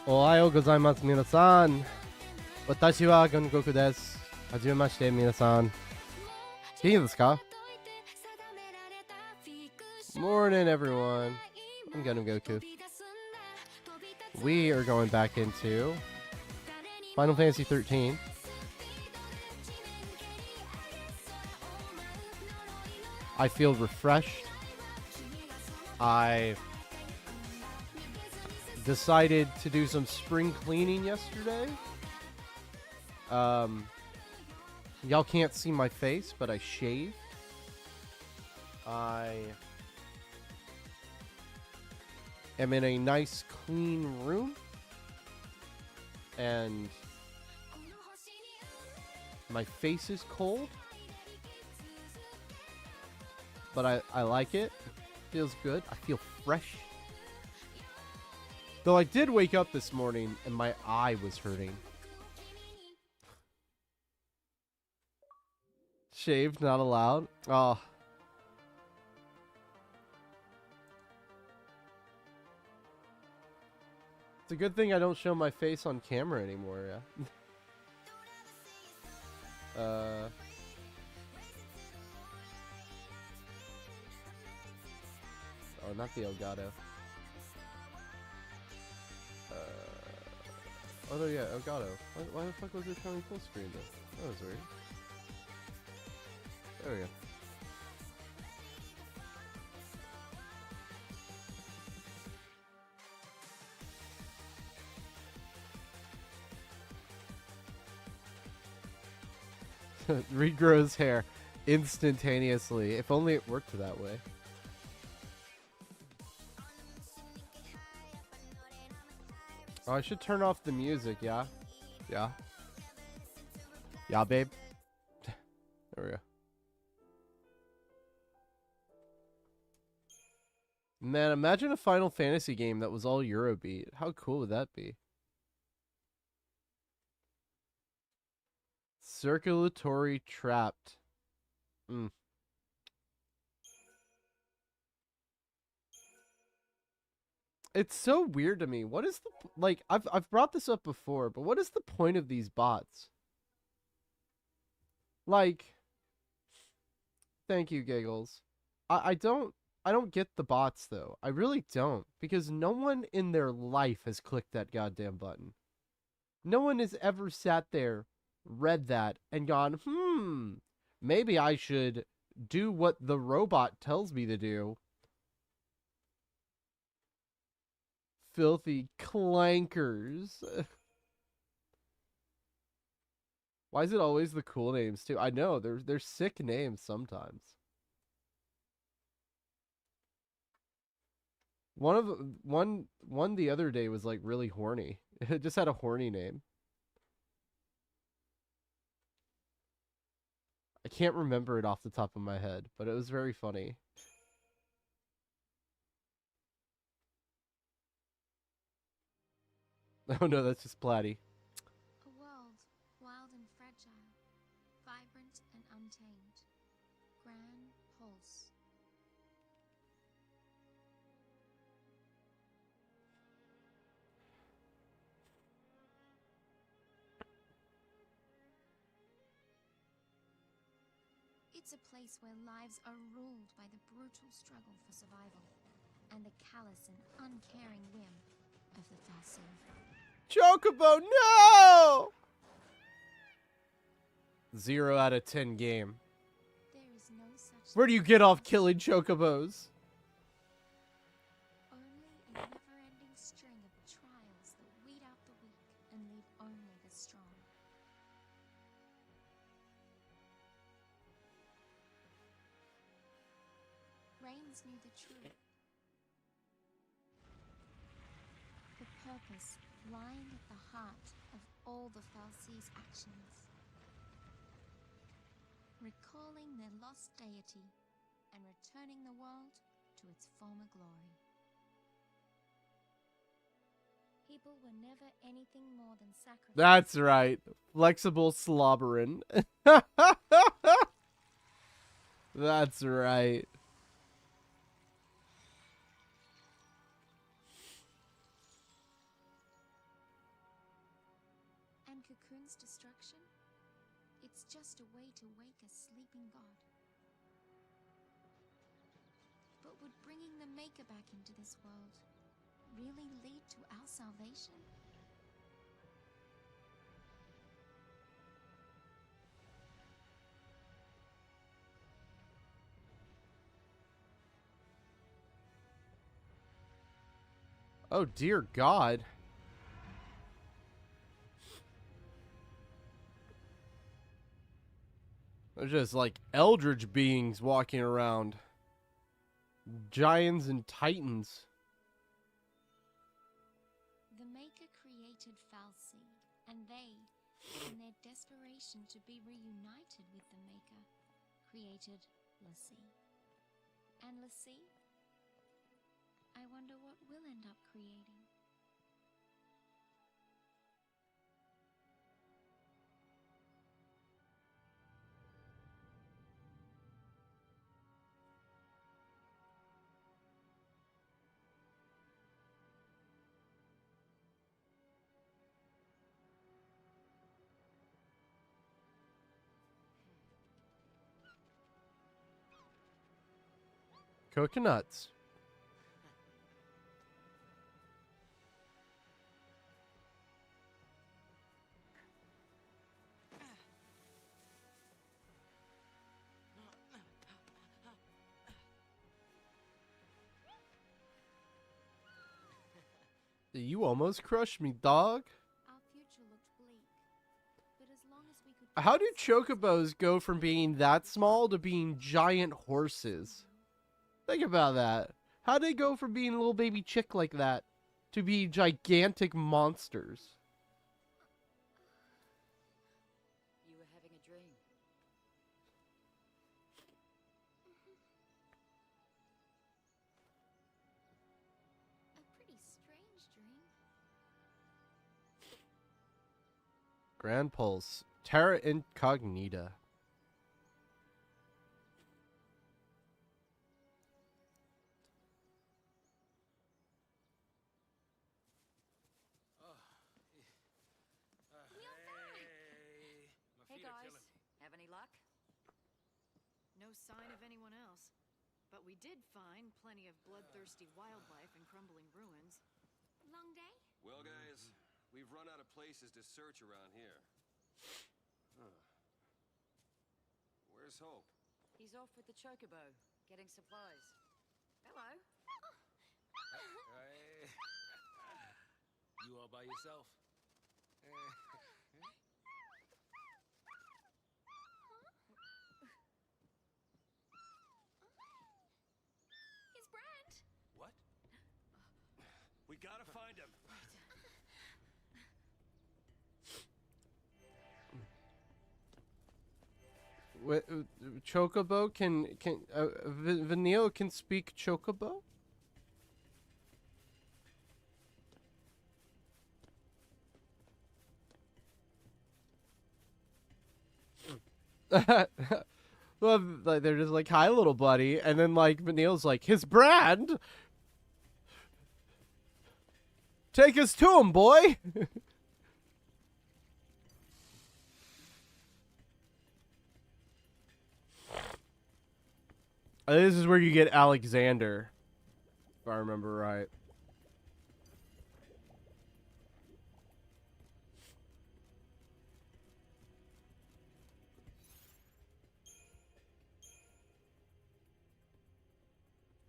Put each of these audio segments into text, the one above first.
おはようございます、皆さん。私は韓国です。はじめまして、皆さん。いいですか? Morning, everyone. I'm gonna Goku. We are going back into Final Fantasy XIII. I feel refreshed. I decided to do some spring cleaning yesterday. Y'all can't see my face, but I shaved. I am in a nice, clean room. And my face is cold. But I like it. Feels good. I feel fresh. Though I did wake up this morning and my eye was hurting. Shaved, not allowed. Oh. It's a good thing I don't show my face on camera anymore, yeah. Oh, not the Elgato. Oh, no, yeah, Elgato. Why the fuck was it showing full screen, though? That was weird. There we go. Regrows hair instantaneously. If only it worked that way. Oh, I should turn off the music, yeah? Yeah. Yeah, babe. There we go. Man, imagine a Final Fantasy game that was all Eurobeat. How cool would that be? Circulatory trapped. It's so weird to me. What is the like? I've brought this up before, but what is the point of these bots? Like, thank you, Giggles. I don't get the bots though. I really don't, because no one in their life has clicked that goddamn button. No one has ever sat there, read that, and gone, maybe I should do what the robot tells me to do. Filthy clankers. Why is it always the cool names too? I know, they're sick names sometimes. One the other day was like really horny. It just had a horny name. I can't remember it off the top of my head, but it was very funny. Oh no, that's just Platty. A world wild and fragile, vibrant and untamed. Grand pulse. It's a place where lives are ruled by the brutal struggle for survival and the callous and uncaring whim of the Fal'Cie. Chocobo, no! 0 out of 10 game. There is no such. Where do you get off killing chocobos? Only a never-ending string of trials that weed out the weak and leave only the strong. Reigns knew the truth. The purpose lying at the heart of all the Fal'Cie's actions. Recalling their lost deity and returning the world to its former glory. People were never anything more than sacrifices. That's right. Flexible slobbering. That's right. would bringing the Maker back into this world really lead to our salvation? Oh dear God. There's just like eldritch beings walking around. Giants and titans. The Maker created Fal'Cie, and they, in their desperation to be reunited with the Maker, created l'Cie. And l'Cie? I wonder what we'll end up creating. Coconuts. You almost crushed me, dog. Our future looked bleak, but as long as we could... How do chocobos go from being that small to being giant horses? Think about that. How do they go from being a little baby chick like that to be gigantic monsters? You were having a dream. A pretty strange dream. Grand Pulse. Terra Incognita. Hey guys, have any luck? No sign of anyone else. But we did find plenty of bloodthirsty wildlife and crumbling ruins. Long day? Well, guys, we've run out of places to search around here. Huh. Where's Hope? He's off with the chocobo, getting supplies. Hello. Hey. You all by yourself? Here's Brand! What? We gotta find him. Chocobo can Vanille can speak Chocobo? Well, like they're just like, "Hi, little buddy," and then like Vanille's like, "His brand. Take us to him, boy." This is where you get Alexander, if I remember right.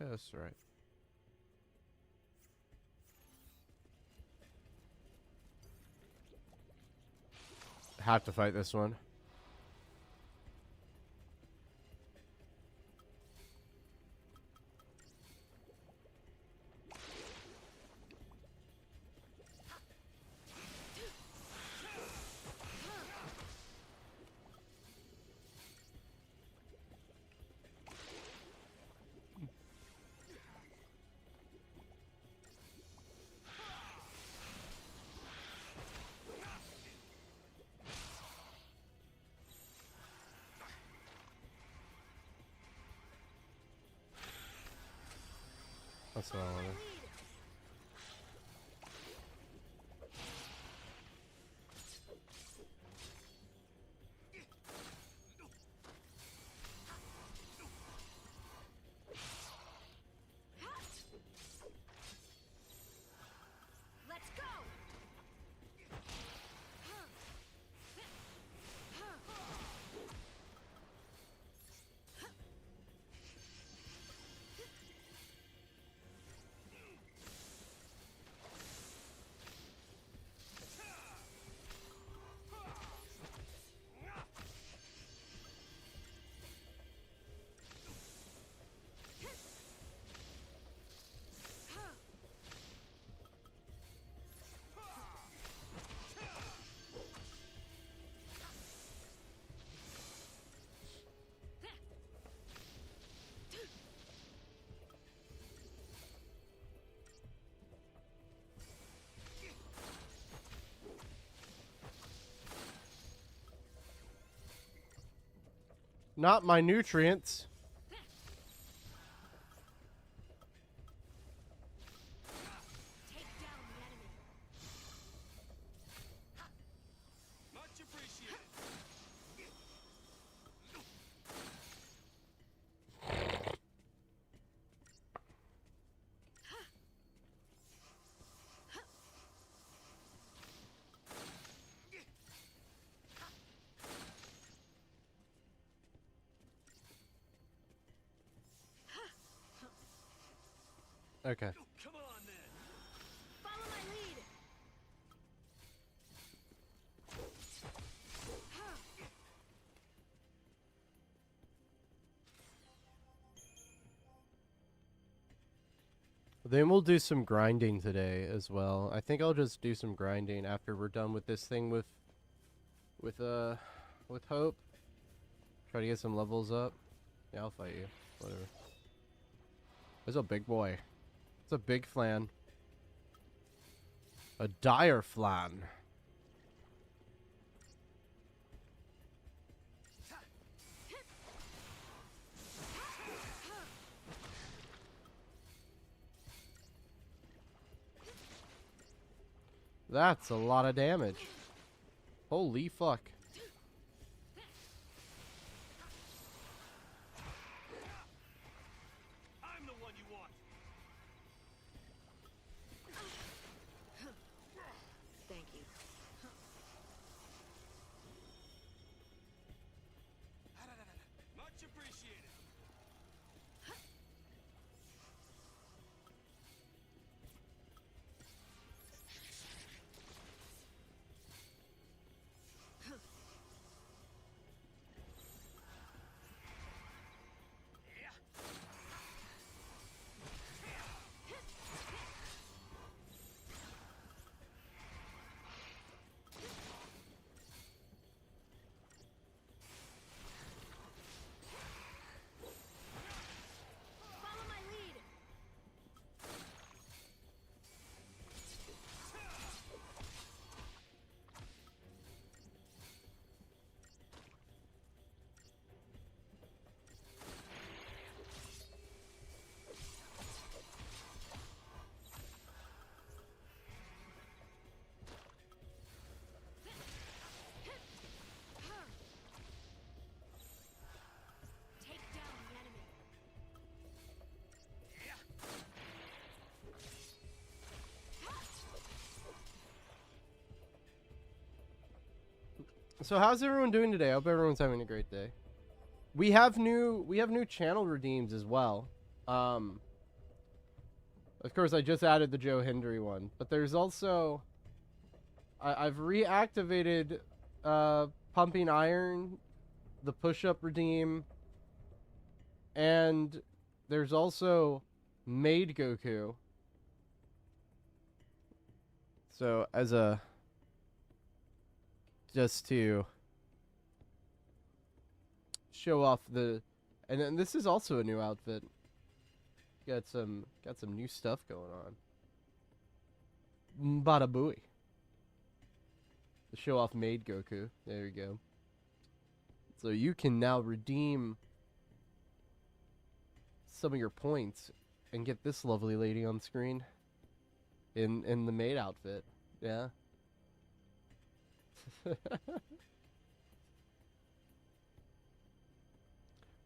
Yeah, that's right. Have to fight this one. That's what I wanted. Not my nutrients. Take down the enemy. Much appreciated. Okay. Come on then. Follow my lead. Then we'll do some grinding today as well. I think I'll just do some grinding after we're done with this thing with Hope. Try to get some levels up. Yeah, I'll fight you. Whatever. There's a big boy. It's a big flan. A dire flan. That's a lot of damage. Holy fuck. I'm the one you want. Thank you. Much appreciated. Follow my lead. Take down the enemy. So how's everyone doing today? I hope everyone's having a great day. We have new channel redeems as well. Of course I just added the Joe Hendry one, but there's also I've reactivated Pumping Iron, the push-up redeem, and there's also Made Goku. So as a just to show off the, and then this is also a new outfit. Got some new stuff going on. Bada booey. To show off Made Goku. There you go. So you can now redeem some of your points and get this lovely lady on screen in the maid outfit. Yeah.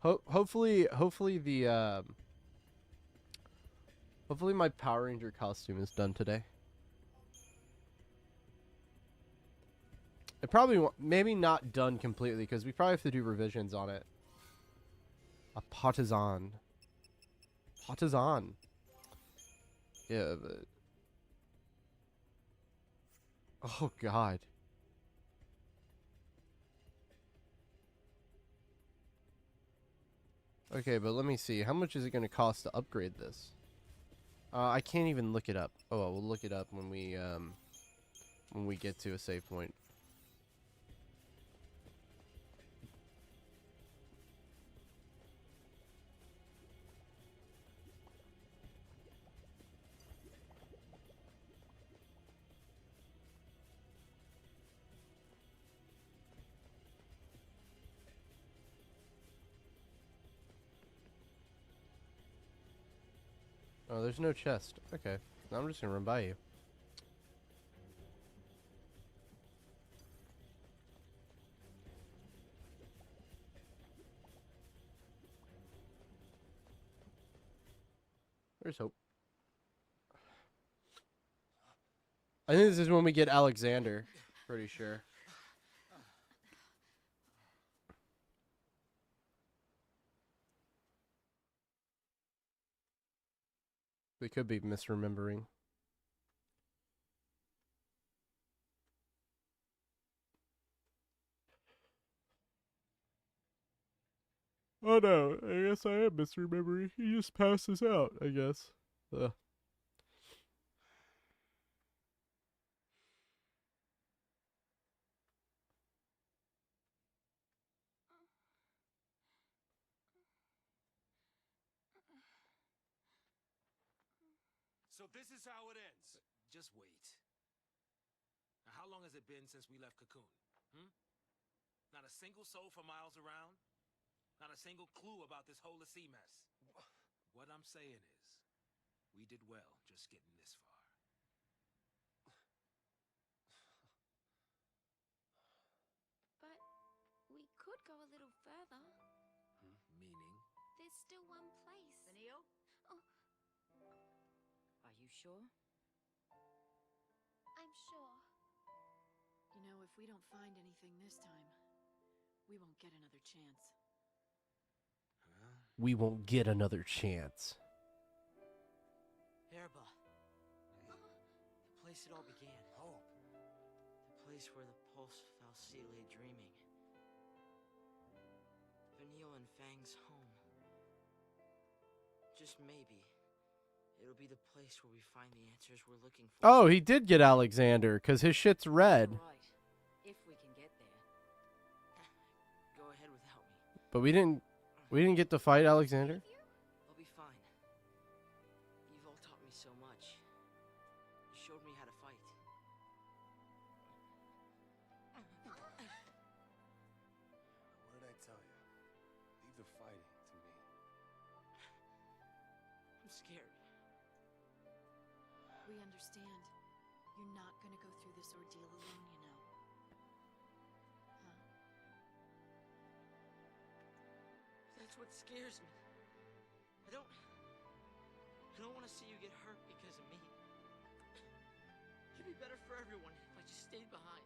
Hopefully the hopefully my Power Ranger costume is done today. It probably maybe not done completely because we probably have to do revisions on it. A partisan. Partisan. Yeah, but oh god. Okay, but let me see. How much is it going to cost to upgrade this? I can't even look it up. Oh, well, we'll look it up when we get to a save point. Oh, there's no chest. Okay. Now I'm just gonna run by you. There's hope. I think this is when we get Alexander. Pretty sure. We could be misremembering. Oh no, I guess I am misremembering. He just passes out, I guess. So this is how it ends. Just wait. Now, how long has it been since we left Cocoon? Not a single soul for miles around? Not a single clue about this whole sea mess? What I'm saying is, we did well just getting this far. But we could go a little further. Meaning? There's still one place. Benio? Oh. Are you sure? I'm sure. You know, if we don't find anything this time, we won't get another chance. Huh? We won't get another chance. Erba. The place it all began. Hope. The place where the pulse Falsi lay dreaming. Vanille and Fang's home. Just maybe, it'll be the place where we find the answers we're looking for. Oh, he did get Alexander, because his shit's red. Right. If we can get there. Go ahead without me. But we didn't get to fight Alexander? I'll be fine. You've all taught me so much. You showed me how to fight. What did I tell you? Leave the fighting to me. I'm scared. We understand. You're not gonna go through this ordeal alone, you know. Huh? That's what scares me. I don't want to see you get hurt because of me. It'd be better for everyone if I just stayed behind.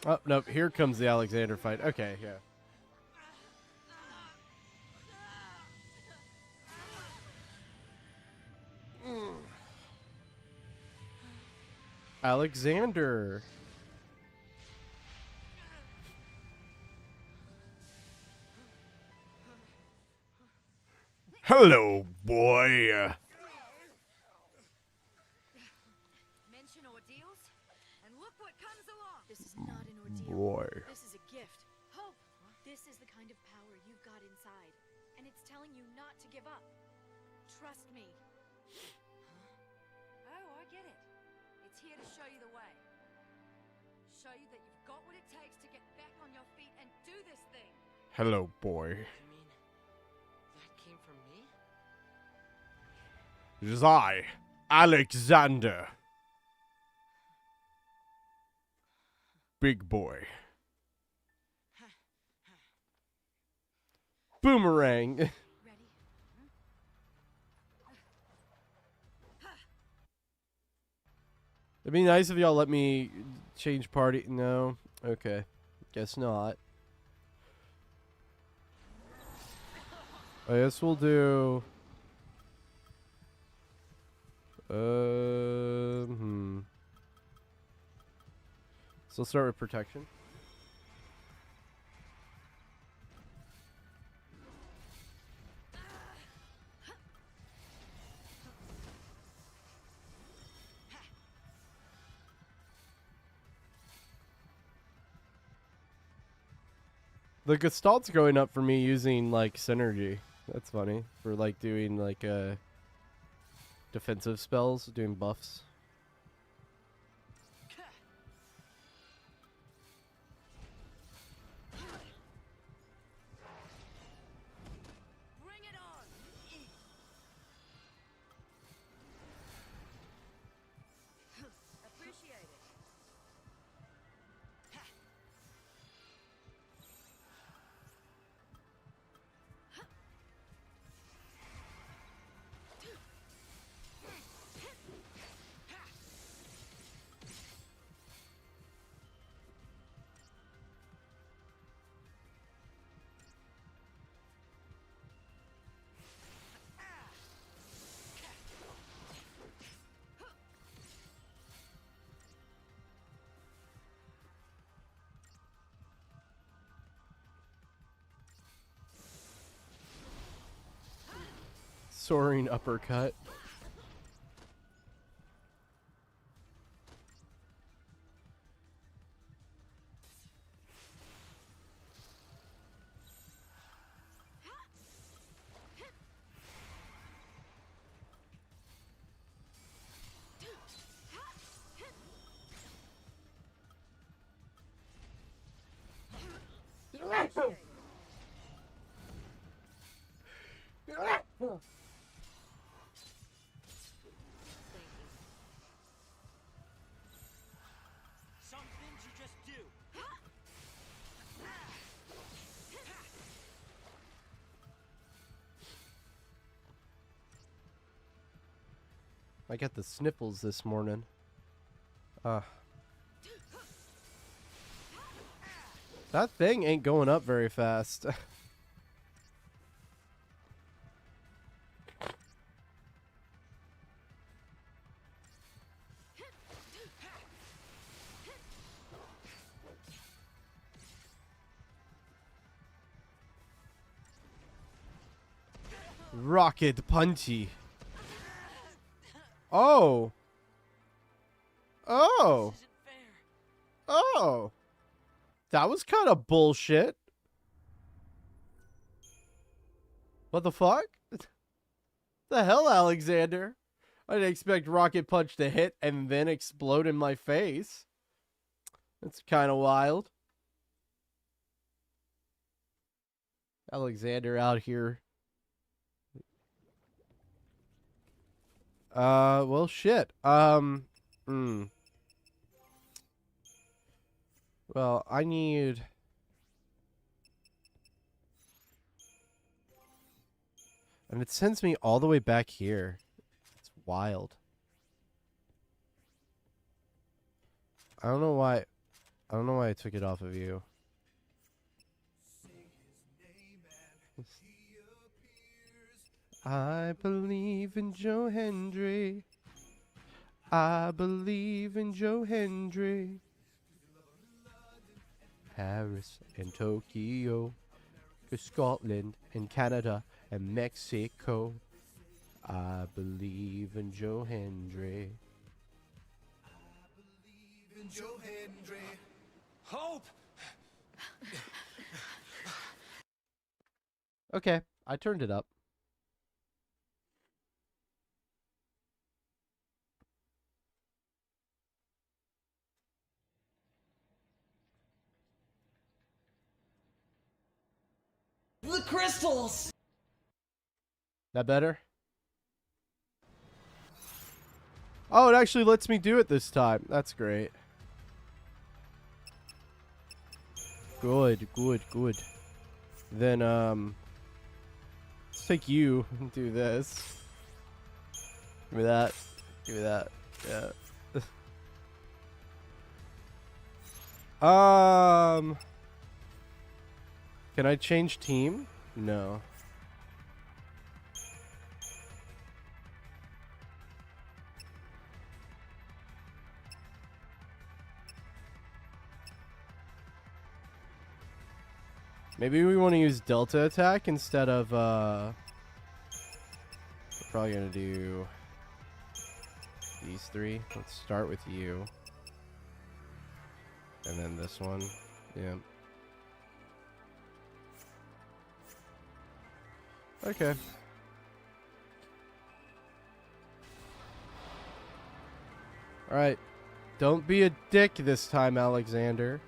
Oh, no, here comes the Alexander fight. Okay, yeah. Alexander. Hello, boy. Mention ordeals, and look what comes along. This is not an ordeal. Boy. This is a gift. Hope! This is the kind of power you've got inside, and it's telling you not to give up. Trust me. Oh, I get it. It's here to show you the way. Show you that you've got what it takes to get back on your feet and do this thing. Hello, boy. You mean that came from me? It is I, Alexander. Big boy. Boomerang. Ready? It'd be nice if y'all let me change party. No? Okay. Guess not. I guess we'll do... So let's start with protection. The Gestalt's going up for me using, like, synergy. That's funny. For, like, doing, like, defensive spells, doing buffs. Bring it on! Soaring uppercut. Some things you just do. I got the sniffles this morning. That thing ain't going up very fast. Rocket punchy. Oh. Oh. This isn't fair. Oh. That was kind of bullshit. What the fuck? The hell, Alexander? I didn't expect Rocket Punch to hit and then explode in my face. That's kind of wild. Alexander out here. Well, shit. Well, I need... And it sends me all the way back here. It's wild. I don't know why I took it off of you. I believe in Joe Hendry. I believe in Joe Hendry. Paris and Tokyo, Scotland and Canada and Mexico. I believe in Joe Hendry. I believe in Joe Hendry. Hope! Okay, I turned it up. The crystals! That better? Oh, it actually lets me do it this time. That's great. Good, good, good. Then, let's take you and do this. Give me that. Give me that. Yeah. Can I change team? No. Maybe we want to use Delta attack instead of, we're probably going to do these three. Let's start with you. And then this one. Yeah. Okay. Alright. Don't be a dick this time, Alexander.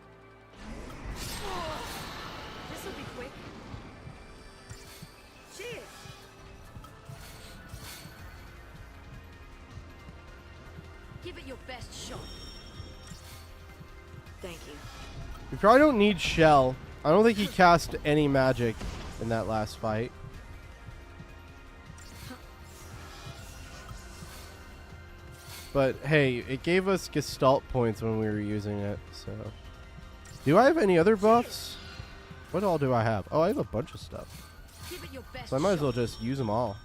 This'll be quick. Cheers! Give it your best shot. Thank you. We probably don't need Shell. I don't think he cast any magic in that last fight. But hey, it gave us Gestalt points when we were using it, so... Do I have any other buffs? What all do I have? Oh, I have a bunch of stuff. Give it your best So I might as well shot. just use them all.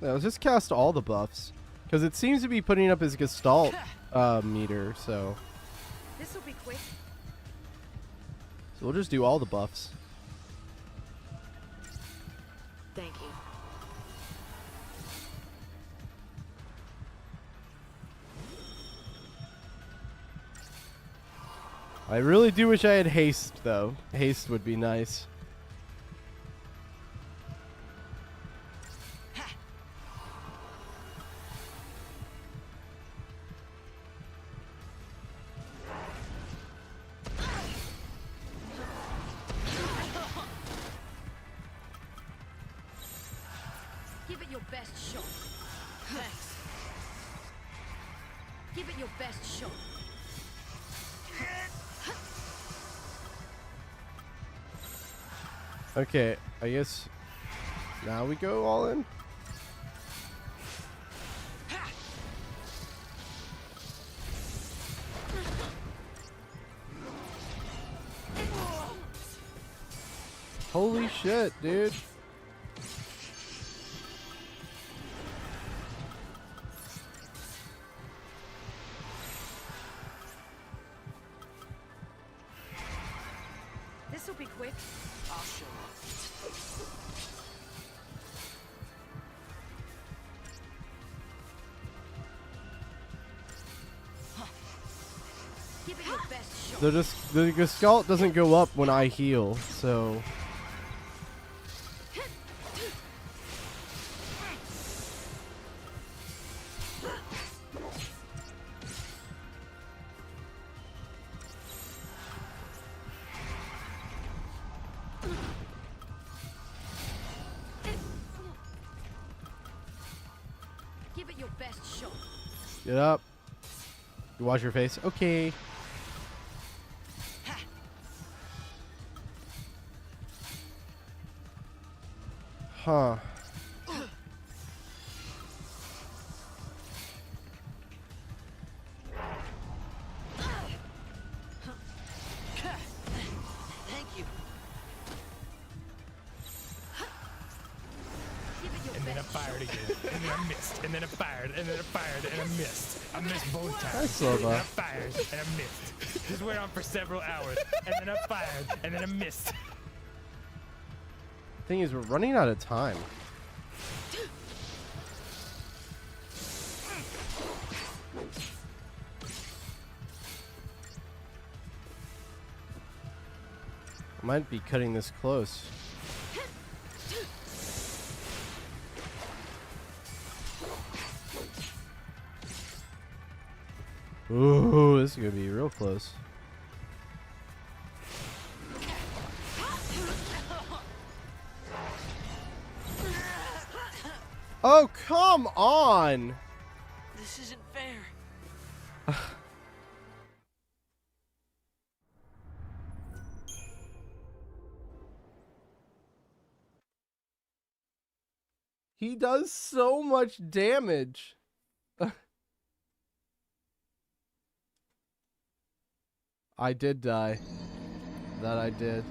Yeah, let's just cast all the buffs. Because it seems to be putting up his Gestalt meter, so... This'll be quick. So we'll just do all the buffs. Thank you. I really do wish I had haste, though. Haste would be nice. Give it your best shot. Thanks. Give it your best shot. Okay, I guess now we go all in. Holy shit, dude. This'll be quick. I'll show you. Give it your best shot. The Gestalt doesn't go up when I heal, so... Give it your best shot. Get up. You wash your face? Okay. Huh. Thank you. Give it your And then I best fired again. And then I missed. And then I fired. And then I fired. And I missed. I missed both times. Thanks, And then I Loba. fired. And I missed. This went on for several hours. And then I fired. And then I missed. Thing is, we're running out of time. I might be cutting this close. Ooh, this is gonna be real close. Oh, come on! This isn't fair. He does so much damage. I did die. That I did.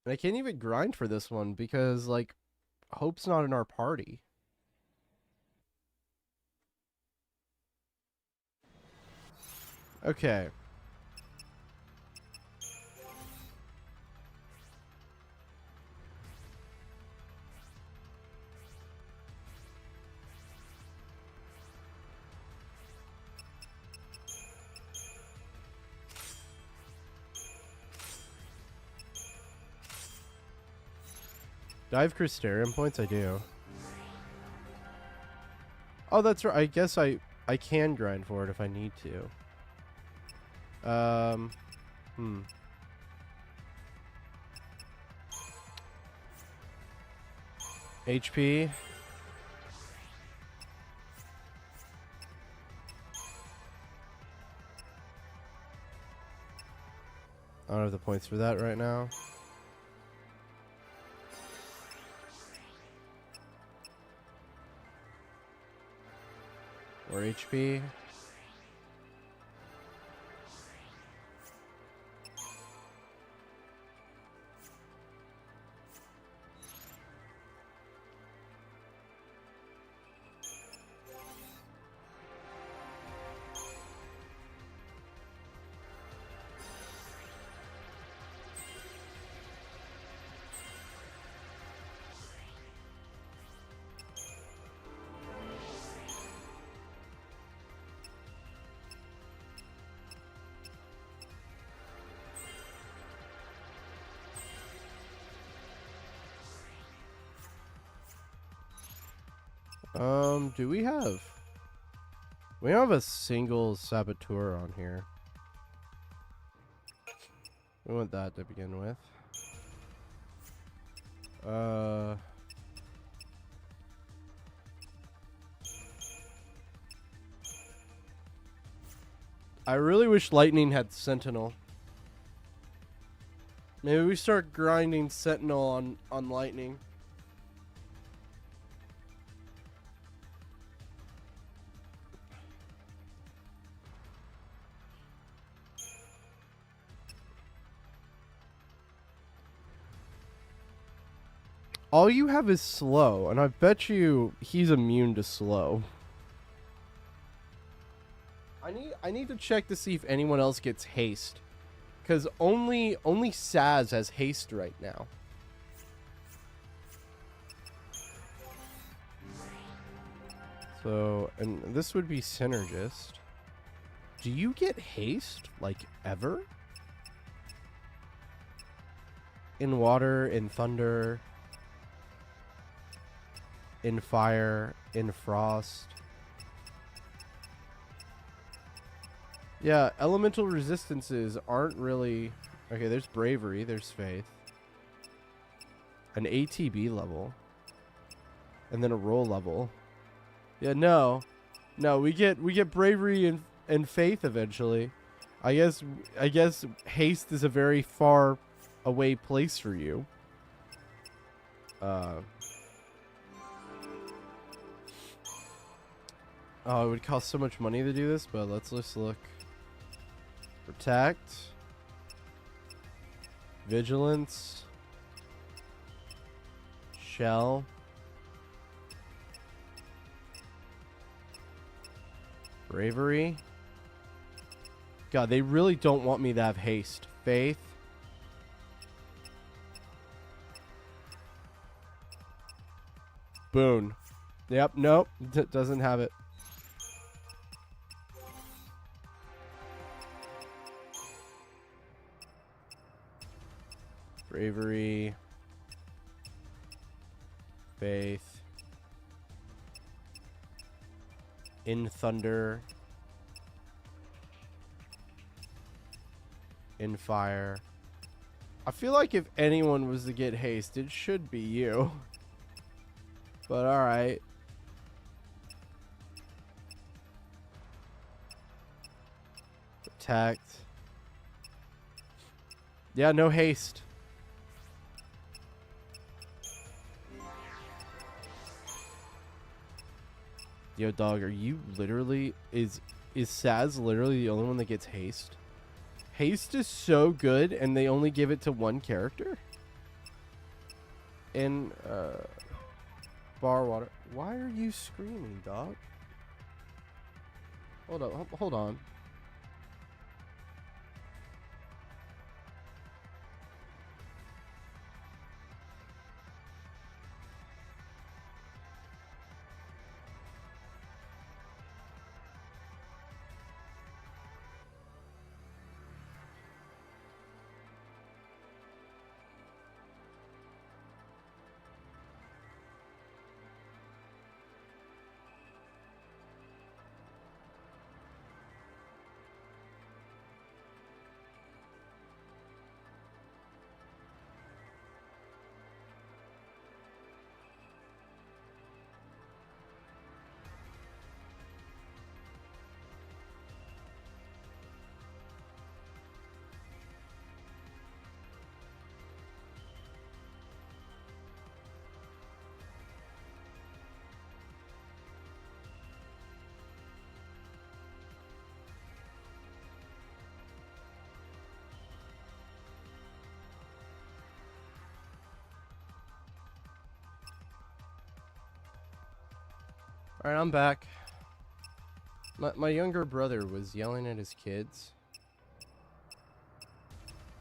And I can't even grind for this one because, like, Hope's not in our party. Okay. Do I have Crystarium points? I do. Oh, that's right. I guess I can grind for it if I need to. HP. I don't have the points for that right now. Or HP. Do we have... We don't have a single saboteur on here. We want that to begin with. I really wish Lightning had Sentinel. Maybe we start grinding Sentinel on Lightning. All you have is slow, and I bet you he's immune to slow. I need to check to see if anyone else gets haste, because only Saz has haste right now. So, and this would be Synergist. Do you get haste, like, ever? In water, in thunder, in fire, in frost. Yeah, elemental resistances aren't really... Okay, there's bravery, there's faith. An ATB level. And then a roll level. Yeah, no. No, we get bravery and faith eventually. I guess haste is a very far away place for you. Oh, it would cost so much money to do this, but let's just look. Protect. Vigilance. Shell. Bravery. God, they really don't want me to have haste. Faith. Boon. Yep, nope. Doesn't have it. Bravery. Faith. In thunder. In fire. I feel like if anyone was to get haste, it should be you. But alright. Protect. Yeah, no haste. Yo, dog, are you literally... Is Saz literally the only one that gets haste? Haste is so good, and they only give it to one character? In, bar water. Why are you screaming, dog? Hold on. Alright, I'm back. My younger brother was yelling at his kids.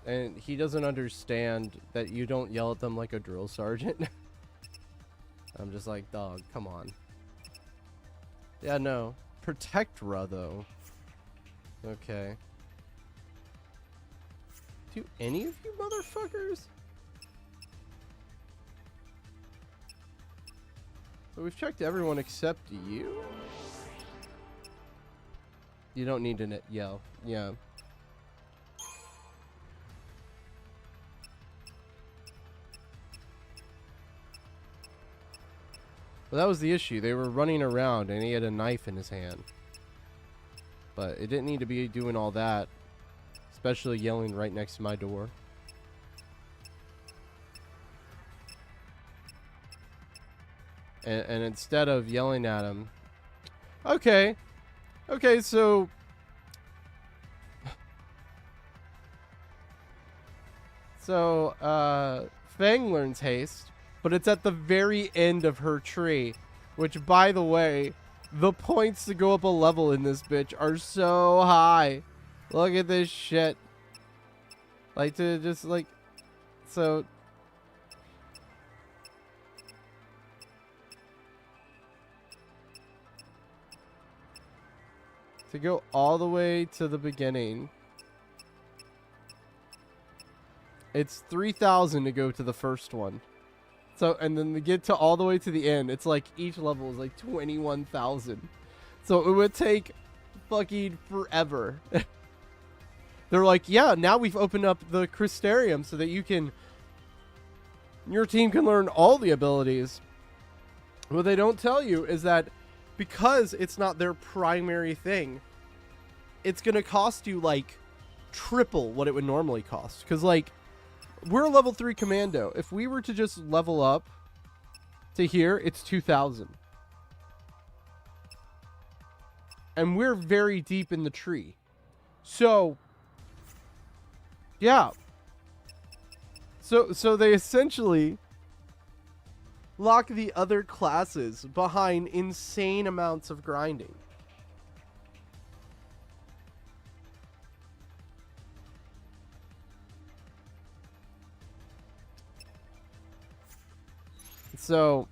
And he doesn't understand that you don't yell at them like a drill sergeant. I'm just like, dog, come on. Yeah, no. Protect Ra, though. Okay. Do any of you motherfuckers? So we've checked everyone except you? You don't need to yell. Yeah. Well, that was the issue. They were running around and he had a knife in his hand. But it didn't need to be doing all that. Especially yelling right next to my door. And instead of yelling at him... Okay. Okay, so... So, Fang learns haste. But it's at the very end of her tree. Which, by the way, the points to go up a level in this bitch are so high. Look at this shit. Like, to just, like... So... To go all the way to the beginning... It's 3,000 to go to the first one. So, and then to get to all the way to the end, it's like each level is like 21,000. So it would take fucking forever. They're like, yeah, now we've opened up the Crystarium so that your team can learn all the abilities. What they don't tell you is that because it's not their primary thing, it's going to cost you like triple what it would normally cost. Because like, we're a level 3 commando. If we were to just level up to here, it's 2,000. And we're very deep in the tree. So, yeah. So they essentially lock the other classes behind insane amounts of grinding. So,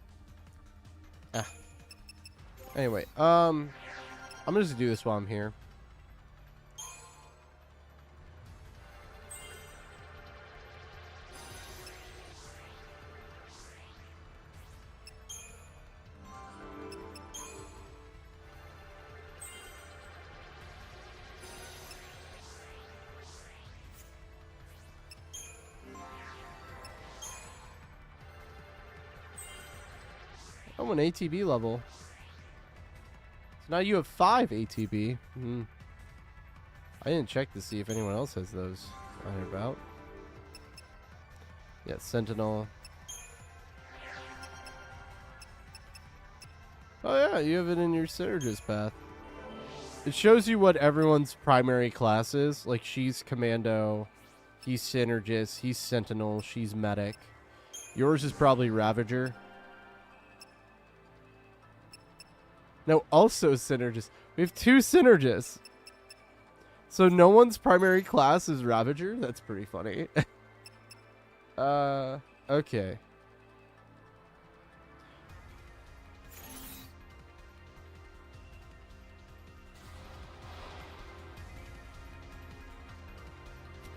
anyway, I'm gonna just do this while I'm here. Oh, an ATB level. So now you have 5 ATB. I didn't check to see if anyone else has those lying about. Yeah, Sentinel. Oh yeah, you have it in your synergist path. It shows you what everyone's primary class is. Like, she's Commando, he's Synergist, he's Sentinel, she's Medic. Yours is probably Ravager. No, also Synergist. We have 2 Synergists. So no one's primary class is Ravager? That's pretty funny. Okay.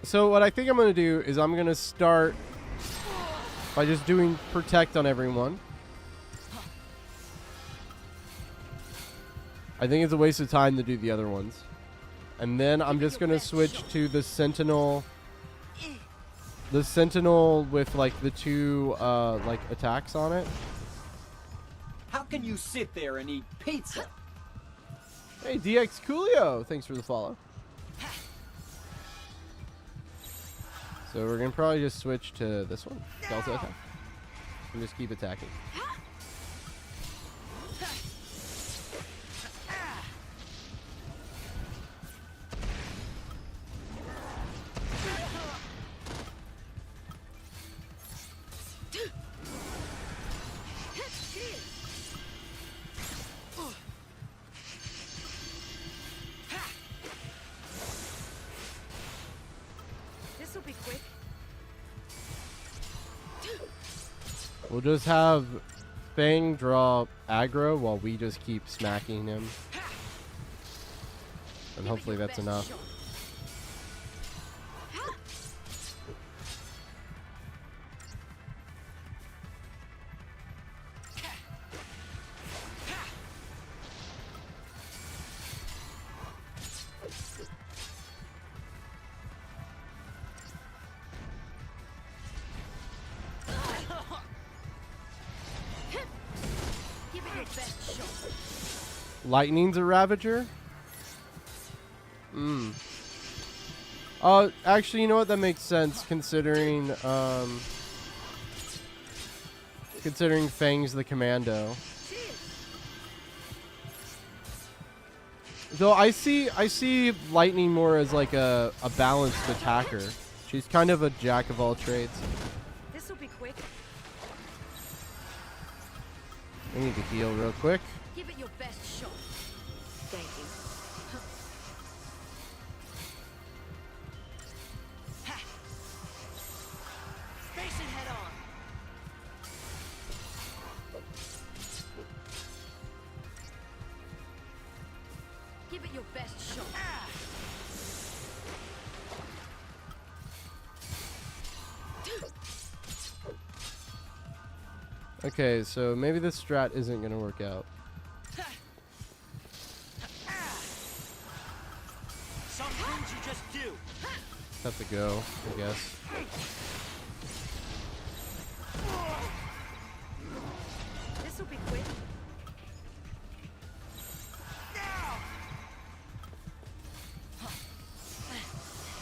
So what I think I'm going to do is I'm going to start by just doing Protect on everyone. I think it's a waste of time to do the other ones. And then I'm just going to switch to the Sentinel. The Sentinel with like the 2 like attacks on it. How can you sit there and eat pizza? Hey, DX Coolio, thanks for the follow. So we're going to probably just switch to this one, Delta attack. And just keep attacking. We'll just have Fang draw aggro while we just keep smacking him. And hopefully that's enough. Lightning's a Ravager? Actually, you know what? That makes sense considering, considering Fang's the commando. Though I see Lightning more as like a balanced attacker. She's kind of a jack of all trades. This'll be quick. We need to heal real quick. Give it your best shot. Thank you. Face it head on. Give it your best shot. Okay, so maybe this strat isn't gonna work out. Some things you just do. Have to go, I guess. This'll be quick.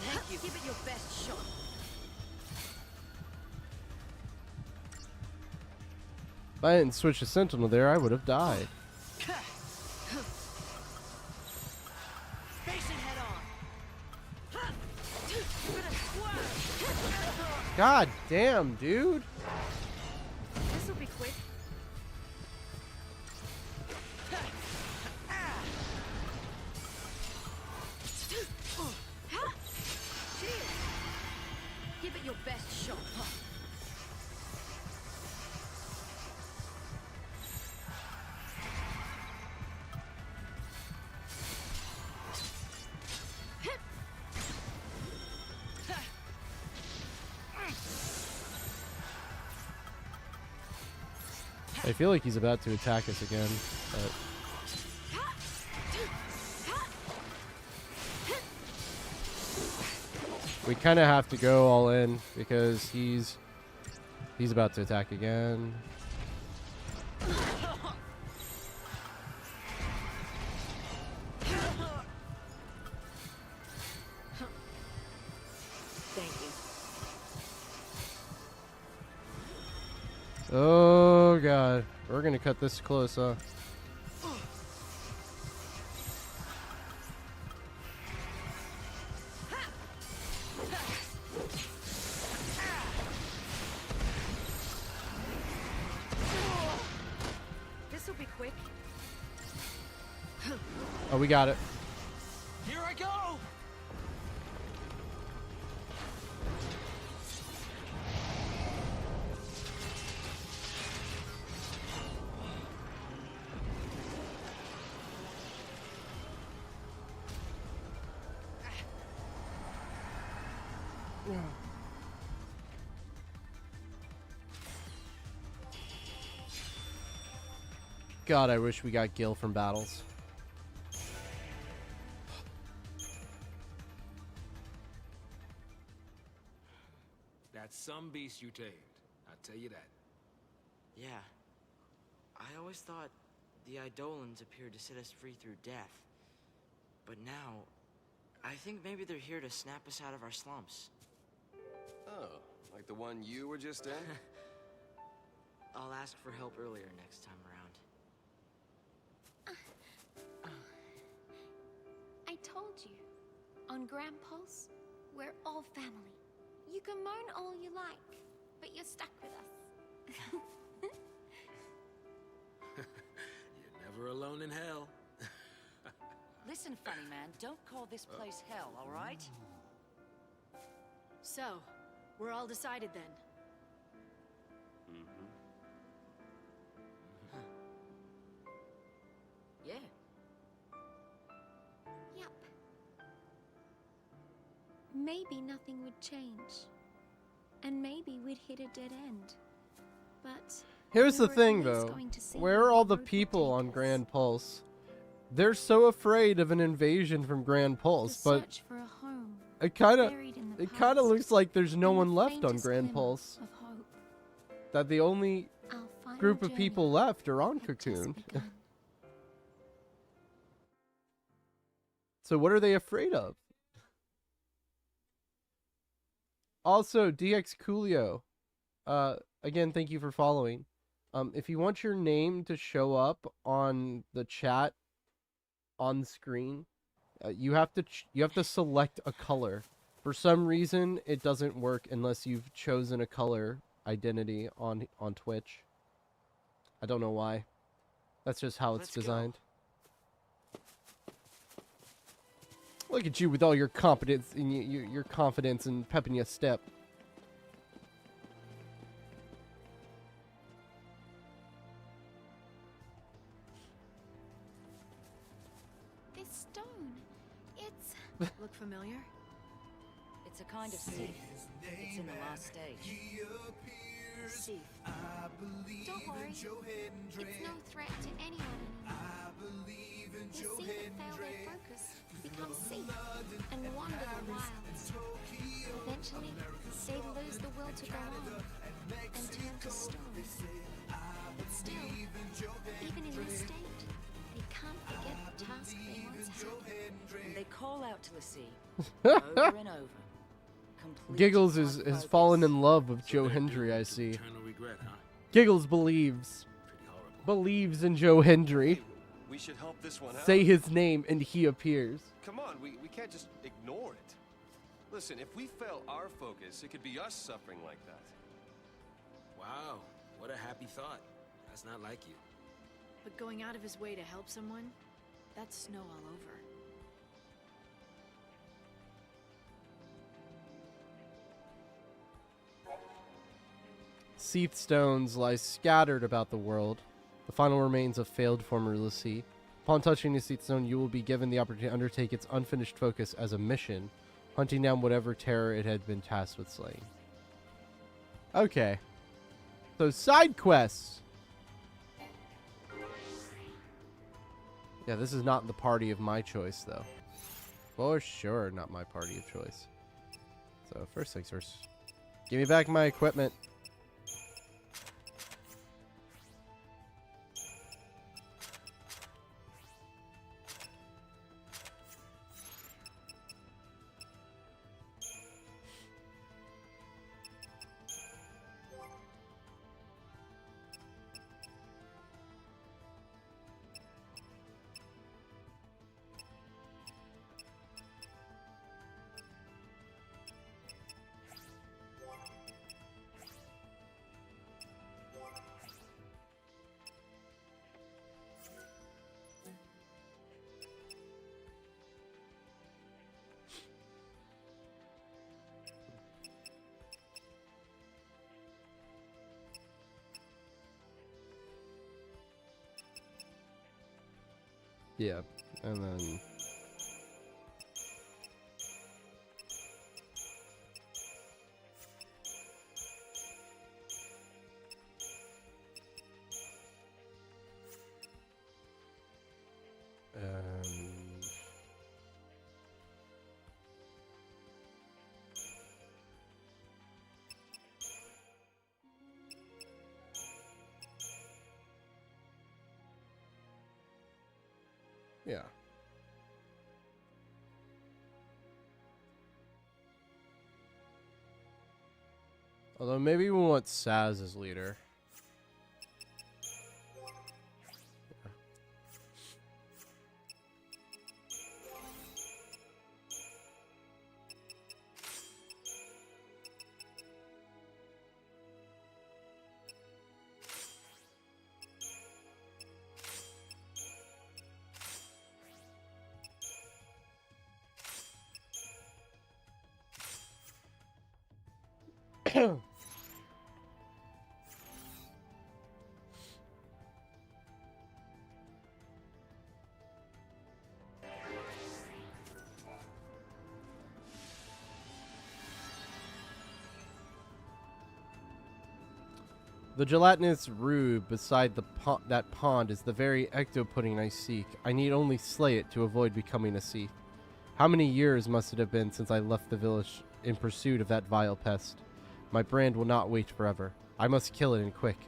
Thank you. Give it your best shot. If I didn't switch to Sentinel there, I would have died. Face it head on. God damn, dude. This'll be quick. Give it your best shot. I feel like he's about to attack us again, but we kind of have to go all in because he's about to attack again. Thank you. Oh god, we're gonna cut this close, huh? This'll be quick. Oh, we got it. Here I go. God, I wish we got Gil from battles. That's some beast you tamed. I'll tell you that. Yeah. I always thought the Eidolons appeared to set us free through death. But now, I think maybe they're here to snap us out of our slumps. Oh, like the one you were just in? I'll ask for help earlier next time around. I told you. On Grand Pulse, we're all family. You can moan all you like, but you're stuck with us. You're never alone in hell. Listen, funny man, don't call this place hell, all right? So, we're all decided then. maybe nothing would change. And maybe we'd hit a dead end. But Here's we the were at thing, least though. going to see Where are all the road would people take on us. Grand Pulse? They're so afraid of an invasion from Grand To Pulse, but search for a home it kind of buried in the it looks like there's no and one the left on faintest Grand glimmer Pulse. of hope. That the only Our final group of journey people left are on had just Cocoon. begun. So what are they afraid of? Also, DX Coolio, again, thank you for following. If you want your name to show up on the chat on screen, you have to select a color. For some reason, it doesn't work unless you've chosen a color identity on Twitch. I don't know why. That's just how it's Let's go. designed. Look at you with all your competence and your confidence and pep in your step. This stone, it's... Look familiar? It's a kind of seed. It's in the last stage. Seath. Don't worry. It's no threat to anyone anymore. The seed that fail their focus becomes seed and wander the wilds. Eventually, they lose the will to go on and turn to stone. But still, even in this state, they can't forget the task they once had. They call out to Lassie over and over. Complete Giggles on has focus. fallen in love with Joe they're Hendry, doomed I to see. eternal regret, huh? Giggles believes. Pretty horrible. Believes in Joe Hendry. We should help this one out. Say his name and he appears. Come on, we can't just ignore it. Listen, if we fail our focus, it could be us suffering like that. Wow, what a happy thought. That's not like you. But going out of his way to help someone, that's snow all over. Seath stones lie scattered about the world, the final remains of failed former Lassie. Upon touching the Seath stone, you will be given the opportunity to undertake its unfinished focus as a mission, hunting down whatever terror it had been tasked with slaying. Okay. So, side quests! Yeah, this is not the party of my choice, though. For sure, not my party of choice. So, first things first. Give me back my equipment. Yeah, and then... yeah. Although maybe we want Saz as leader. The gelatinous roux beside that pond is the very ecto-pudding I seek. I need only slay it to avoid becoming a Seath. How many years must it have been since I left the village in pursuit of that vile pest? My brand will not wait forever. I must kill it and quick.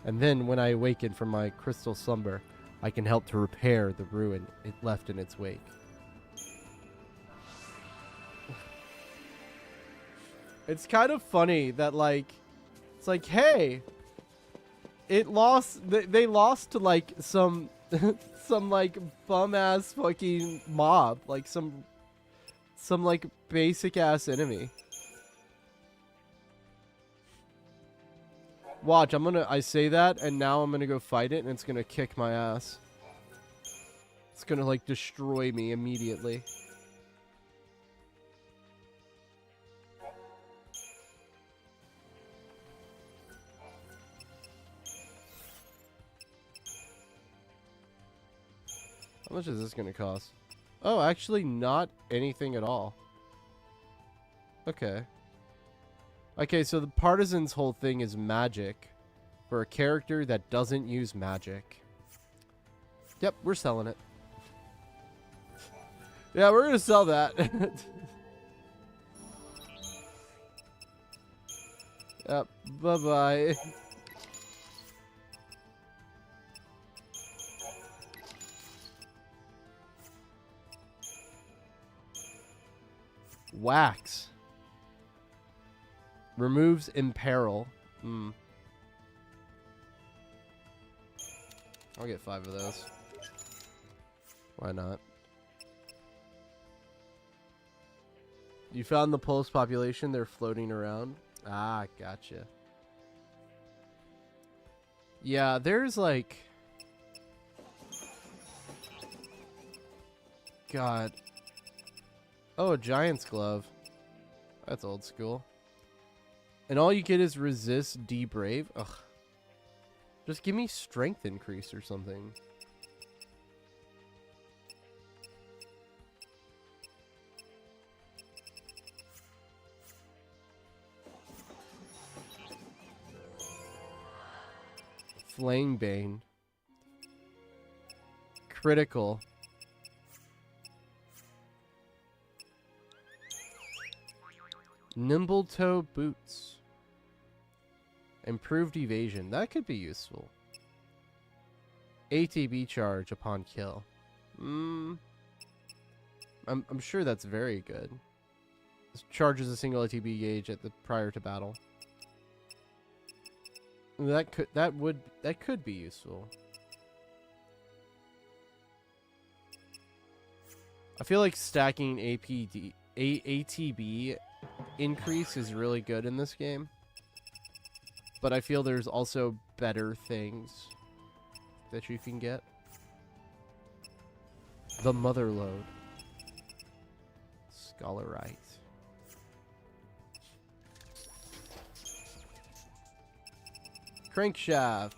And then, when I awaken from my crystal slumber, I can help to repair the ruin it left in its wake. It's kind of funny that, like, it's like, hey, it lost, they lost to, like, some, some, like, bum-ass fucking mob. Like, some, like, basic-ass enemy. Watch, I say that, and now I'm gonna go fight it, and it's gonna kick my ass. It's gonna, like, destroy me immediately. How much is this gonna cost? Oh, actually not anything at all. Okay. Okay, so the Partisan's whole thing is magic for a character that doesn't use magic. Yep, we're selling it. Yeah, we're gonna sell that. Yep, bye-bye. Wax. Removes imperil. I'll get 5 of those. Why not? You found the pulse population? They're floating around? Ah, gotcha. Yeah, there's like... God. Oh, a giant's glove. That's old school. And all you get is resist, debrave. Ugh. Just give me strength increase or something. Flanebane. Critical. Nimble toe boots. Improved evasion. That could be useful. ATB charge upon kill. I'm sure that's very good. This charges a single ATB gauge at the prior to battle. That could be useful. I feel like stacking ATB increase is really good in this game. But I feel there's also better things that you can get. The Mother Load. Scholarite. Crankshaft.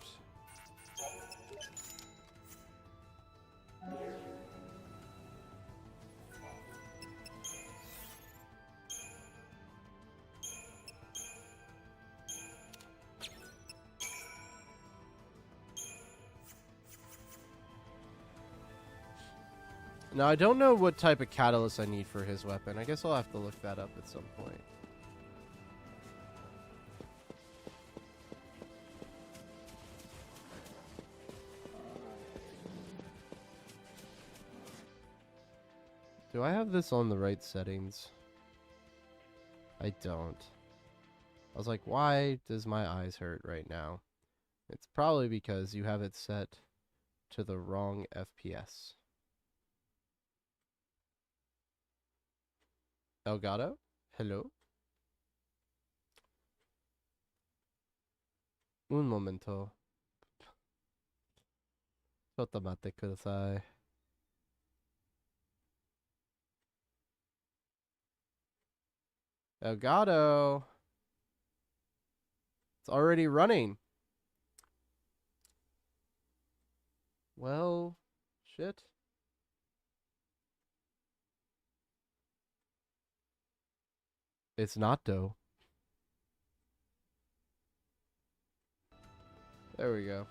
Now, I don't know what type of catalyst I need for his weapon. I guess I'll have to look that up at some point. Do I have this on the right settings? I don't. I was like, why does my eyes hurt right now? It's probably because you have it set to the wrong FPS. Elgato? Hello? Un momento. Sotomate kudasai. Elgato! It's already running. Well, shit. It's not, though. There we go.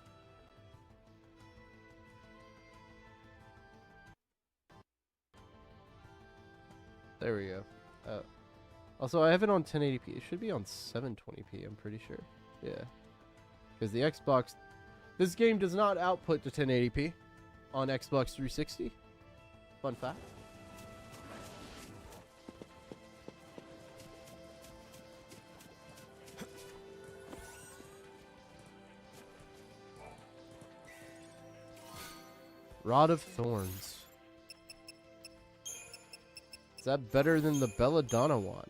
There we go. Also, I have it on 1080p. It should be on 720p, I'm pretty sure. Yeah. Because the Xbox... This game does not output to 1080p on Xbox 360. Fun fact. Rod of Thorns. Is that better than the Belladonna one?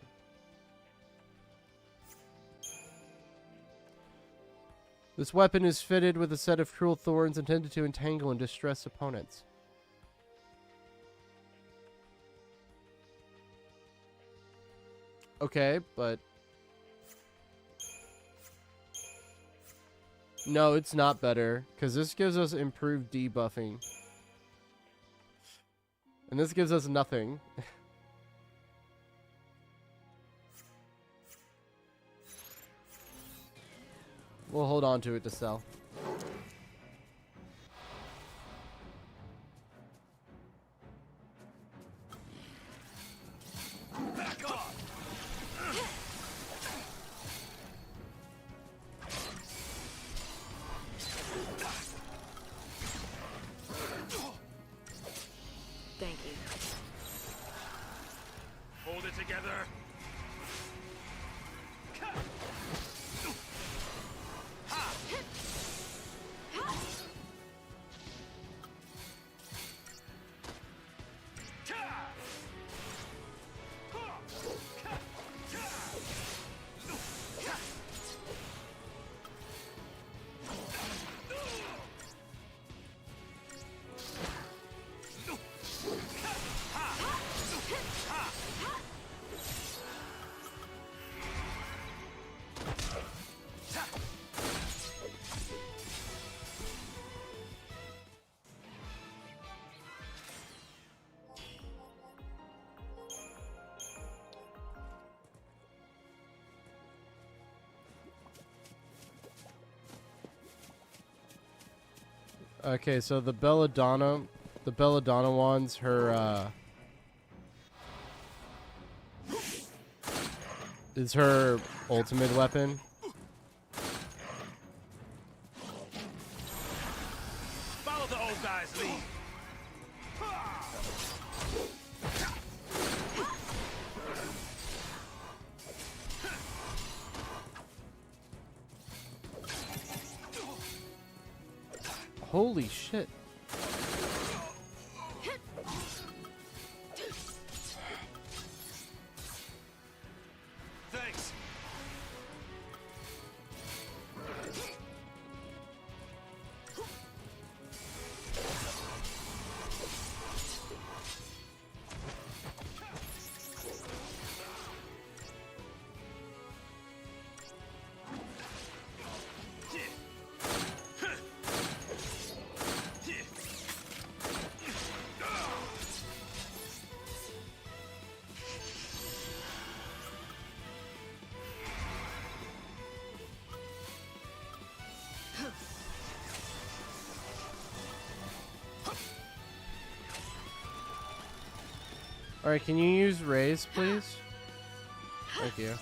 This weapon is fitted with a set of cruel thorns intended to entangle and distress opponents. Okay, but... No, it's not better, because this gives us improved debuffing. And this gives us nothing. We'll hold on to it to sell. Back off! Thank you. Hold it together. Okay, so the Belladonna one's her, is her ultimate weapon. Follow the old guy's lead. Holy shit. Thanks. Alright, can you use raise, please? Thank you.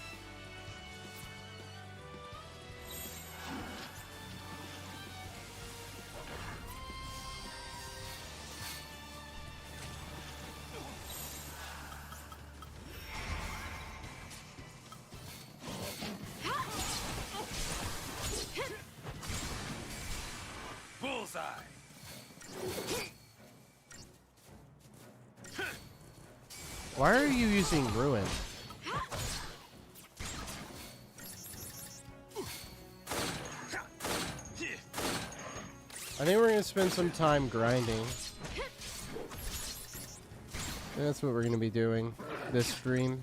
Bullseye. Why are you using Ruin? I think we're gonna spend some time grinding. That's what we're gonna be doing this stream.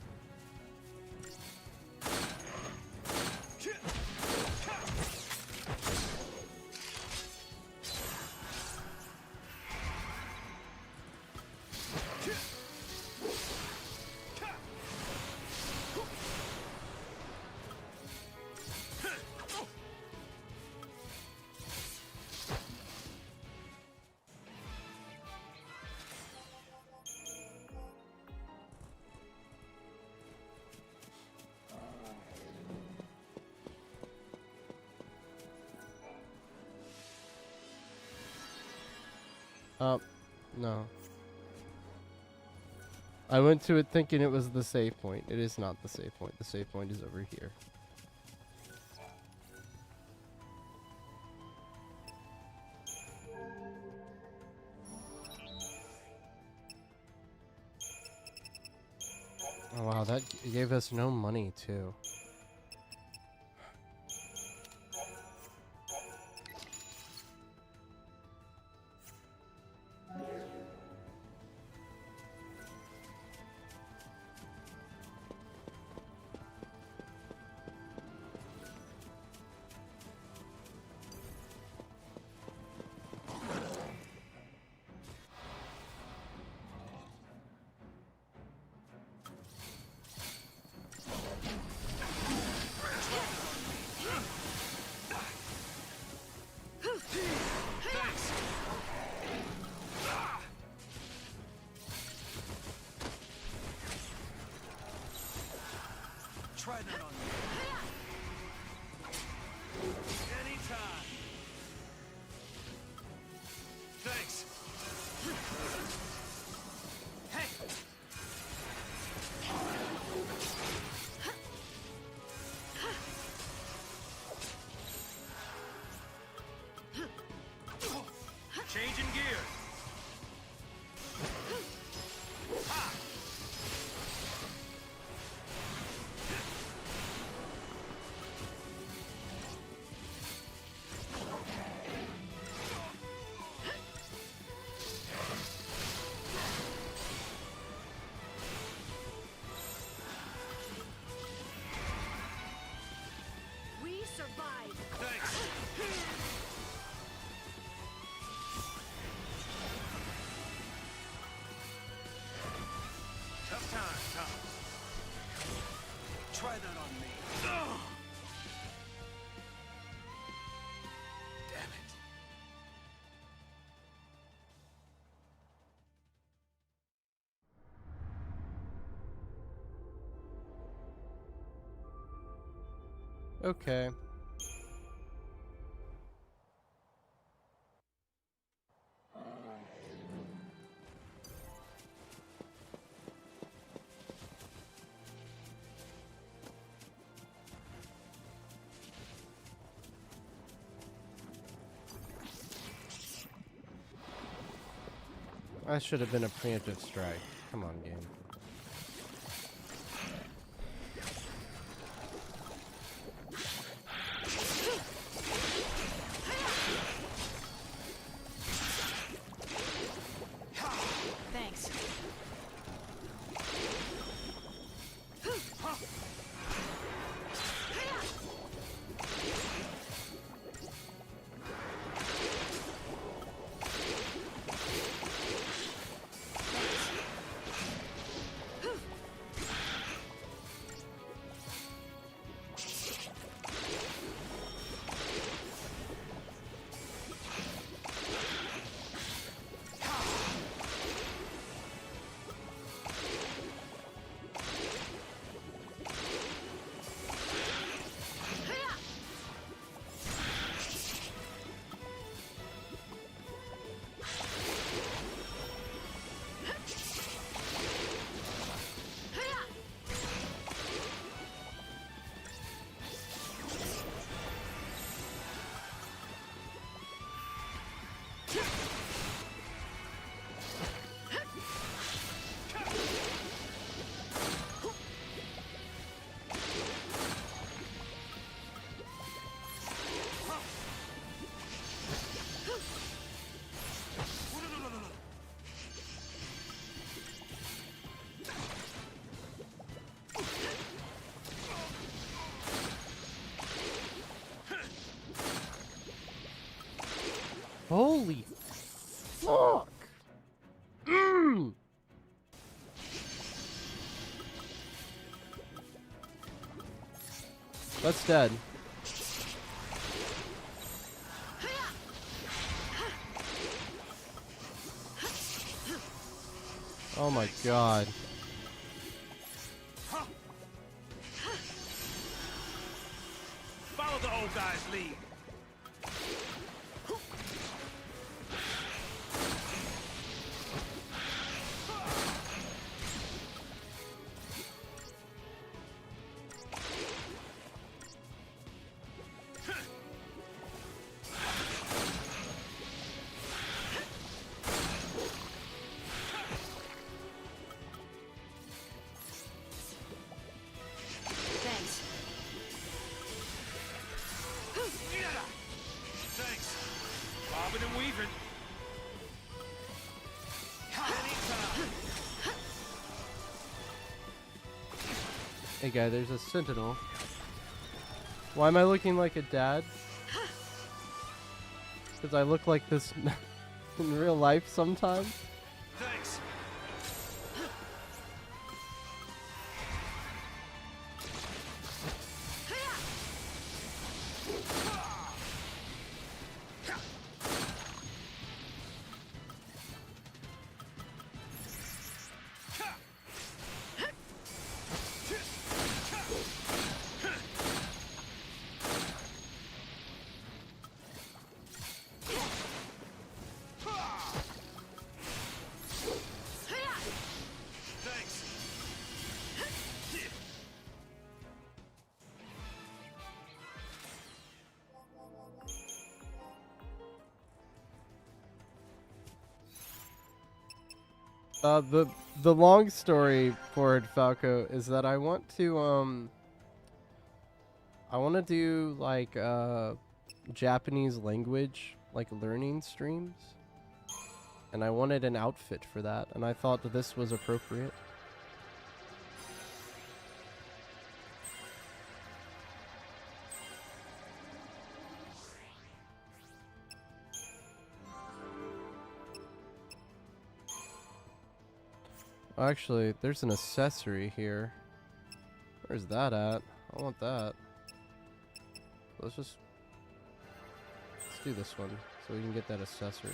No. I went to it thinking it was the save point. It is not the save point. The save point is over here. Oh wow, that gave us no money too. Try that on me. Anytime. Thanks. Hey. Changing gears. Ha! We survived. Thanks. Tough time, Tom. Try that on me. Damn it. Okay. That should have been a preemptive strike. Come on, game. Thanks. Holy fuck! That's dead. Oh my god. Follow the old guy's lead. Hey guy, there's a sentinel. Why am I looking like a dad? Because I look like this in real life sometimes. Thanks. Thanks. The long story for it, Falco, is that I want to do like Japanese language like learning streams, and I wanted an outfit for that, and I thought that this was appropriate. Actually, there's an accessory here. Where's that at? I want that. Let's do this one so we can get that accessory.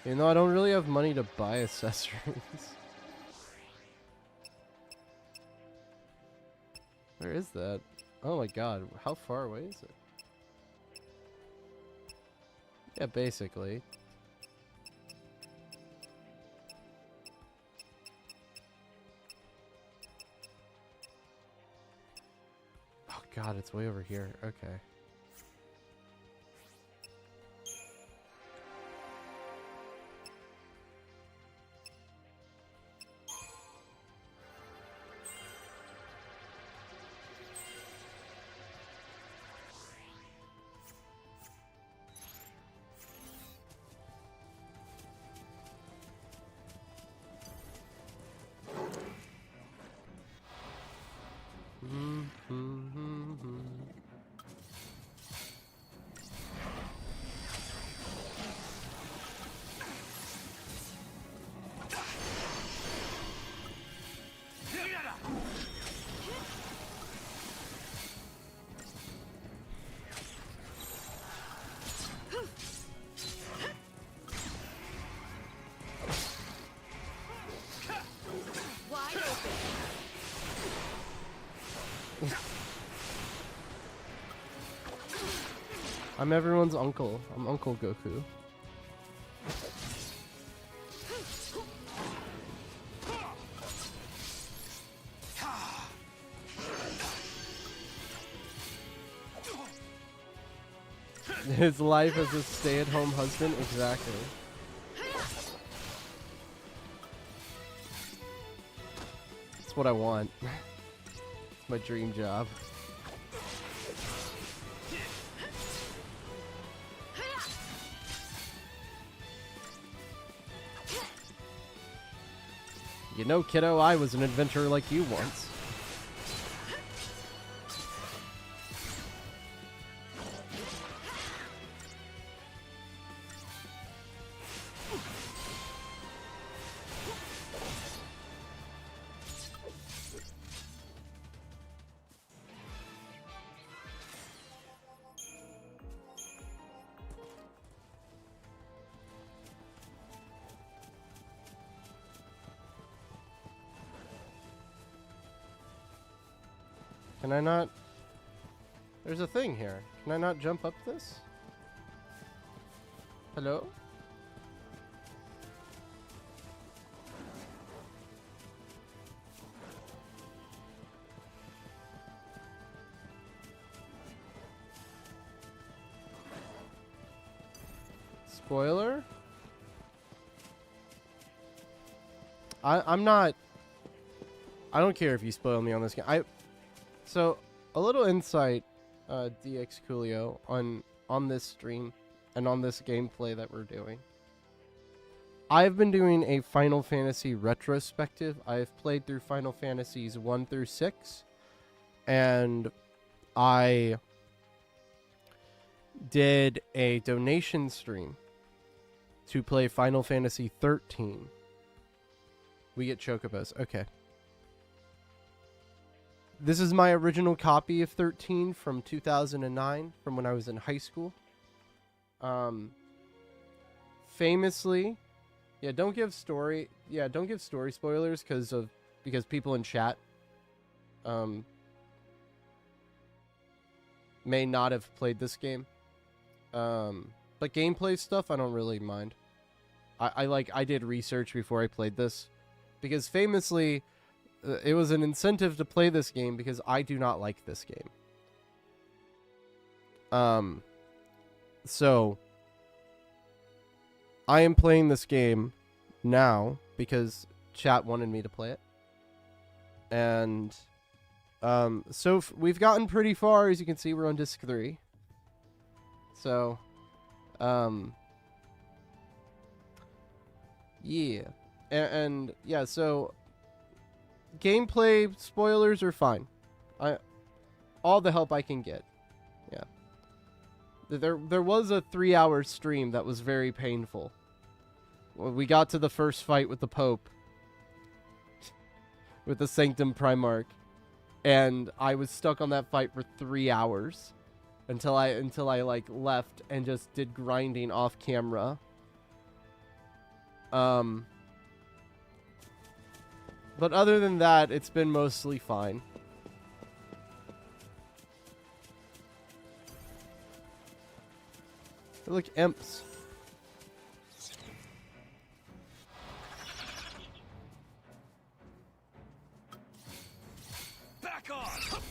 Even though I don't really have money to buy accessories. Where is that? Oh my god, how far away is it? Yeah, basically. Oh god, it's way over here. Okay. Wide open. I'm everyone's uncle. I'm Uncle Goku. His life as a stay-at-home husband? Exactly. That's what I want. It's my dream job. You know, kiddo, I was an adventurer like you once. Can I not? There's a thing here. Can I not jump up this? Hello? Spoiler? I'm not. I don't care if you spoil me on this game. So, a little insight, DX Coolio, on this stream and on this gameplay that we're doing. I've been doing a Final Fantasy retrospective. I've played through Final Fantasies 1 through 6, and I did a donation stream to play Final Fantasy 13. We get chocobos. Okay. This is my original copy of 13 from 2009, from when I was in high school. Famously, don't give story spoilers because people in chat may not have played this game. But gameplay stuff I don't really mind. I did research before I played this because famously it was an incentive to play this game because I do not like this game. So I am playing this game now because chat wanted me to play it. And so we've gotten pretty far. As you can see, we're on disc 3. So yeah. And yeah, so gameplay spoilers are fine. All the help I can get. Yeah. There was a 3-hour stream that was very painful. We got to the first fight with the Pope, with the Sanctum Primarch, and I was stuck on that fight for 3 hours until I like left and just did grinding off camera. But other than that, it's been mostly fine. Look, imps. Back off!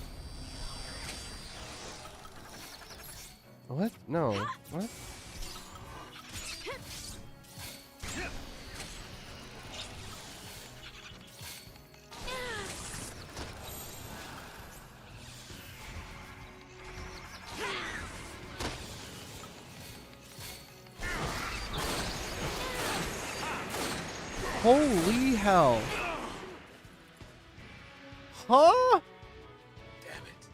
What? No. What? Holy hell. Huh? Damn it.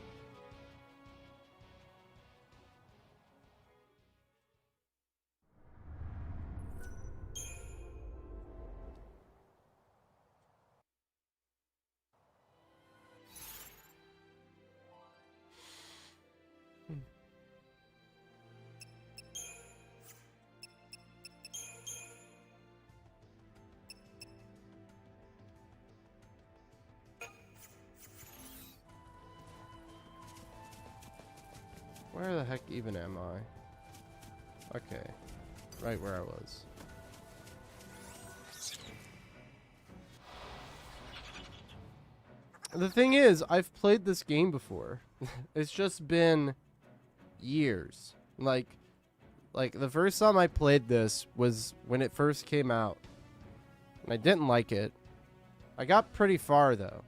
Where the heck even am I? Okay. Right where I was. The thing is, I've played this game before. It's just been years. Like the first time I played this was when it first came out. And I didn't like it. I got pretty far though.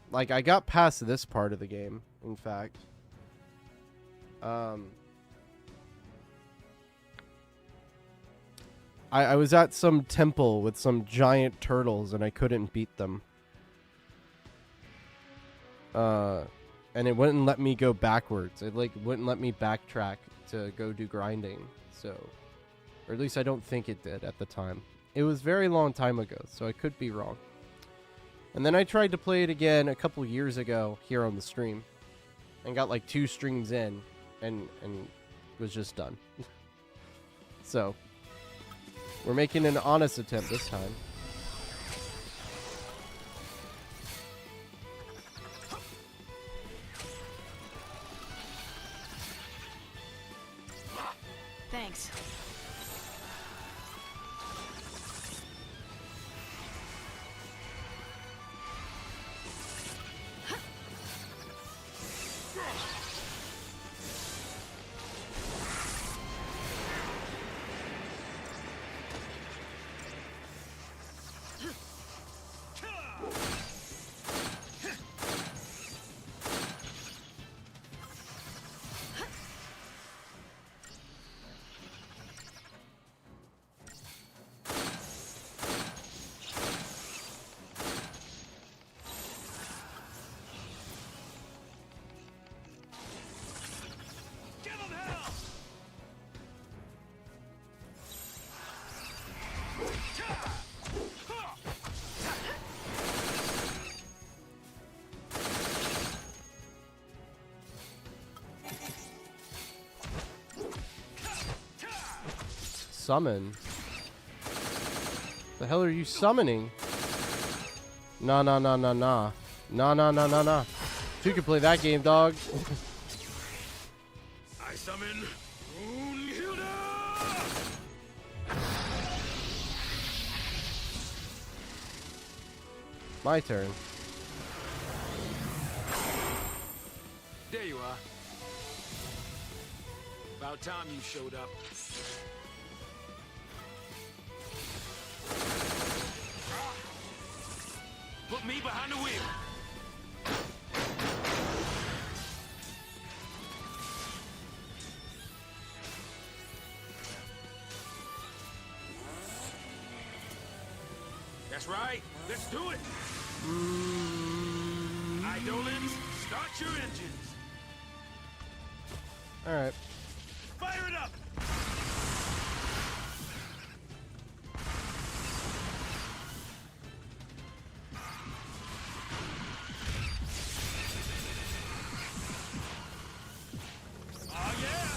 Like I got past this part of the game, in fact. I was at some temple with some giant turtles and I couldn't beat them. And it wouldn't let me go backwards. It like wouldn't let me backtrack to go do grinding. So, or at least I don't think it did at the time. It was very long time ago, so I could be wrong. And then I tried to play it again a couple years ago here on the stream. And got like 2 streams in and was just done. So, we're making an honest attempt this time. Thanks. summon? The hell are you summoning? Nah, nah, nah, nah, nah. Nah, nah, nah, nah, nah. You can play that game, dog. I summon Brunhilde! My turn. There you are. About time you showed up. Put me behind the wheel. That's right. Let's do it. Eidolons, start your engines. All right. Fire it up. Oh yeah.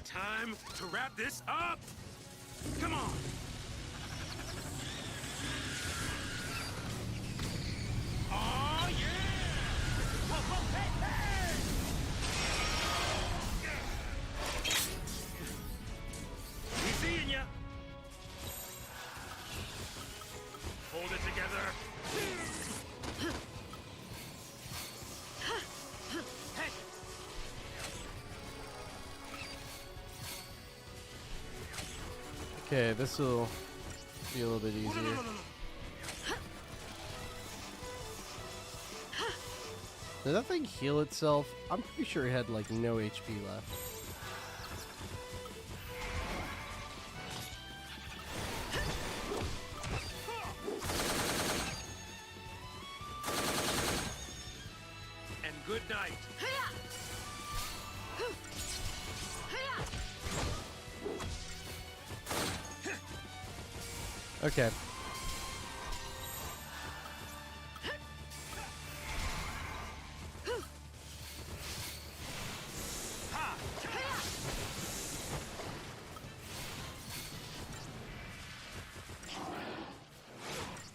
Time to wrap this up! Come on! Oh, yeah! Whoa, whoa, hey, hey! We seeing ya! Hold it together! Hey! Okay, this will be a little bit easier. Did that thing heal itself? I'm pretty sure it had like no HP left. And good night. Okay.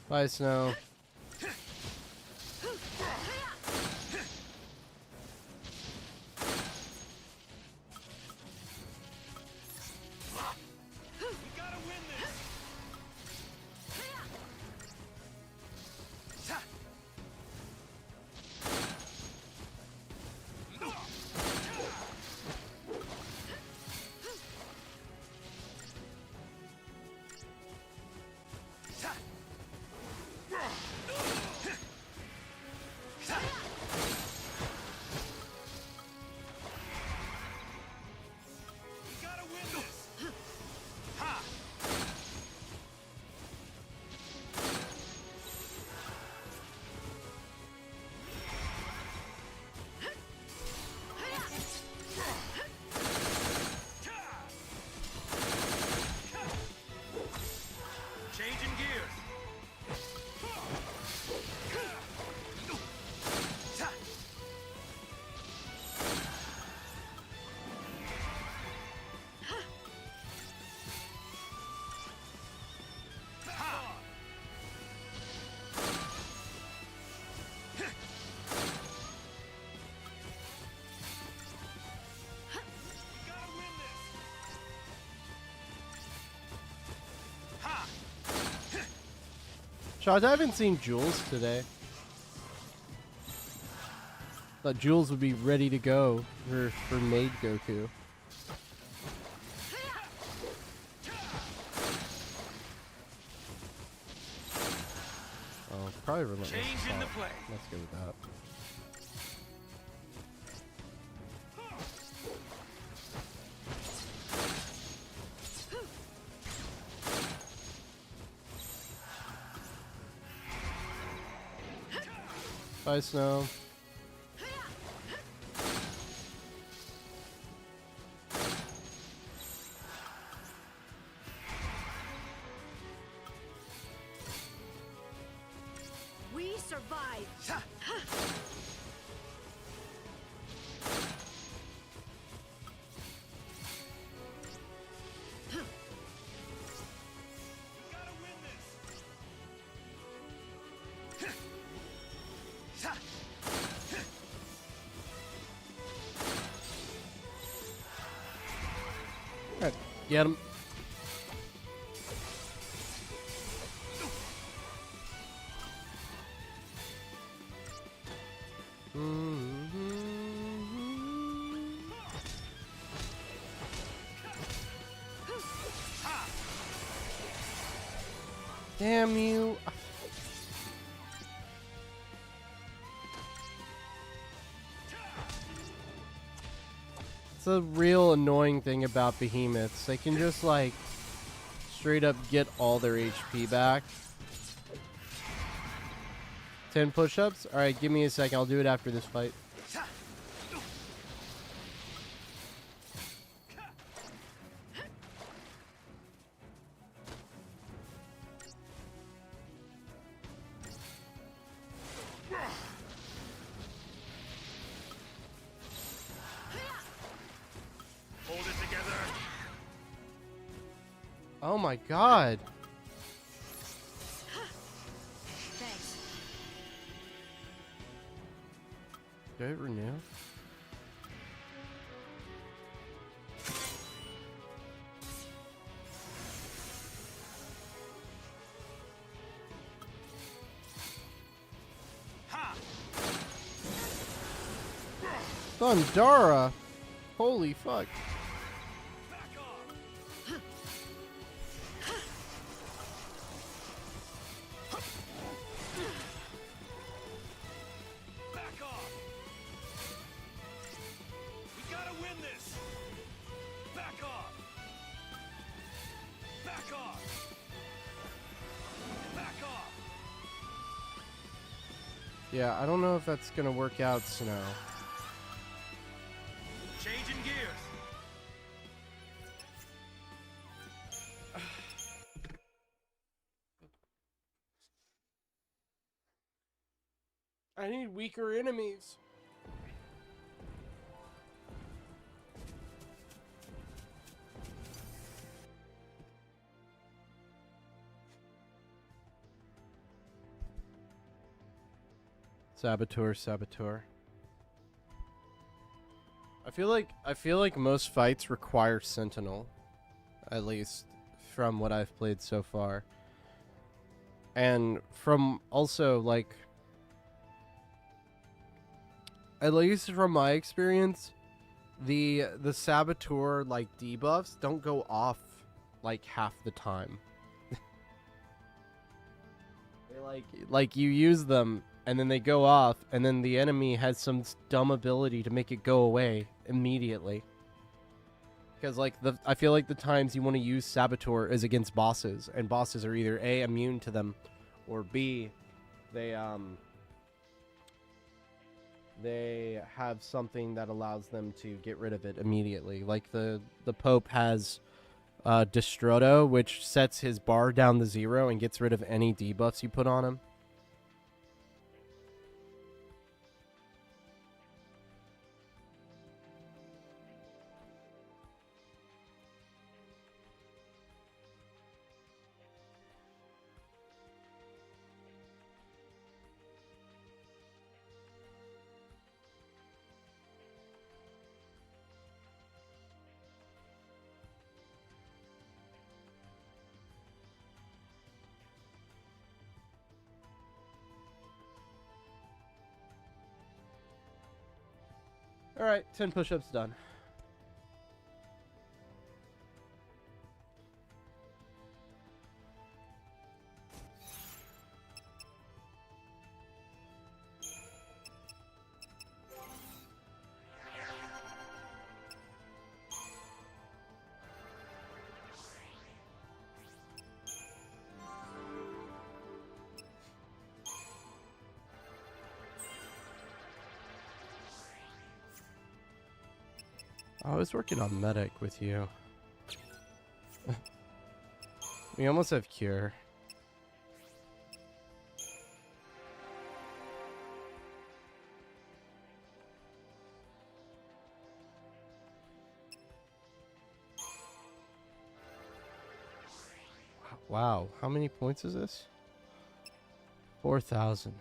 Bye, Snow. We gotta win this! We gotta win this! Ha! Changing gears. Charles, I haven't seen Jules today. Thought Jules would be ready to go for Maid Goku. Oh, probably relentless. Changing the play. Let's go with that. Bye, Snow. survive. Alright, get him. Damn you. It's a real annoying thing about behemoths. They can just like straight up get all their HP back. 10 push-ups? Alright, give me a second. I'll do it after this fight. Hold it together. Oh my god. Thanks. Do I renew? Thundara! Holy fuck. Yeah, I don't know if that's gonna work out, Snow. Changing gears. I need weaker enemies. Saboteur. I feel like most fights require Sentinel, at least from what I've played so far. And from also like at least from my experience, the Saboteur like debuffs don't go off like half the time. They like you use them and then they go off, and then the enemy has some dumb ability to make it go away immediately. Because like I feel like the times you want to use Saboteur is against bosses, and bosses are either A, immune to them, or B, they have something that allows them to get rid of it immediately. Like the Pope has Destrodo, which sets his bar down to 0 and gets rid of any debuffs you put on him. Alright, 10 push-ups done. I was working on medic with you. We almost have cure. Wow, how many points is this? 4,000.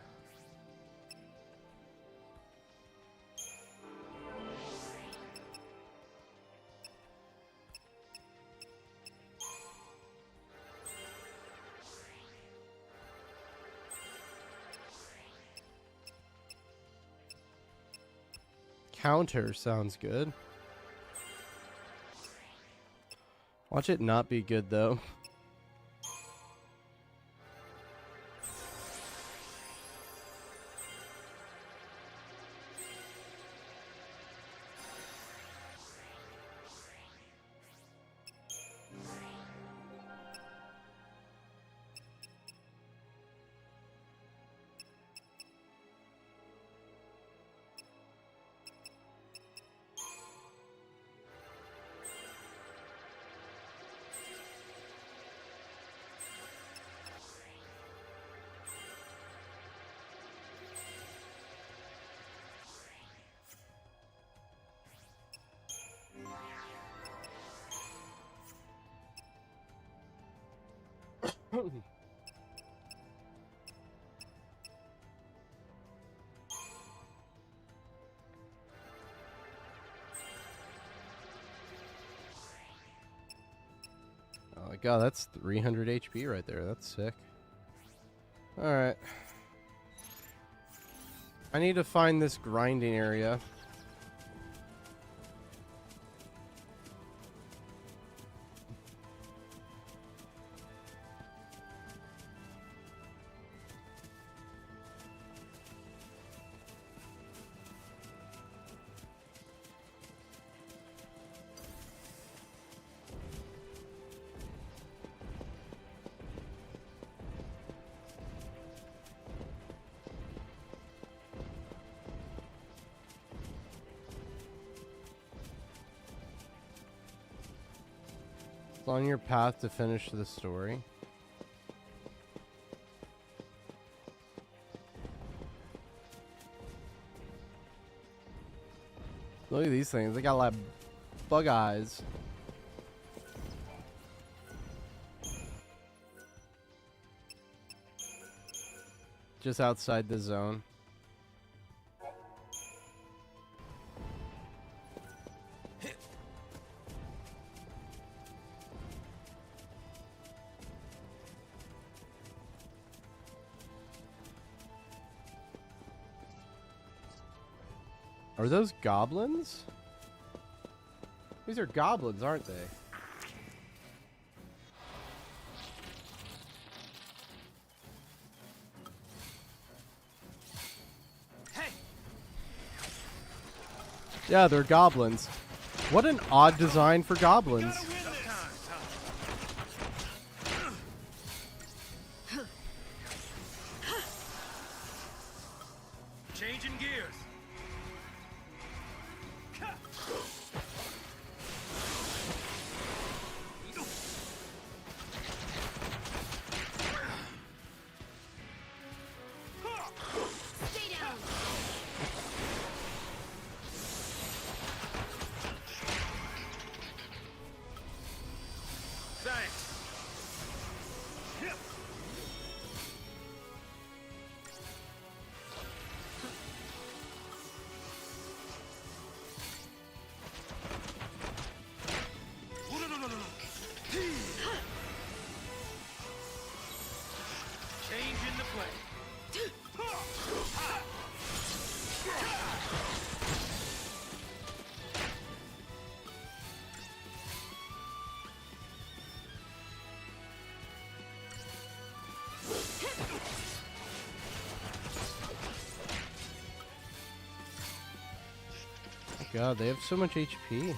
Counter sounds good. Watch it not be good though. Oh my god, that's 300 HP right there. That's sick. Alright. I need to find this grinding area. On your path to finish the story. Look at these things. They got like bug eyes. Just outside the zone. Are those goblins? These are goblins, aren't they? Hey! Yeah, they're goblins. What an odd design for goblins. Changing gears. Stay down. Thanks. Oh, no, no, no, no, no. Changing the play. God, they have so much HP.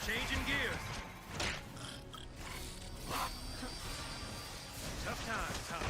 Changing gears. Tough times, huh?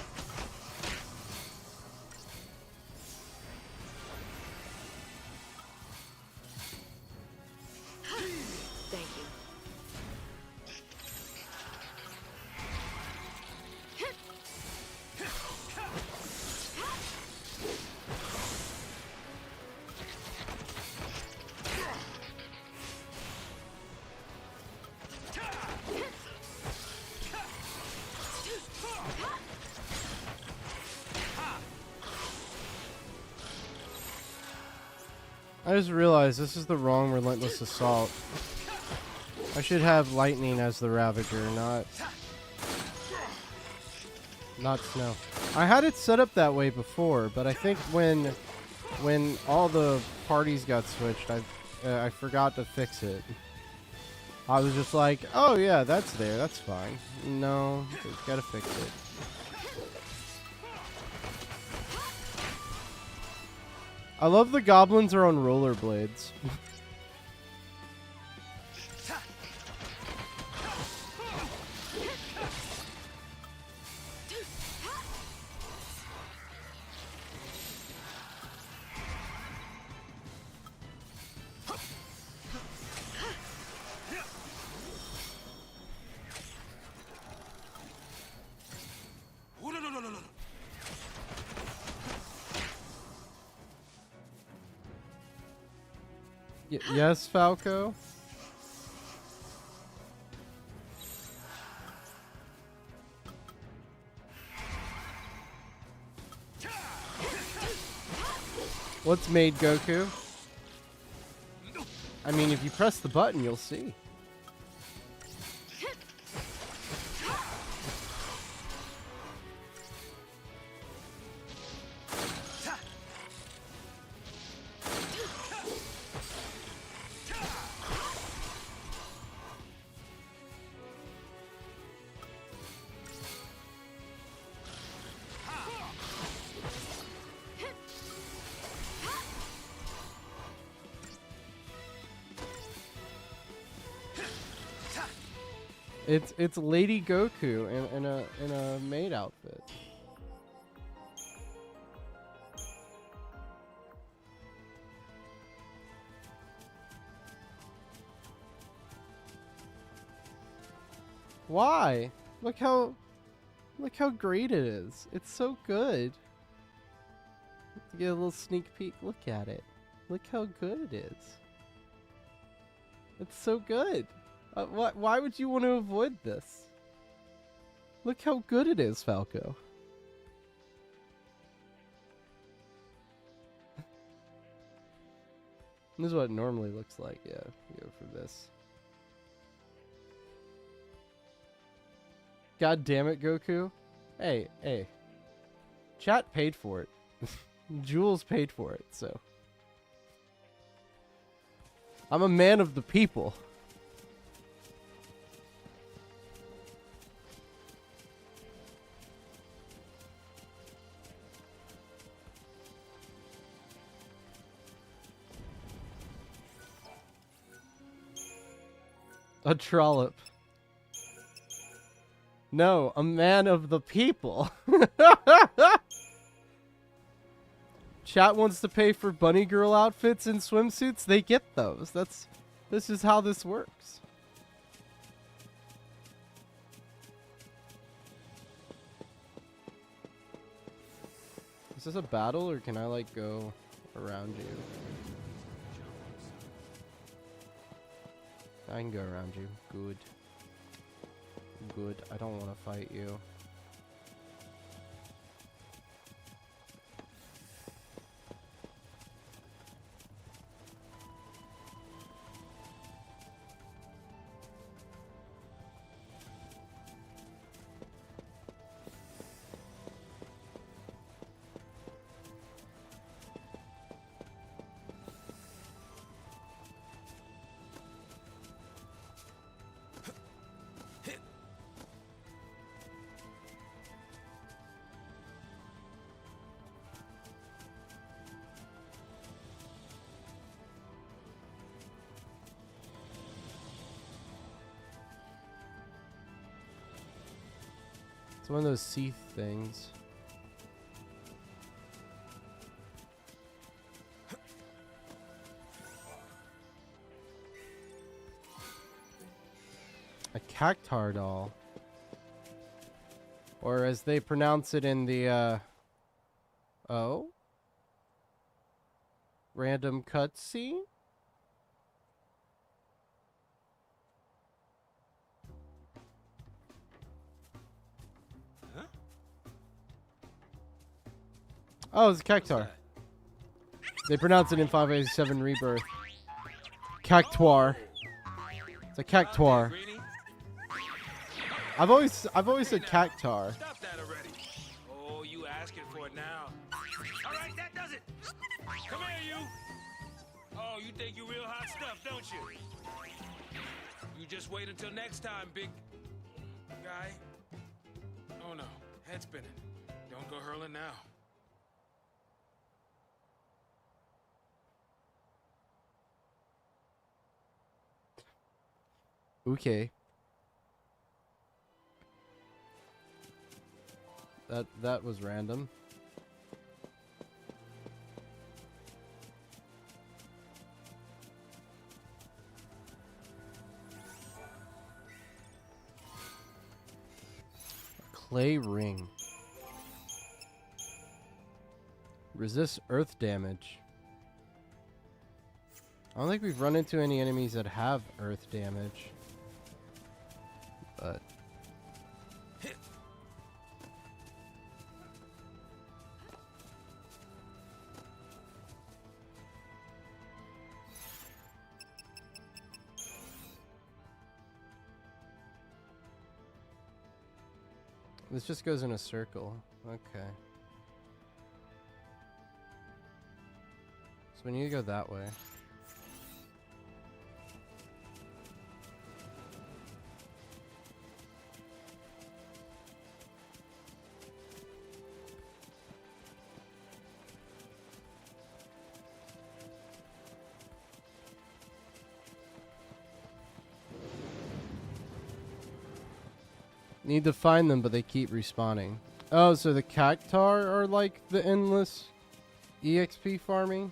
I just realized this is the wrong Relentless Assault. I should have Lightning as the Ravager, not Snow. I had it set up that way before, but I think when all the parties got switched, I forgot to fix it. I was just like, oh yeah, that's there, that's fine. No, gotta fix it. I love the goblins are on rollerblades. Yes, Falco? What's made Goku? I mean, if you press the button, you'll see. It's Lady Goku in a maid outfit. Why? Look how great it is. It's so good. Get a little sneak peek. Look at it. Look how good it is. It's so good. Why would you want to avoid this? Look how good it is, Falco. This is what it normally looks like. Yeah, go for this. God damn it, Goku. Hey. Chat paid for it. Jules paid for it, so. I'm a man of the people. A trollop. No, a man of the people. Chat wants to pay for bunny girl outfits and swimsuits. They get those. This is how this works. Is this a battle or can I like go around you? I can go around you. Good. Good. I don't want to fight you. It's one of those Seath things. A Cactar doll. Or as they pronounce it in the, oh? Random cutscene? Oh, it's a Cactar. They pronounce it in 587 Rebirth. Cactuar. It's a cactuar. I've always said cactar. Stop that already. Oh, you asking for it now. All right, that does it. Come here, you. Oh, you think you real hot stuff, don't you? You just wait until next time, big guy. Oh no, head spinning. Don't go hurling now. Okay. That was random. Clay ring. Resist earth damage. I don't think we've run into any enemies that have earth damage. But this just goes in a circle. Okay. So we need to go that way. Need to find them, but they keep respawning. Oh, so the cactar are like the endless EXP farming?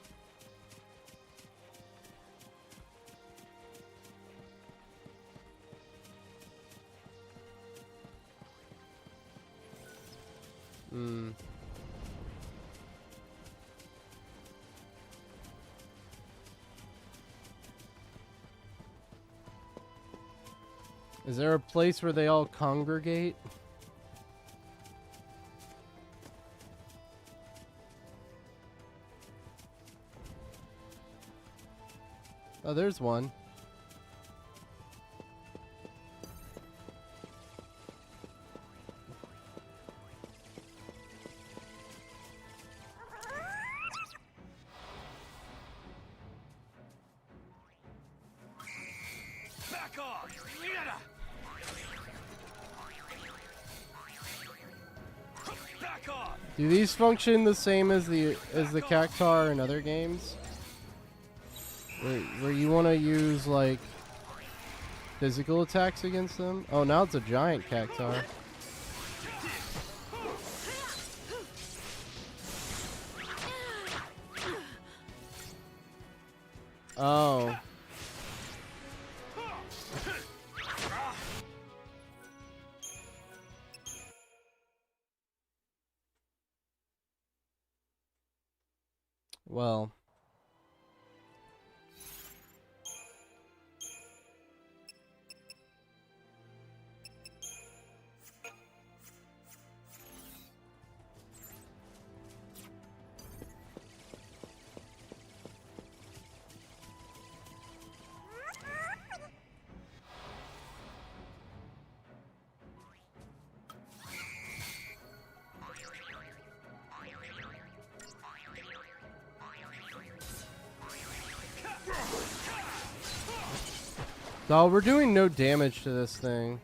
Hmm. Is there a place where they all congregate? Oh, there's one. Back off! Back off! Do these function the same as the cactar in other games? Where you want to use like physical attacks against them? Oh, now it's a giant cactar. Oh. Well. No, we're doing no damage to this thing.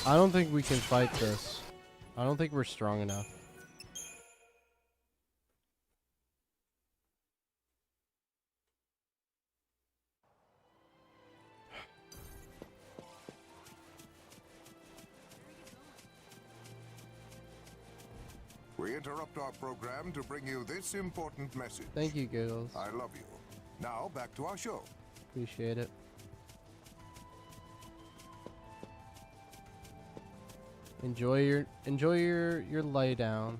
I don't think we can fight this. I don't think we're strong enough. We interrupt our program to bring you this important message. Thank you, Giggles. I love you. Now back to our show. Appreciate it. Enjoy your lay down.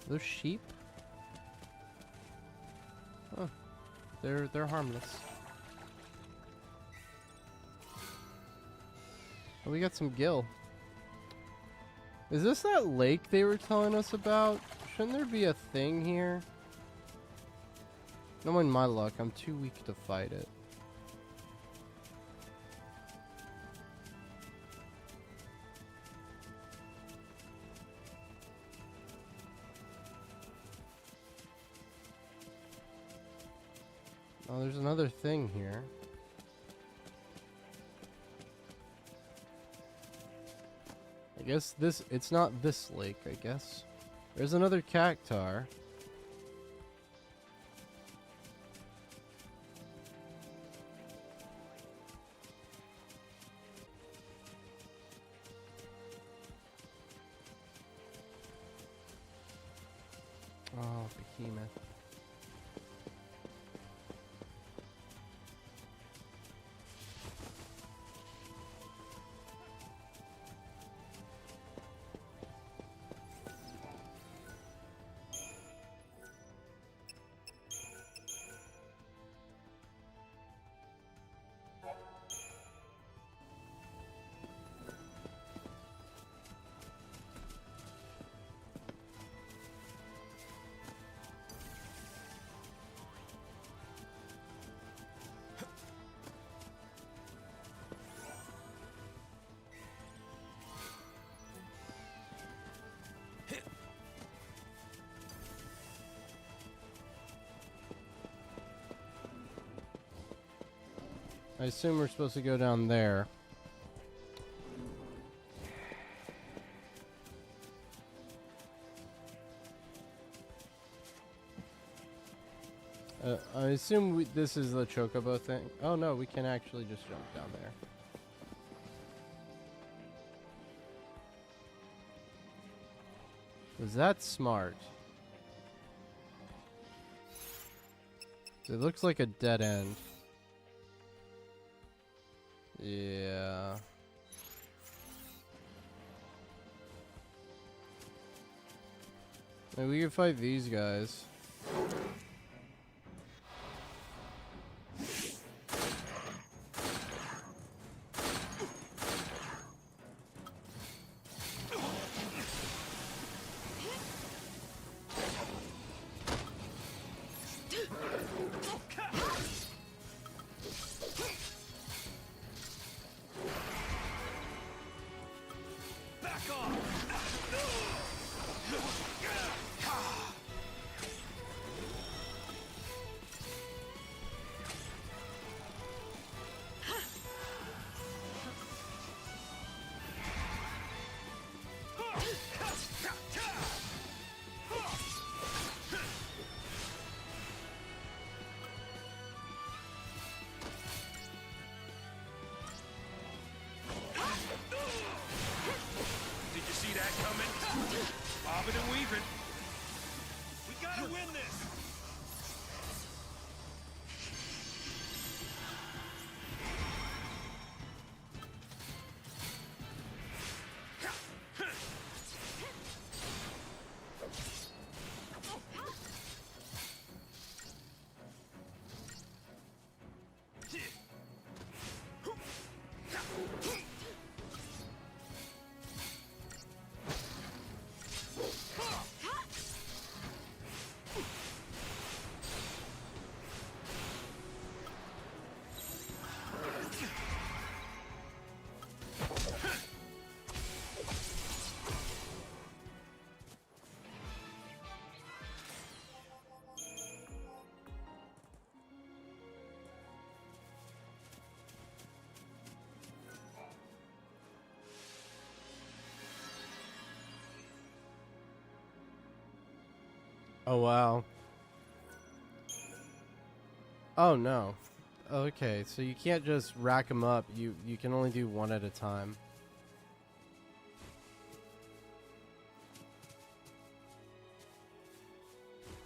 Those sheep? Huh. They're harmless. Oh, we got some gill. Is this that lake they were telling us about? Shouldn't there be a thing here? Knowing my luck, I'm too weak to fight it. Oh, there's another thing here. I guess it's not this lake, I guess. There's another cactar. Oh, behemoth. I assume we're supposed to go down there. I assume this is the chocobo thing. Oh no, we can actually just jump down there. Was that smart? It looks like a dead end. Yeah. Maybe we can fight these guys. Did you see that coming? Bobbing and weaving. We gotta win this! Oh wow. Oh no. Okay, so you can't just rack them up. You can only do one at a time.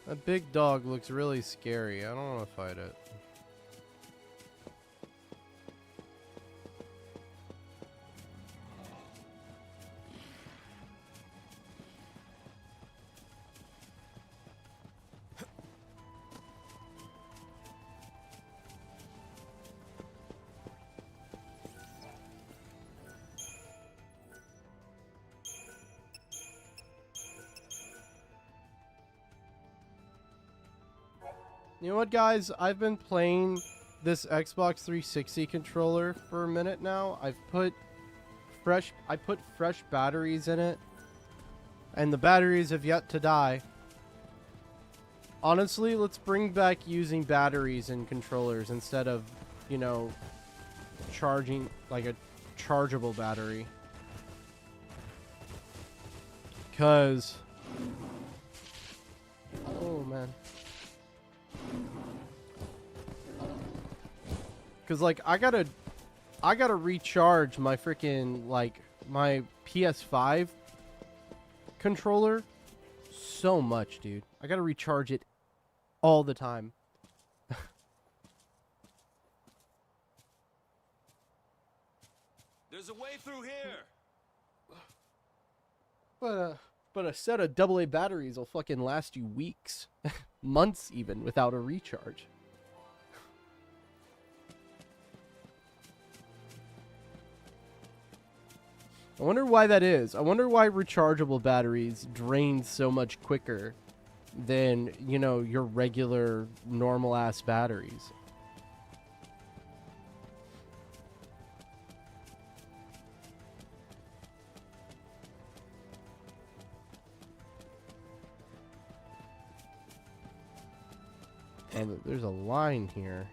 That big dog looks really scary. I don't want to fight it. You know what, guys? I've been playing this Xbox 360 controller for a minute now. I put fresh batteries in it, and the batteries have yet to die. Honestly, let's bring back using batteries in controllers instead of, you know, charging like a chargeable battery. Cause oh man. Cause like I gotta recharge my freaking like my PS5 controller so much, dude. I gotta recharge it all the time. There's a way through here. But a set of AA batteries will fucking last you weeks, months even, without a recharge. I wonder why that is. I wonder why rechargeable batteries drain so much quicker than, you know, your regular normal ass batteries. Oh, there's a line here.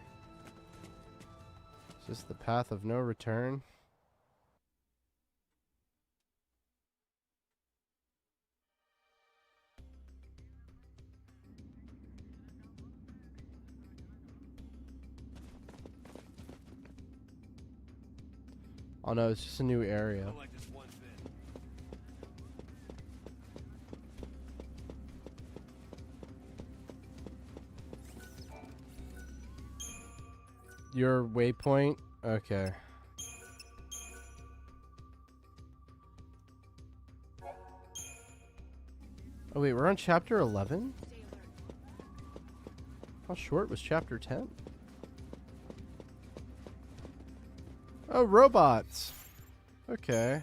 Is this the path of no return? Oh no, it's just a new area. Your waypoint? Okay. Oh wait, we're on chapter 11? How short was chapter 10? Oh, robots. Okay.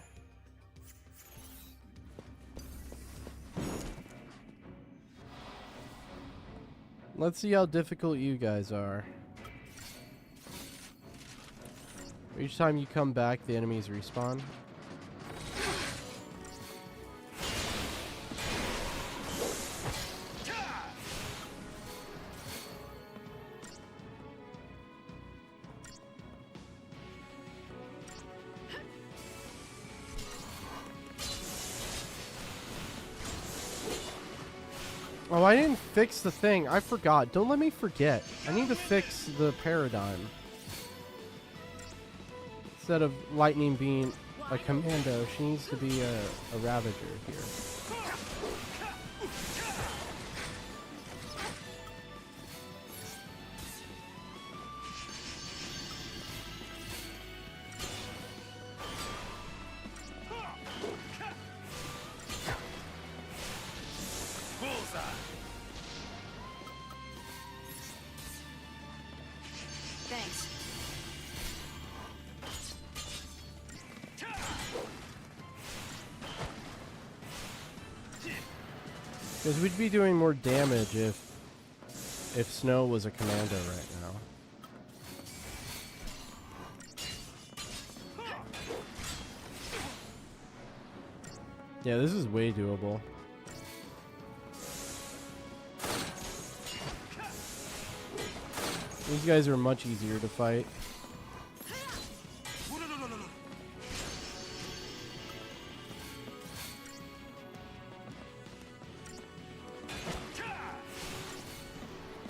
Let's see how difficult you guys are. Each time you come back, the enemies respawn. Oh, I didn't fix the thing. I forgot. Don't let me forget. I need to fix the paradigm. Instead of Lightning being a commando, she needs to be a Ravager here. Thanks. Because we'd be doing more damage if Snow was a commando right now. Yeah, this is way doable. These guys are much easier to fight.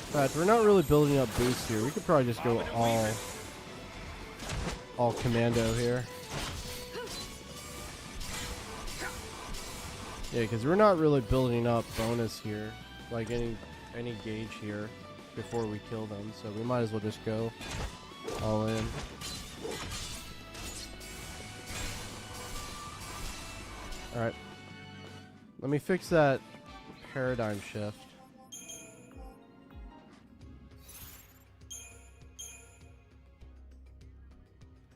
In fact, we're not really building up boosts here. We could probably just go all commando here. Yeah, because we're not really building up bonus here, like any gauge here before we kill them. So we might as well just go all in. All right, let me fix that paradigm shift.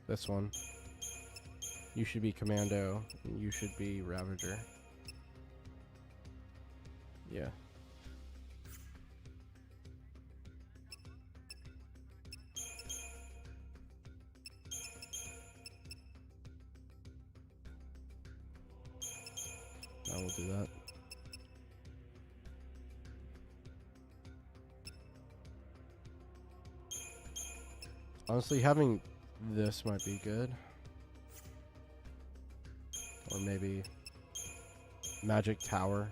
This one. You should be commando, and you should be Ravager. Yeah. I will do that. Honestly, having this might be good. Or maybe Magic Tower.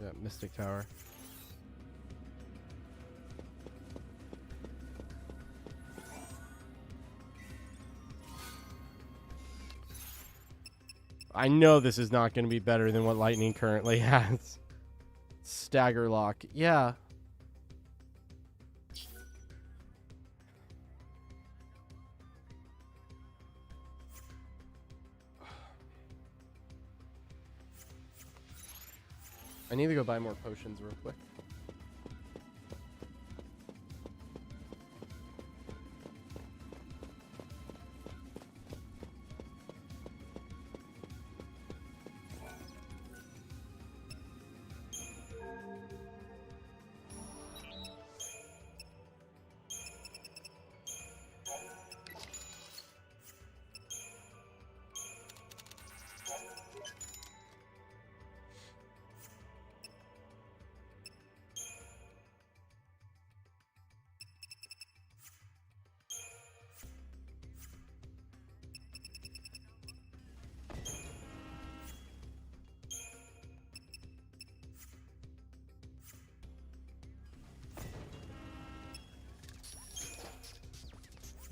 Yeah, Mystic Tower. I know this is not going to be better than what Lightning currently has. Stagger Lock. Yeah. I need to go buy more potions real quick.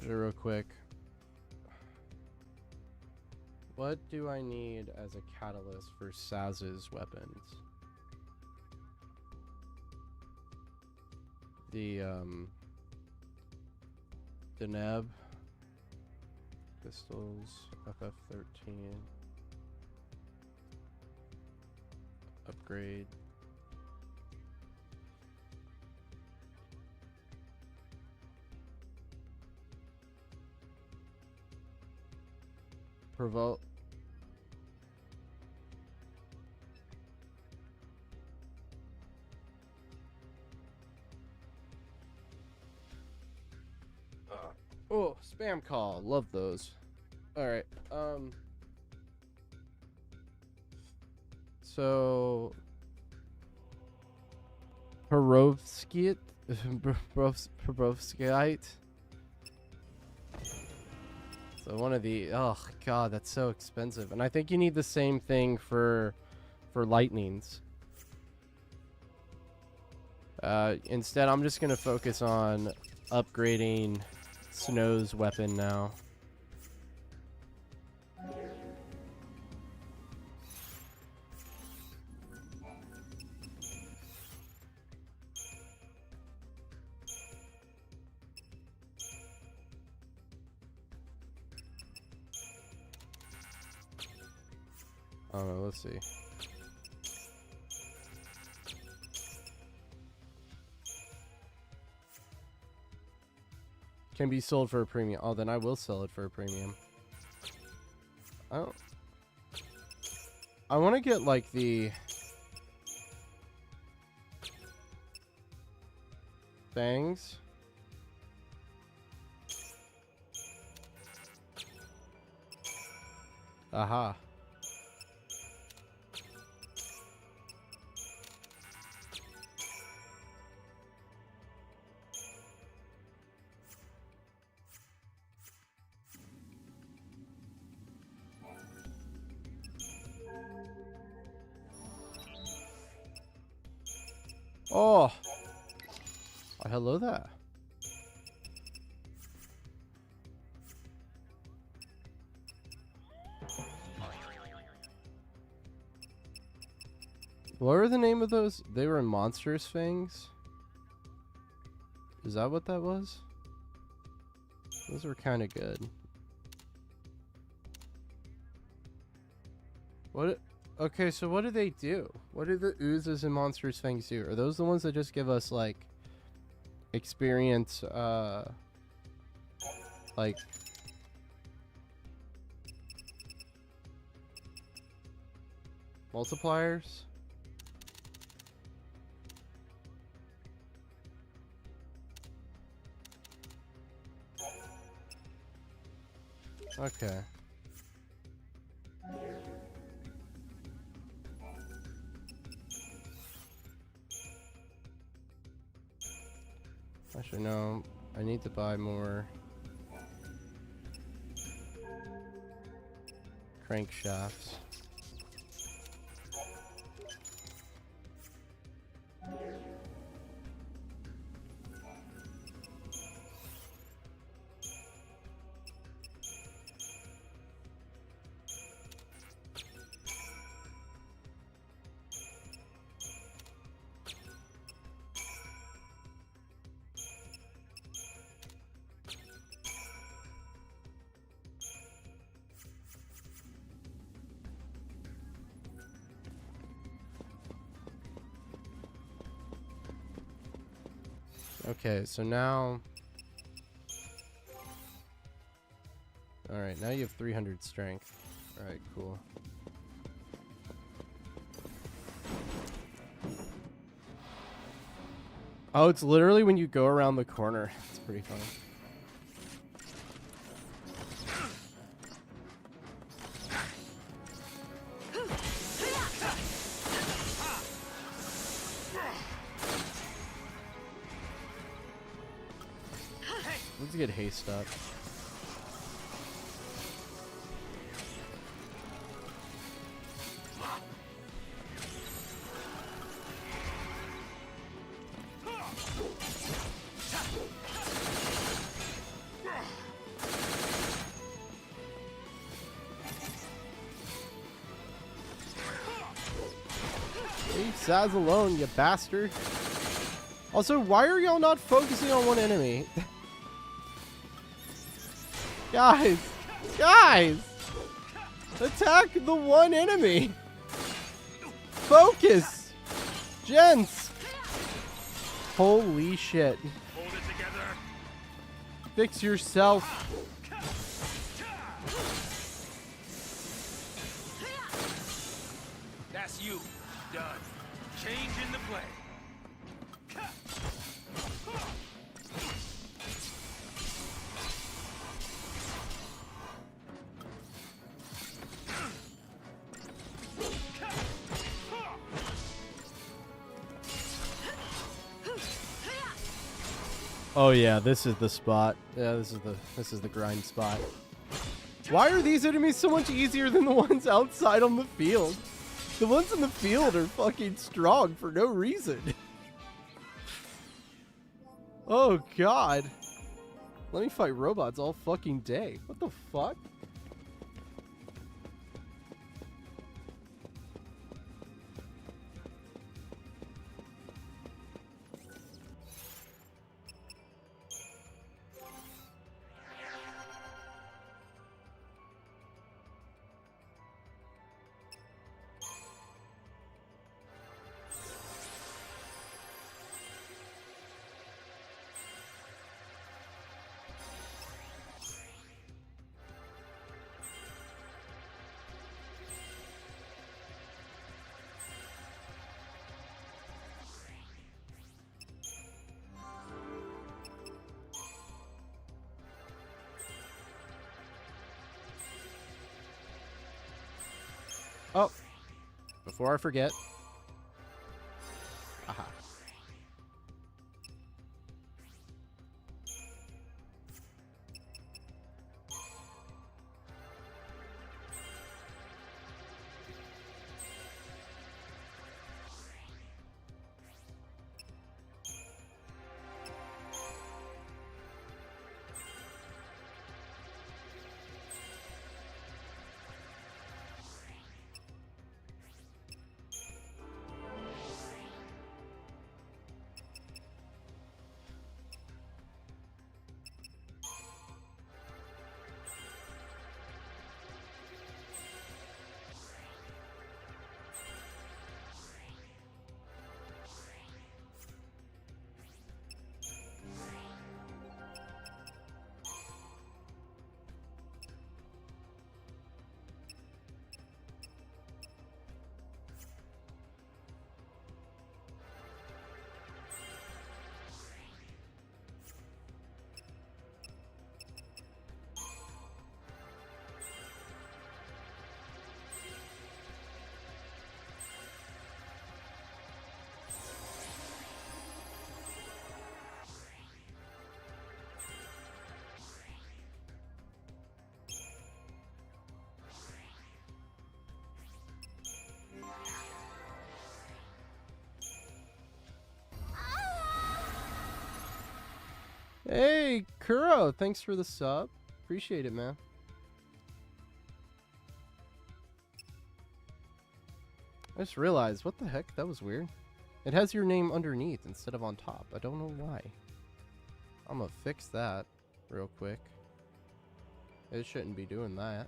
Real quick. What do I need as a catalyst for Saz's weapons? The Deneb pistols, FF13 upgrade. Provoke. Oh, spam call. Love those. All right. So Perovskite. So one of the, oh god, that's so expensive. And I think you need the same thing for lightnings. Instead, I'm just gonna focus on upgrading Snow's weapon now. I don't know, let's see. Can be sold for a premium. Oh, then I will sell it for a premium. I want to get like the fangs. Aha. Oh, hello there. What were the name of those? They were monstrous fangs? Is that what that was? Those were kind of good. What? Okay, so what do they do? What do the oozes and monstrous fangs do? Are those the ones that just give us like experience, like multipliers? Okay. Actually, no. I need to buy more crankshafts. Okay, so now... Alright, now you have 300 strength. Alright, cool. Oh, it's literally when you go around the corner. It's pretty funny. Let's get haste up. Leave Saz alone, you bastard. Also, why are y'all not focusing on one enemy? Guys! Guys! Attack the one enemy! Focus! Gents! Holy shit. Hold it together. Fix yourself. That's you. Done. Changing the play. Oh yeah, this is the spot. Yeah, this is the grind spot. Why are these enemies so much easier than the ones outside on the field? The ones in the field are fucking strong for no reason. Oh god. Let me fight robots all fucking day. What the fuck? Oh, before I forget. Aha. Hey, Kuro, thanks for the sub. Appreciate it, man. I just realized, what the heck? That was weird. It has your name underneath instead of on top. I don't know why. I'm gonna fix that real quick. It shouldn't be doing that.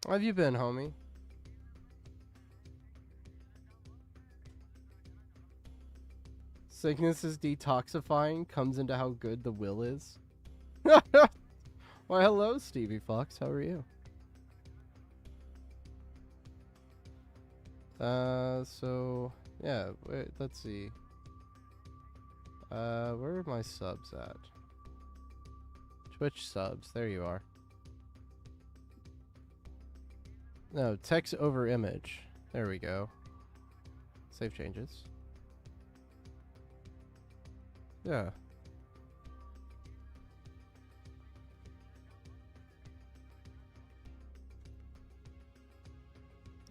How have you been, homie? Sickness is detoxifying, comes into how good the will is. Why, hello, Stevie Fox. How are you? So, yeah, wait, let's see. Where are my subs at? Twitch subs, there you are. No, text over image. There we go. Save changes. Yeah.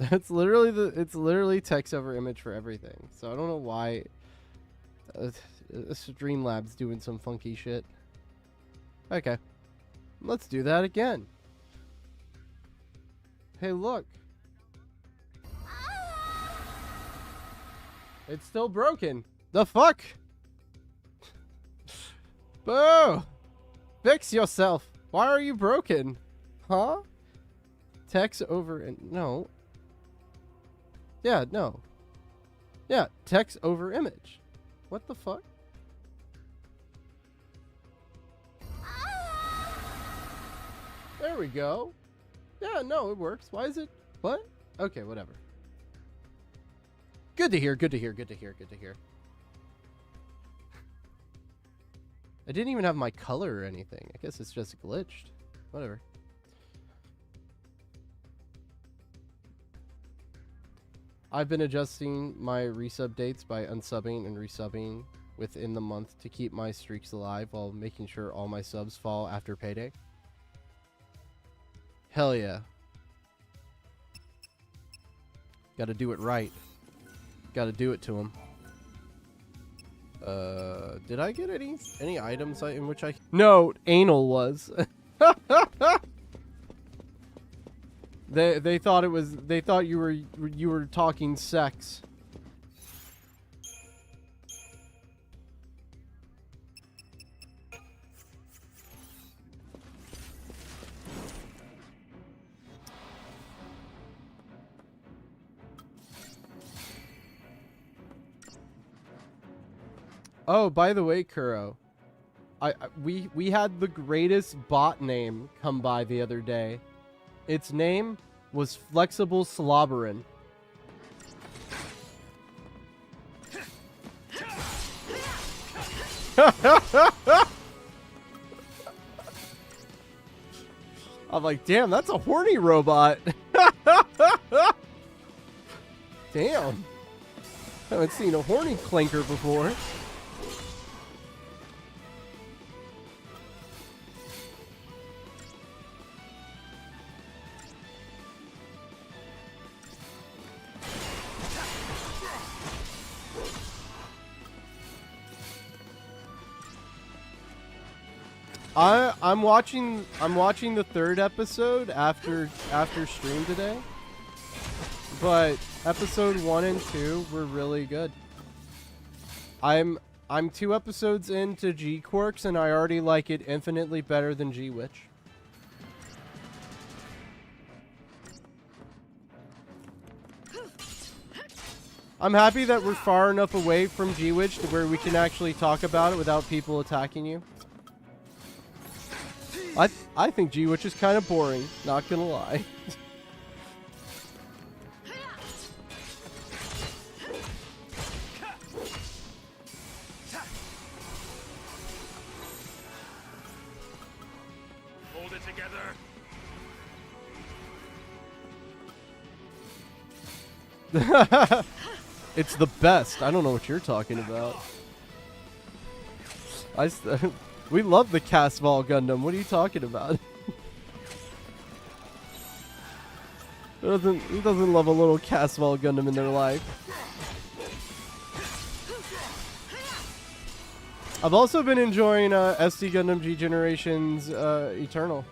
It's literally text over image for everything. So I don't know why Streamlabs doing some funky shit. Okay. Let's do that again. Hey, look. It's still broken. The fuck? Boo! Fix yourself. Why are you broken? Huh? Text over and no. Yeah, no. Yeah, text over image. What the fuck? There we go. Yeah, no, it works. Why is it? What? Okay, whatever. Good to hear, good to hear, good to hear, good to hear. I didn't even have my color or anything. I guess it's just glitched. Whatever. I've been adjusting my resub dates by unsubbing and resubbing within the month to keep my streaks alive while making sure all my subs fall after payday. Hell yeah. Gotta do it right. Gotta do it to him. Did I get any items in which I... No, anal was. They thought it was... They thought you were talking sex. Oh, by the way, Kuro, we had the greatest bot name come by the other day. Its name was Flexible Slobberin'. I'm like, damn, that's a horny robot. Damn. I haven't seen a horny clanker before. I'm watching the third episode after stream today. But episode 1 and 2 were really good. I'm 2 episodes into G-Quirks and I already like it infinitely better than G-Witch. I'm happy that we're far enough away from G-Witch to where we can actually talk about it without people attacking you. I think G-Witch is kind of boring, not gonna lie. Hold it together. It's the best. I don't know what you're talking about. We love the Casval Gundam. What are you talking about? Who doesn't love a little Casval Gundam in their life? I've also been enjoying SD Gundam G Generations Eternal.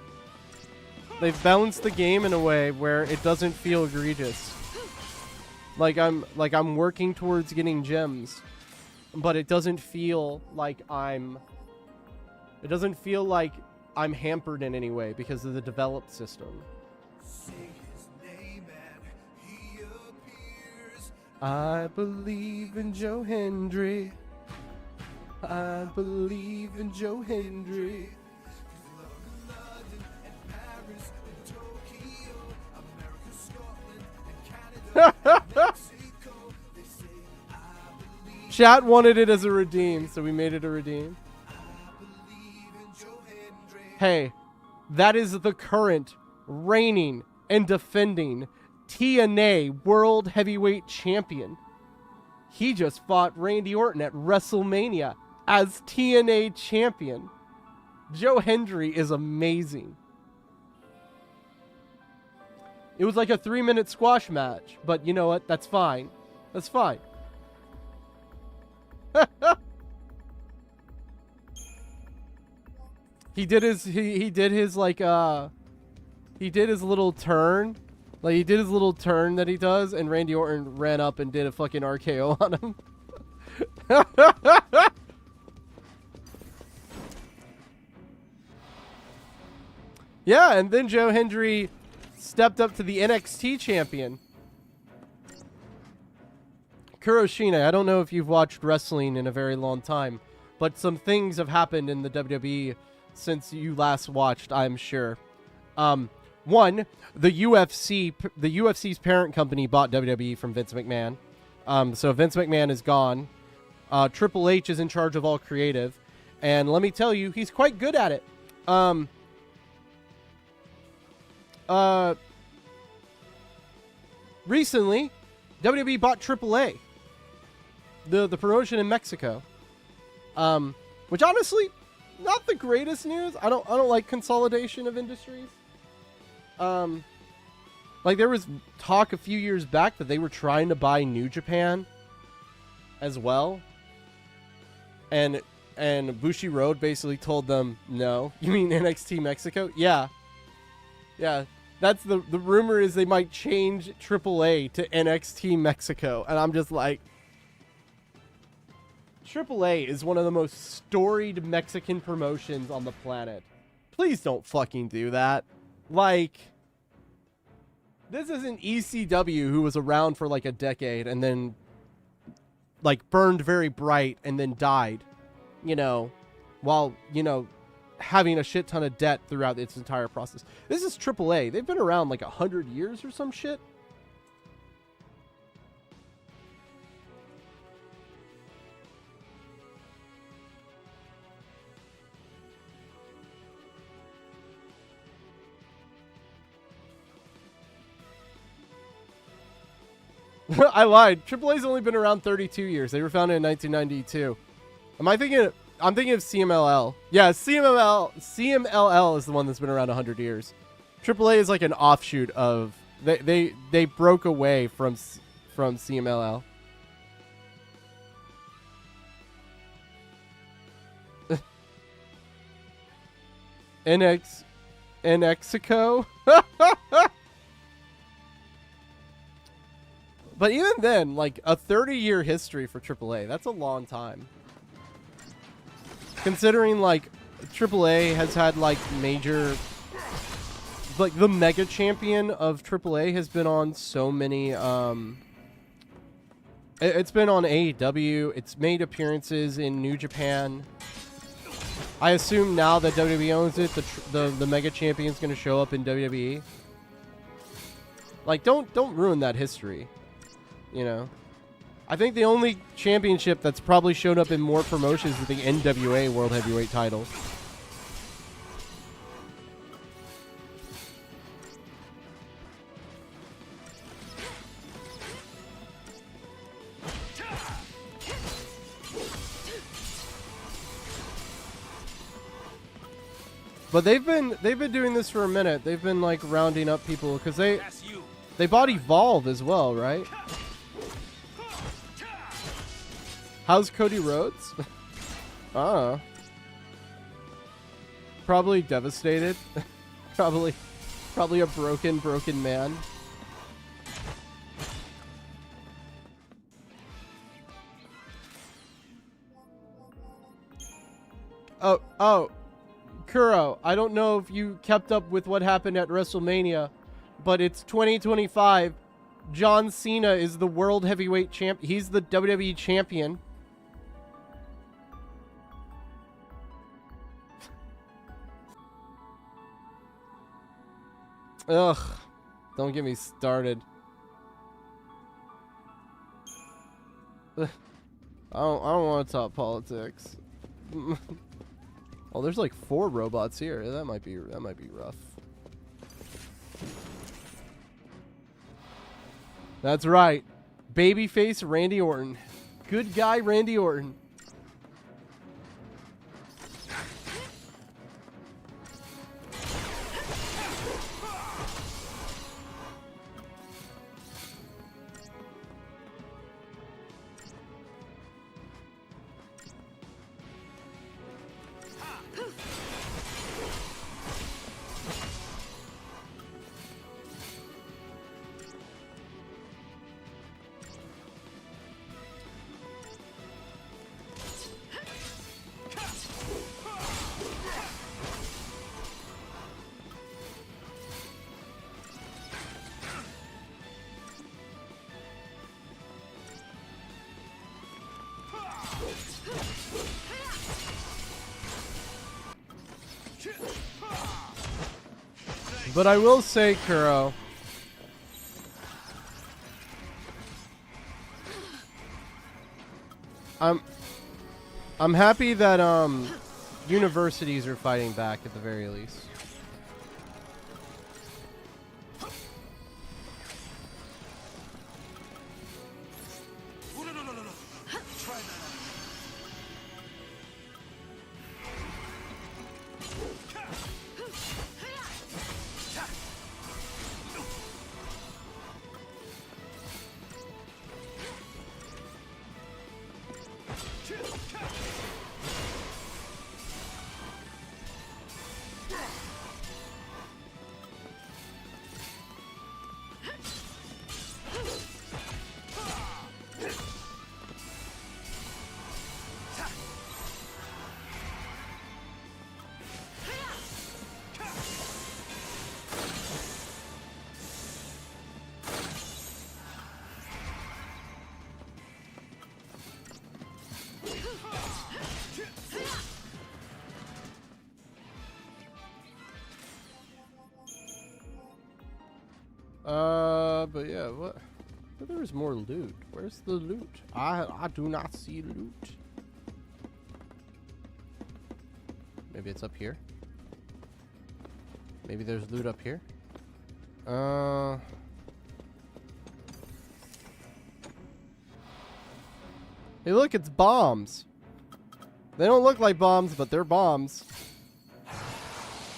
They've balanced the game in a way where it doesn't feel egregious. Like I'm working towards getting gems, but it doesn't feel like I'm hampered in any way because of the developed system. I believe in Joe Hendry. I believe in Joe Hendry. Chat wanted it as a redeem, so we made it a redeem. Hey, that is the current reigning and defending TNA World Heavyweight Champion. He just fought Randy Orton at WrestleMania as TNA Champion. Joe Hendry is amazing. It was like a 3-minute squash match, but you know what? That's fine. That's fine. He did his little turn. Like, he did his little turn that he does, and Randy Orton ran up and did a fucking RKO on him. Yeah, and then Joe Hendry stepped up to the NXT champion. Kuroshina, I don't know if you've watched wrestling in a very long time, but some things have happened in the WWE since you last watched, I'm sure. One, the UFC's parent company bought WWE from Vince McMahon. So Vince McMahon is gone. Triple H is in charge of all creative. And let me tell you, he's quite good at it. Recently, WWE bought AAA, the promotion in Mexico, which honestly, not the greatest news. I don't like consolidation of industries. Like there was talk a few years back that they were trying to buy New Japan as well, and Bushiroad basically told them no. You mean NXT Mexico? Yeah. That's the rumor is they might change AAA to NXT Mexico. And I'm just like, AAA is one of the most storied Mexican promotions on the planet. Please don't fucking do that. Like, this isn't ECW, who was around for like a decade and then like burned very bright and then died, you know, while, you know, having a shit ton of debt throughout its entire process. This is AAA. They've been around like 100 years or some shit. I lied. AAA's only been around 32 years. They were founded in 1992. I'm thinking of CMLL. Yeah, CMLL is the one that's been around 100 years. AAA is like an offshoot of they broke away from CMLL. NXico. But even then, like a 30-year history for AAA, that's a long time. Considering like AAA has had like major, like the mega champion of AAA has been on so many, it's been on AEW, it's made appearances in New Japan. I assume now that WWE owns it, the mega champion's gonna show up in WWE. Like, don't ruin that history, you know. I think the only championship that's probably shown up in more promotions is the NWA World Heavyweight title. But they've been doing this for a minute. They've been like rounding up people because That's you. they bought Evolve as well, right? How's Cody Rhodes? Probably devastated. probably a broken man. Oh, Kuro, I don't know if you kept up with what happened at WrestleMania, but it's 2025. John Cena is the World Heavyweight Champ. He's the WWE Champion. Ugh, don't get me started. I don't want to talk politics. Oh, there's like 4 robots here. That might be rough. That's right. Babyface Randy Orton. Good guy Randy Orton. But I will say, Kuro, I'm happy that universities are fighting back at the very least. But yeah, what? But there is more loot. Where's the loot? I do not see loot. Maybe it's up here. Maybe there's loot up here. Hey, look, it's bombs. They don't look like bombs, but they're bombs.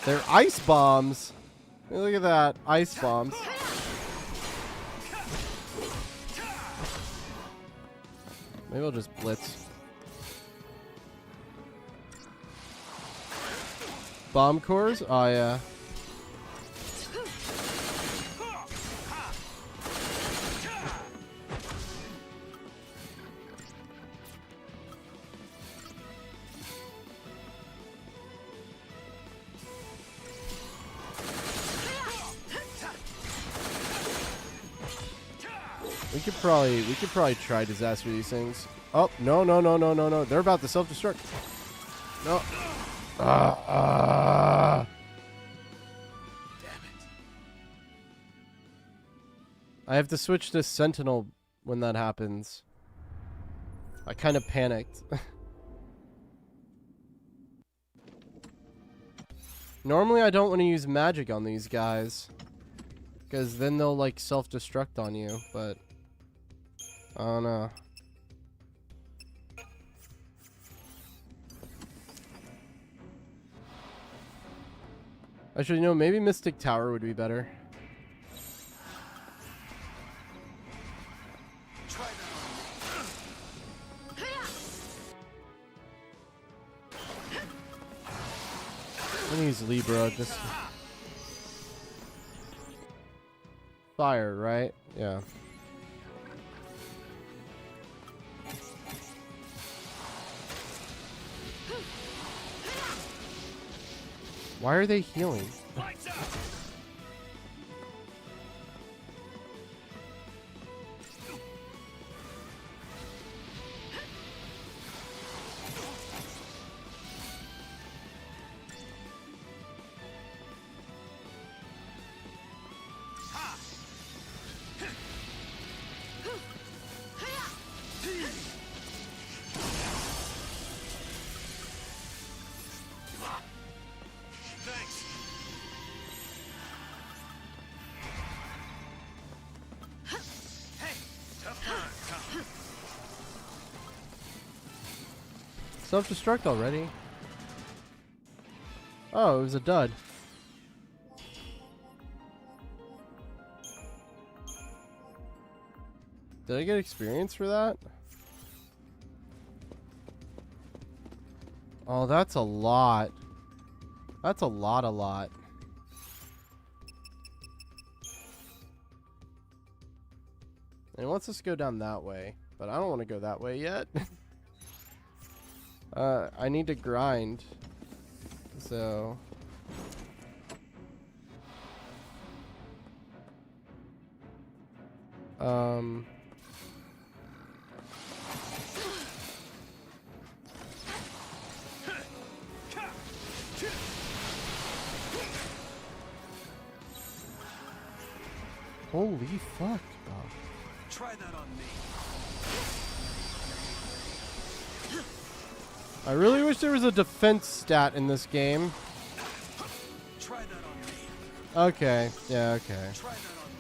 They're ice bombs. Hey, look at that, ice bombs. Maybe I'll just blitz. Bomb cores? Oh, yeah. We could probably try disaster these things. Oh, no. They're about to self-destruct. No. Damn it. I have to switch to Sentinel when that happens. I kind of panicked. Normally I don't want to use magic on these guys, because then they'll like self-destruct on you, but I don't know. Actually, you know, maybe Mystic Tower would be better. Try that I'm gonna use Libra. Just fire, right? Yeah. Why are they healing? Lights out. Thanks. Hey, tough time. Self-destruct already? Oh, it was a dud. Did I get experience for that? Oh, that's a lot. That's a lot. And it wants us to go down that way, but I don't want to go that way yet. I need to grind. So... Holy fuck. Oh. Try that on me. I really wish there was a defense stat in this game. Try that on me. Okay. Yeah, okay. Try that on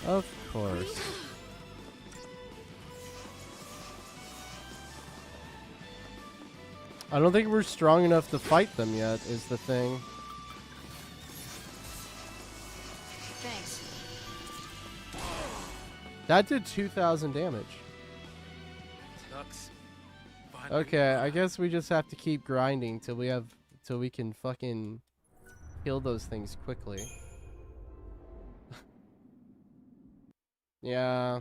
me. Of course. I don't think we're strong enough to fight them yet, is the thing. Thanks. That did 2,000 damage. Tux. Okay, I guess we just have to keep grinding till we can fucking kill those things quickly. Yeah.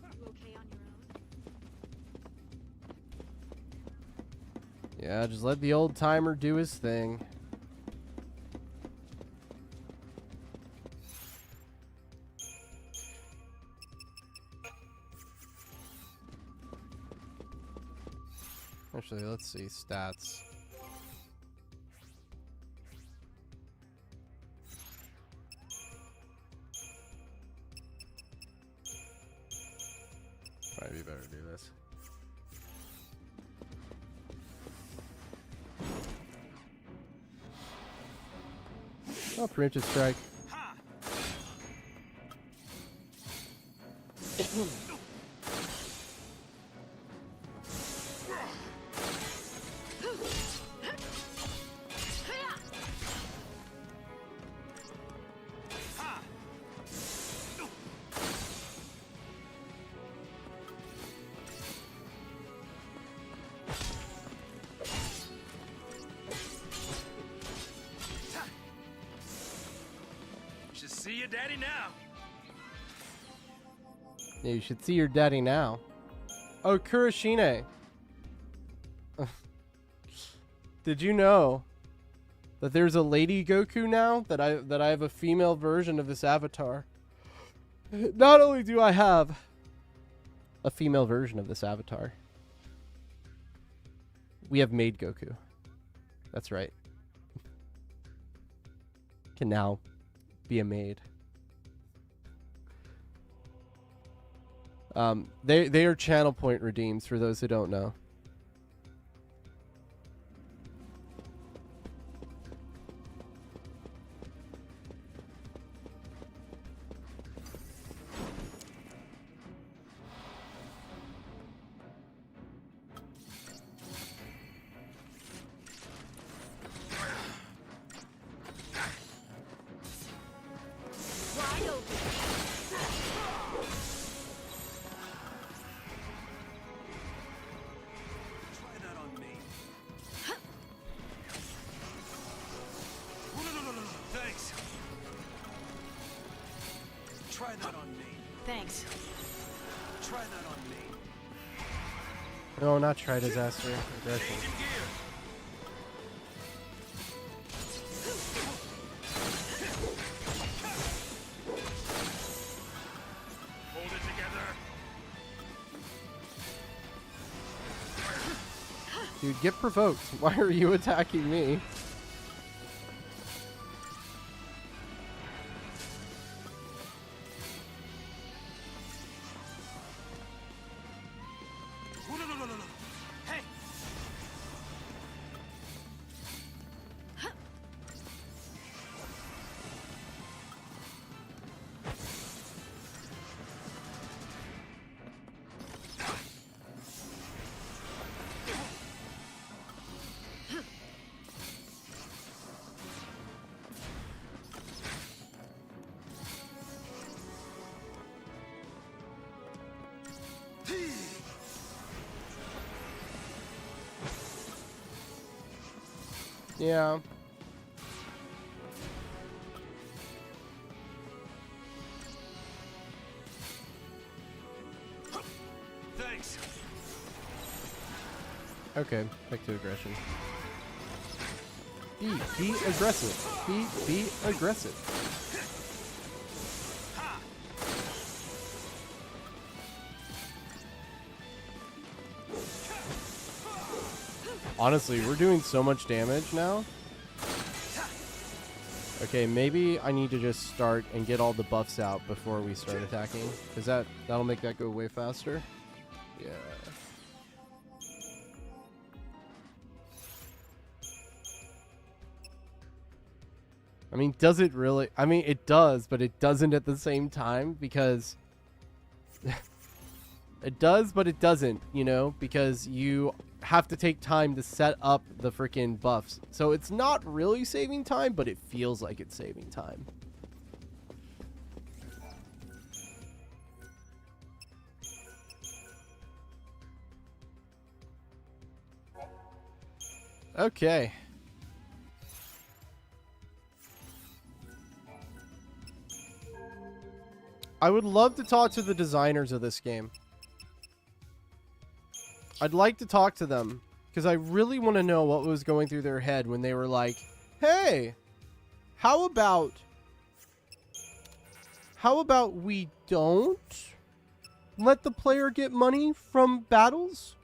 You okay on your own? Yeah, just let the old timer do his thing. Actually, let's see stats. Probably be better to do this. Oh, preemptive strike. Should see your daddy now. Yeah, you should see your daddy now. Oh, Kurashine. Did you know that there's a lady Goku now? That I have a female version of this avatar. Not only do I have a female version of this avatar, we have made Goku. That's right. Can now be a maid. They are channel point redeems for those who don't know. Thanks. Try that on me. No, not try disaster. Aggression. Changing gear. Hold it together. Dude, get provoked. Why are you attacking me? Oh, no, no, no, no, no. Hey. Yeah. Thanks. Okay, back to aggression. Be aggressive. Be aggressive. Honestly, we're doing so much damage now. Okay, maybe I need to just start and get all the buffs out before we start attacking. Because that'll make that go way faster. Yeah. I mean, does it really? I mean, it does, but it doesn't at the same time because... It does, but it doesn't, you know, because you have to take time to set up the freaking buffs. So it's not really saving time, but it feels like it's saving time. Okay. I would love to talk to the designers of this game. I'd like to talk to them because I really want to know what was going through their head when they were like, hey, how about we don't let the player get money from battles?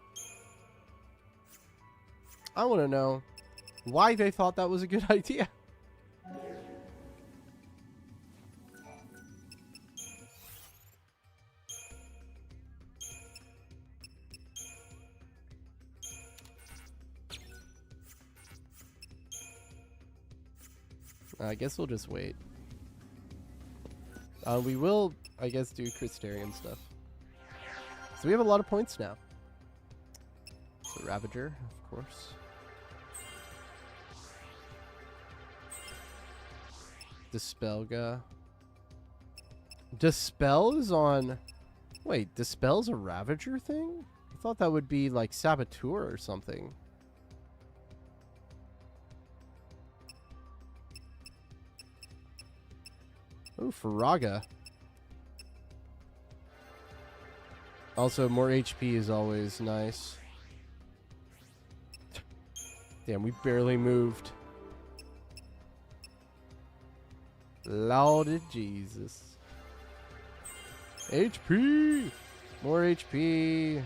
I want to know why they thought that was a good idea. I guess we'll just wait. We will, I guess, do Crystarian stuff. So we have a lot of points now. So Ravager, of course. Dispelga. Dispel is on... Wait, Dispel's a Ravager thing? I thought that would be like Saboteur or something. Ooh, Faraga. Also, more HP is always nice. Damn, we barely moved. Lord Jesus. HP! More HP!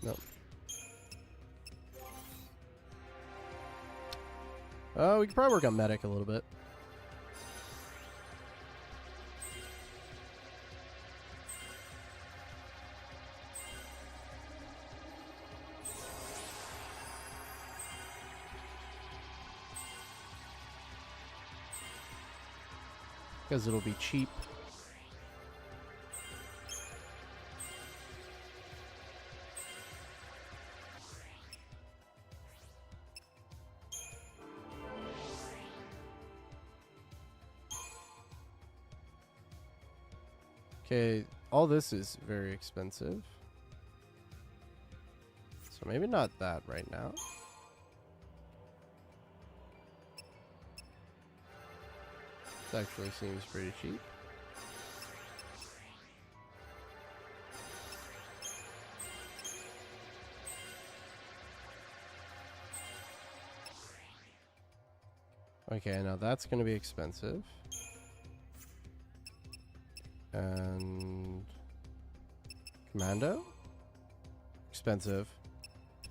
Nope. Oh, we can probably work on medic a little bit. Because it'll be cheap. Okay, all this is very expensive. So maybe not that right now. This actually seems pretty cheap. Okay, now that's going to be expensive. And Commando? Expensive.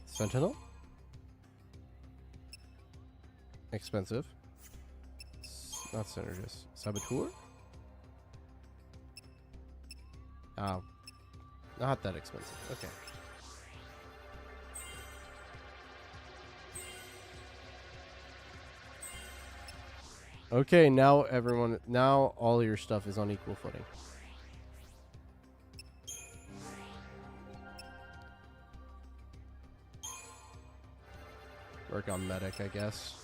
Sentinel? Expensive. Not Synergist. Saboteur? Oh. Not that expensive. Okay. Okay, now everyone, now all your stuff is on equal footing. Work on medic, I guess.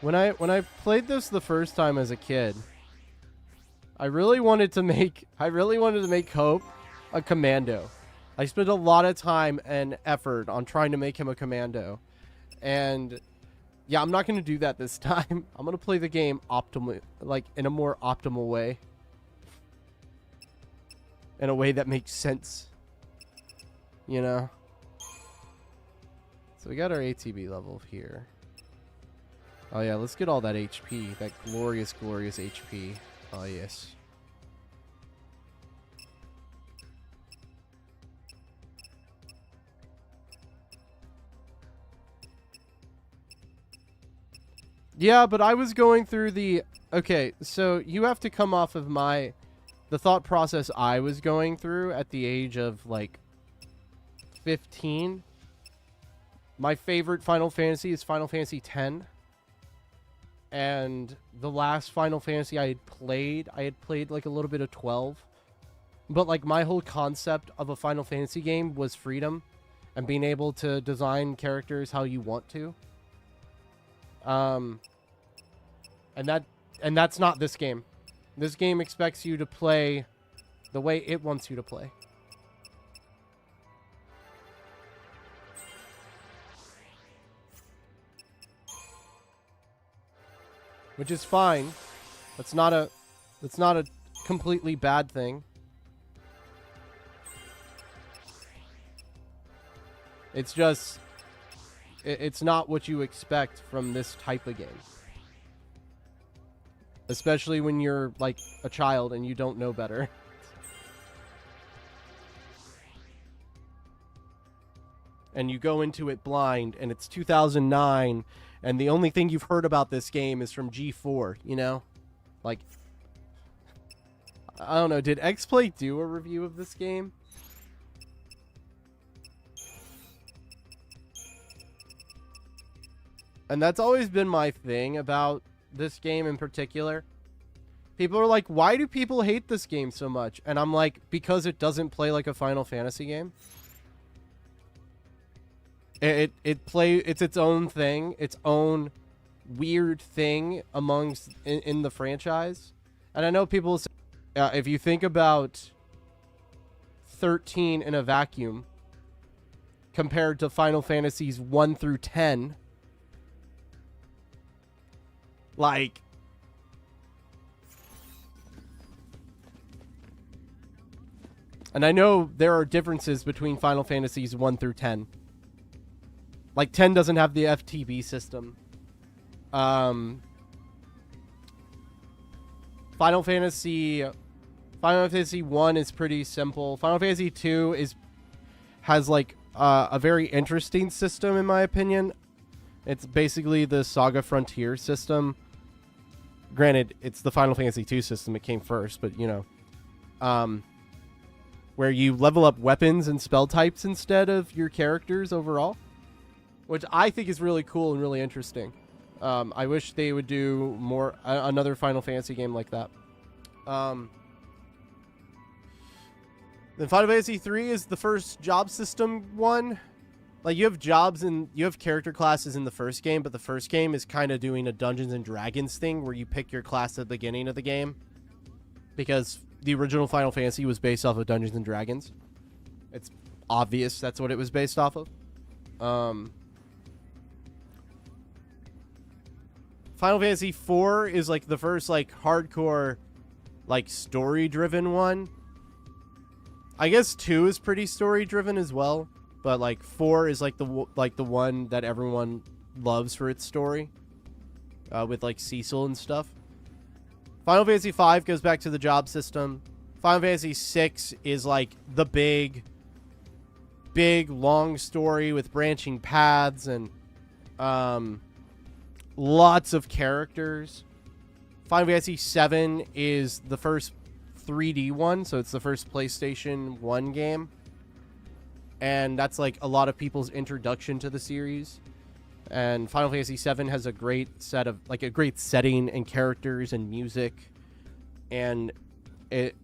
When I played this the first time as a kid, I really wanted to make Hope a commando. I spent a lot of time and effort on trying to make him a commando. And yeah, I'm not going to do that this time. I'm going to play the game optimally, like in a more optimal way. In a way that makes sense. You know? So we got our ATB level here. Oh yeah, let's get all that HP. That glorious, glorious HP. Oh yes. Yeah, but I was going through the... Okay, so you have to come off of the thought process I was going through at the age of, like, 15. My favorite Final Fantasy is Final Fantasy X. And the last Final Fantasy I had played like a little bit of 12. But like my whole concept of a Final Fantasy game was freedom and being able to design characters how you want to. And that's not this game. This game expects you to play the way it wants you to play. Which is fine. That's not a completely bad thing. It's just it's not what you expect from this type of game. Especially when you're like a child and you don't know better. And you go into it blind and it's 2009 and the only thing you've heard about this game is from G4, you know? Like, I don't know, did XPlay do a review of this game? And that's always been my thing about this game in particular. People are like, why do people hate this game so much? And I'm like, because it doesn't play like a Final Fantasy game. It's its own thing, its own weird thing amongst in the franchise. And I know people say, if you think about 13 in a vacuum compared to Final Fantasies 1 through 10, like, and I know there are differences between Final Fantasies 1 through 10. Like, 10 doesn't have the FTB system. Final Fantasy 1 is pretty simple. Final Fantasy 2 has like a very interesting system, in my opinion. It's basically the Saga Frontier system. Granted, it's the Final Fantasy 2 system. It came first, but you know, where you level up weapons and spell types instead of your characters overall, which I think is really cool and really interesting. I wish they would do more another Final Fantasy game like that. Then Final Fantasy 3 is the first job system one. Like, you have jobs and you have character classes in the first game, but the first game is kind of doing a Dungeons and Dragons thing where you pick your class at the beginning of the game. Because the original Final Fantasy was based off of Dungeons and Dragons. It's obvious that's what it was based off of. Final Fantasy 4 is like the first like hardcore like story-driven one. I guess 2 is pretty story-driven as well. But, like, 4 is, like, the one that everyone loves for its story. With, like, Cecil and stuff. Final Fantasy 5 goes back to the job system. Final Fantasy 6 is, like, the big, long story with branching paths and lots of characters. Final Fantasy 7 is the first 3D one, so it's the first PlayStation 1 game. And that's like a lot of people's introduction to the series. And Final Fantasy VII has a great set of like a great setting and characters and music, and it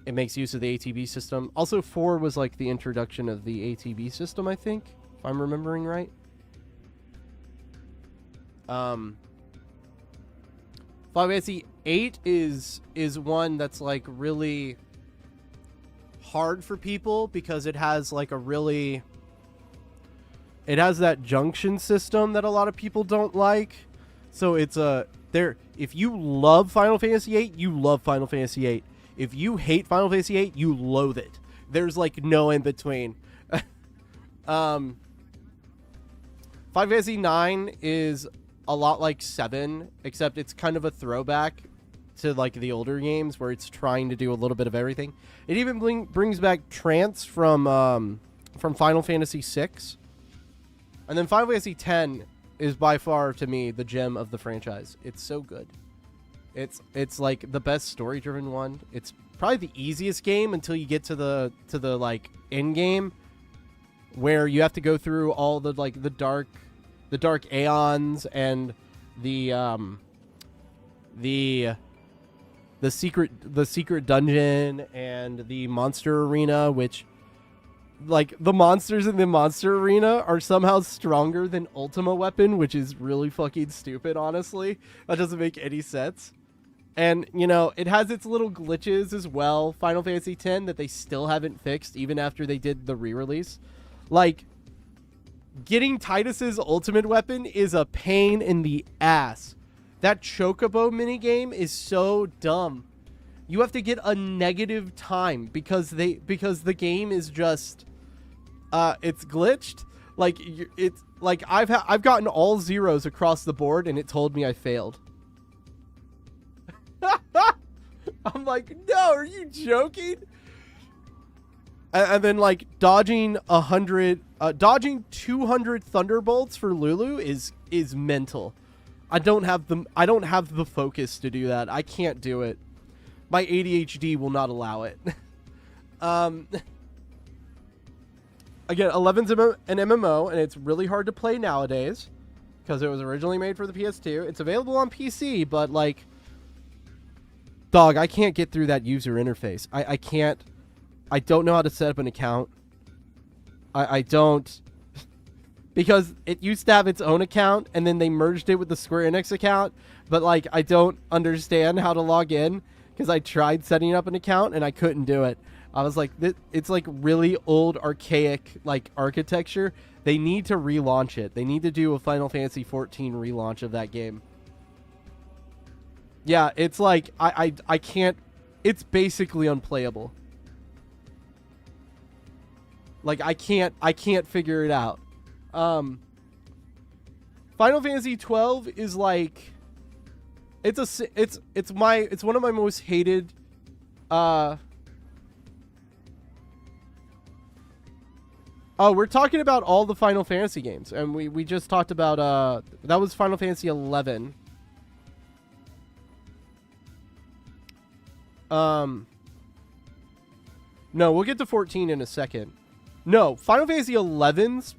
makes use of the ATB system. Also, 4 was like the introduction of the ATB system, I think, if I'm remembering right. Final Fantasy VIII is one that's like really hard for people because it has like it has that junction system that a lot of people don't like. So it's if you love Final Fantasy VIII, you love Final Fantasy VIII. If you hate Final Fantasy VIII, you loathe it. There's like no in between. Final Fantasy IX is a lot like 7, except it's kind of a throwback to like the older games where it's trying to do a little bit of everything. It even brings back trance from Final Fantasy VI. And then Final Fantasy X is by far to me the gem of the franchise. It's so good. It's like the best story-driven one. It's probably the easiest game until you get to the like end game where you have to go through all the like the dark aeons and the secret dungeon and the monster arena, which like the monsters in the monster arena are somehow stronger than Ultima Weapon, which is really fucking stupid, honestly. That doesn't make any sense. And, you know, it has its little glitches as well, Final Fantasy X, that they still haven't fixed even after they did the re-release. Like, getting Titus's ultimate weapon is a pain in the ass. That Chocobo minigame is so dumb. You have to get a negative time because the game is just it's glitched. Like it's like I've gotten all zeros across the board and it told me I failed. I'm like, no, are you joking? And then like dodging 200 thunderbolts for Lulu is mental. I don't have the focus to do that. I can't do it. My ADHD will not allow it. Again, 11's an MMO, and it's really hard to play nowadays because it was originally made for the PS2. It's available on PC, but like, dog, I can't get through that user interface. I can't. I don't know how to set up an account. I don't. Because it used to have its own account, and then they merged it with the Square Enix account. But, like, I don't understand how to log in, because I tried setting up an account, and I couldn't do it. I was like, it's, like, really old, archaic, like, architecture. They need to relaunch it. They need to do a Final Fantasy XIV relaunch of that game. Yeah, it's like, I can't... It's basically unplayable. Like, I can't figure it out. Final Fantasy XII is like, it's one of my most hated, oh, we're talking about all the Final Fantasy games, and we just talked about, that was Final Fantasy XI. No, we'll get to 14 in a second. No, Final Fantasy XI's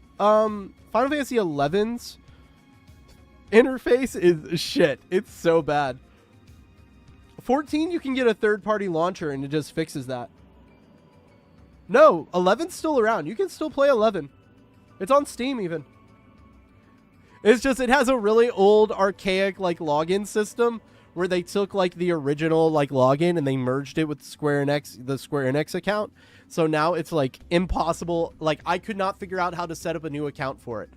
interface is shit. It's so bad. 14, you can get a third-party launcher and it just fixes that. No, 11's still around. You can still play 11. It's on Steam even. It's just it has a really old archaic like login system where they took like the original like login and they merged it with the Square Enix account. So now it's like impossible. Like I could not figure out how to set up a new account for it.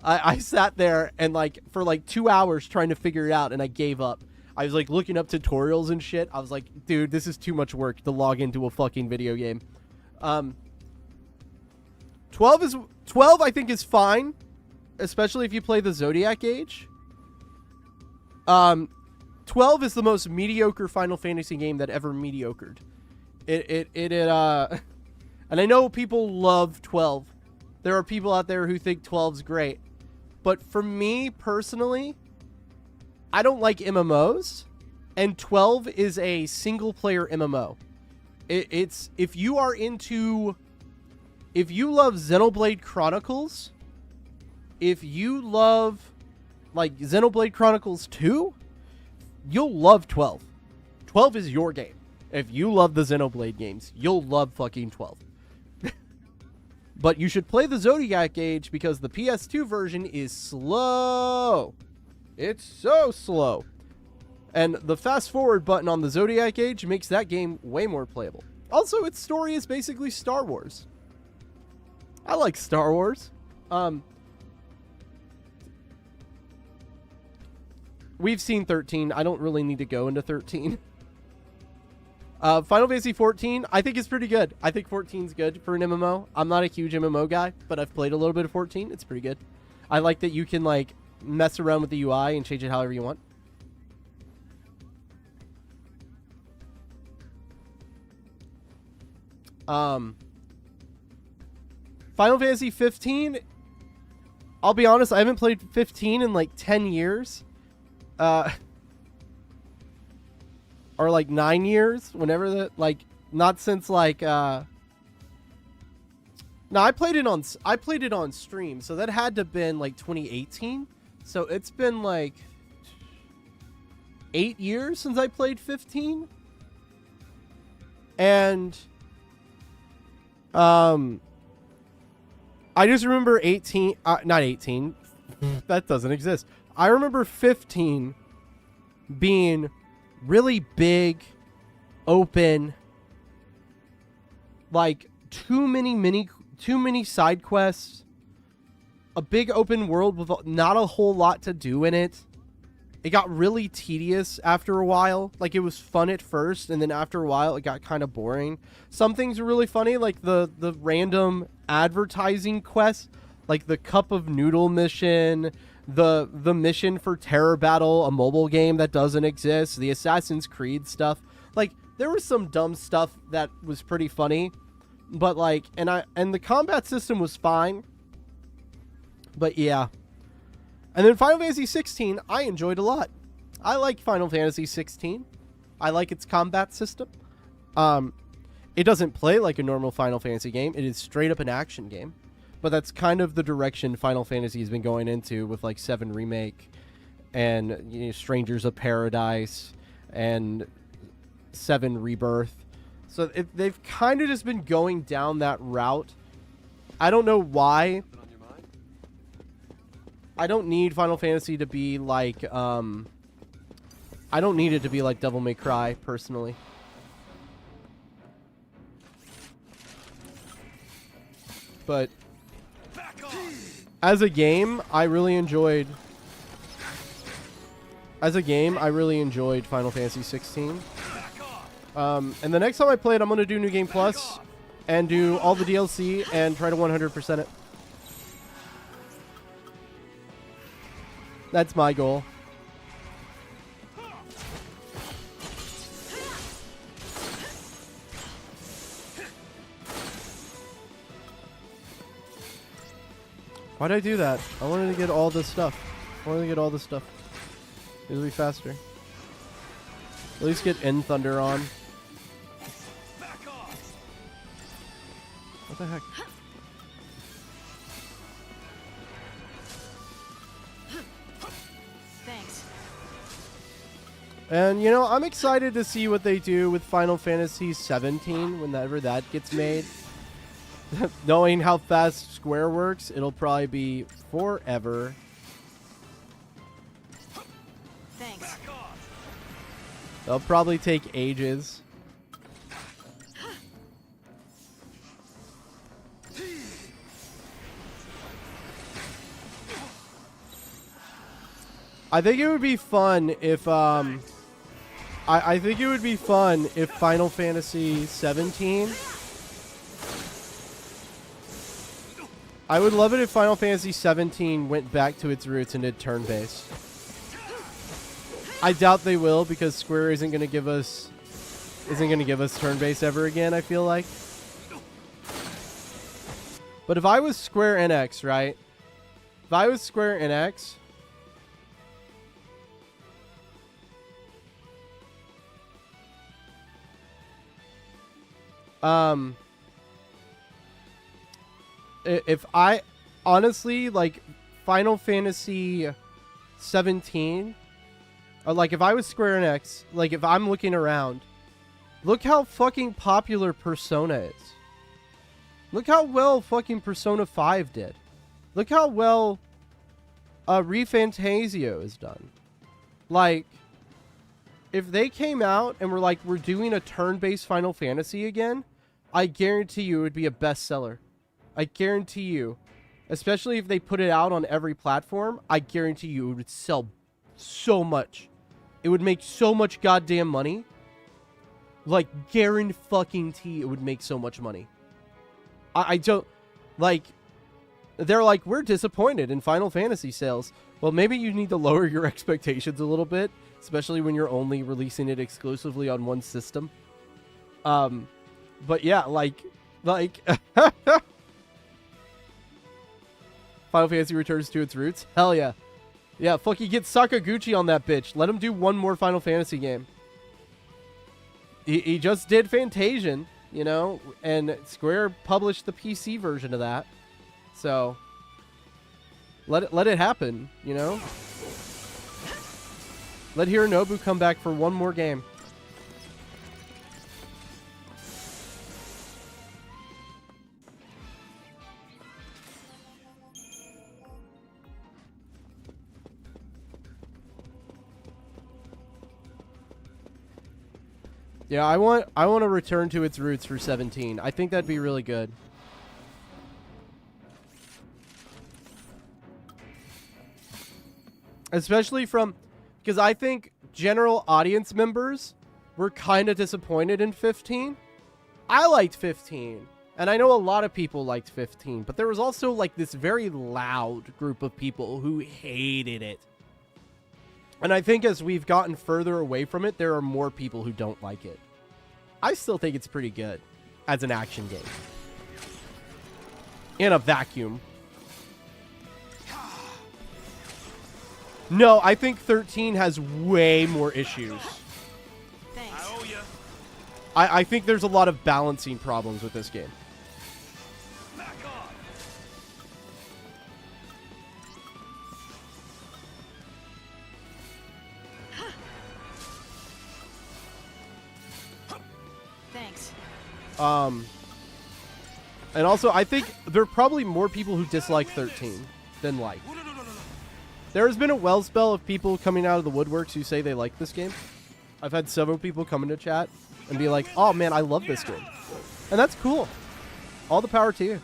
I sat there and like for like 2 hours trying to figure it out and I gave up. I was like looking up tutorials and shit. I was like, dude, this is too much work to log into a fucking video game. 12 I think is fine, especially if you play the Zodiac Age. 12 is the most mediocre Final Fantasy game that ever mediocred. And I know people love 12. There are people out there who think 12's great. But for me personally, I don't like MMOs, and 12 is a single player MMO. It's if you love Xenoblade Chronicles, if you love like Xenoblade Chronicles 2, you'll love 12. 12 is your game. If you love the Xenoblade games, you'll love fucking 12. But you should play the Zodiac Age because the PS2 version is slow. It's so slow. And the fast forward button on the Zodiac Age makes that game way more playable. Also, its story is basically Star Wars. I like Star Wars. We've seen 13. I don't really need to go into 13. Final Fantasy 14, I think is pretty good. I think 14's good for an MMO. I'm not a huge MMO guy, but I've played a little bit of 14. It's pretty good. I like that you can like mess around with the UI and change it however you want. Final Fantasy 15, I'll be honest, I haven't played 15 in like 10 years. Or like 9 years, whenever that, like, not since like, no, I played it on stream, so that had to have been like 2018. So it's been like 8 years since I played 15. And, I just remember 18, not 18, that doesn't exist. I remember 15 being really big, open, like too many side quests, a big open world with not a whole lot to do in it. It got really tedious after a while. Like it was fun at first, and then after a while it got kind of boring. Some things are really funny, like the random advertising quests, like the Cup of Noodle mission, the mission for Terror Battle, a mobile game that doesn't exist, the Assassin's Creed stuff. Like there was some dumb stuff that was pretty funny, but like and the combat system was fine. But yeah. And then Final Fantasy 16, I enjoyed a lot. I like Final Fantasy 16. I like its combat system. It doesn't play like a normal Final Fantasy game. It is straight up an action game. But that's kind of the direction Final Fantasy has been going into with like 7 Remake and Strangers of Paradise and 7 Rebirth. So they've kind of just been going down that route. I don't know why. I don't need Final Fantasy to be like, I don't need it to be like Devil May Cry, personally. But as a game, I really enjoyed Final Fantasy 16. And the next time I play it, I'm going to do New Game Plus and do all the DLC and try to 100% it. That's my goal. Why'd I do that? I wanted to get all this stuff. It'll be faster. At least get End Thunder on. What the heck? Thanks. And, you know, I'm excited to see what they do with Final Fantasy 17 whenever that gets made. Knowing how fast Square works, it'll probably be forever. Thanks. They'll probably take ages. I think it would be fun if I think it would be fun if Final Fantasy 17. I would love it if Final Fantasy 17 went back to its roots and did turn-based. I doubt they will because Square isn't going to give us turn-based ever again, I feel like. But if I was Square NX, right? If I was Square NX, if I honestly like Final Fantasy 17, or like if I was Square Enix, like if I'm looking around, look how fucking popular Persona is. Look how well fucking Persona 5 did. Look how well ReFantazio is done. Like, if they came out and were like, we're doing a turn-based Final Fantasy again, I guarantee you it would be a bestseller. I guarantee you. Especially if they put it out on every platform, I guarantee you it would sell so much. It would make so much goddamn money. Like, guarantee it would make so much money. I don't... Like, they're like, we're disappointed in Final Fantasy sales. Well, maybe you need to lower your expectations a little bit. Especially when you're only releasing it exclusively on one system. But yeah, like Final Fantasy returns to its roots. Hell yeah. Yeah, fucking get Sakaguchi on that bitch. Let him do one more Final Fantasy game. He just did Fantasian, you know, and Square published the PC version of that. So let it happen, you know? Let Hironobu come back for one more game. Yeah, I want to return to its roots for 17. I think that'd be really good. Especially from... Because I think general audience members were kind of disappointed in 15. I liked 15. And I know a lot of people liked 15. But there was also like this very loud group of people who hated it. And I think as we've gotten further away from it, there are more people who don't like it. I still think it's pretty good as an action game. In a vacuum. No, I think 13 has way more issues. Thanks. I owe ya. I think there's a lot of balancing problems with this game. Back off. Thanks. And also, I think there are probably more people who dislike 13 than like. There's been a well-spell of people coming out of the woodworks who say they like this game. I've had several people come into chat and be like, oh man, I love this game. And that's cool. All the power to you.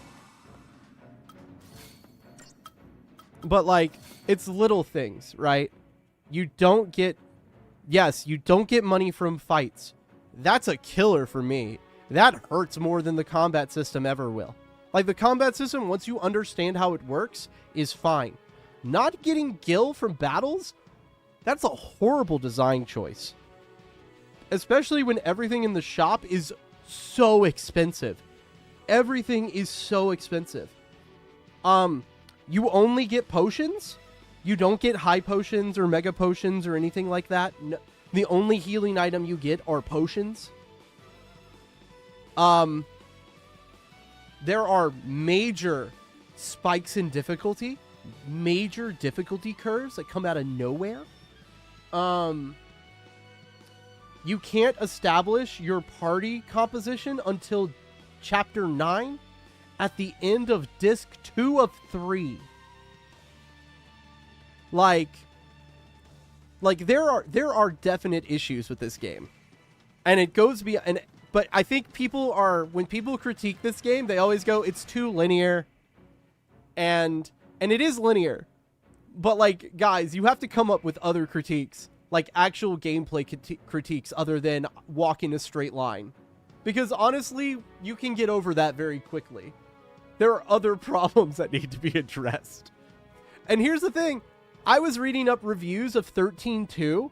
But like, it's little things, right? You don't get... Yes, you don't get money from fights. That's a killer for me. That hurts more than the combat system ever will. Like, the combat system, once you understand how it works, is fine. Not getting gil from battles? That's a horrible design choice. Especially when everything in the shop is so expensive. Everything is so expensive. You only get potions? You don't get high potions or mega potions or anything like that? No, the only healing item you get are potions? There are major spikes in difficulty. Major difficulty curves that come out of nowhere. You can't establish your party composition until chapter 9, at the end of disc 2 of 3. Like there are definite issues with this game. And it goes beyond, but I think when people critique this game, they always go, it's too linear. And it is linear. But like, guys, you have to come up with other critiques, like actual gameplay critiques other than walking a straight line. Because honestly, you can get over that very quickly. There are other problems that need to be addressed. And here's the thing. I was reading up reviews of 13.2.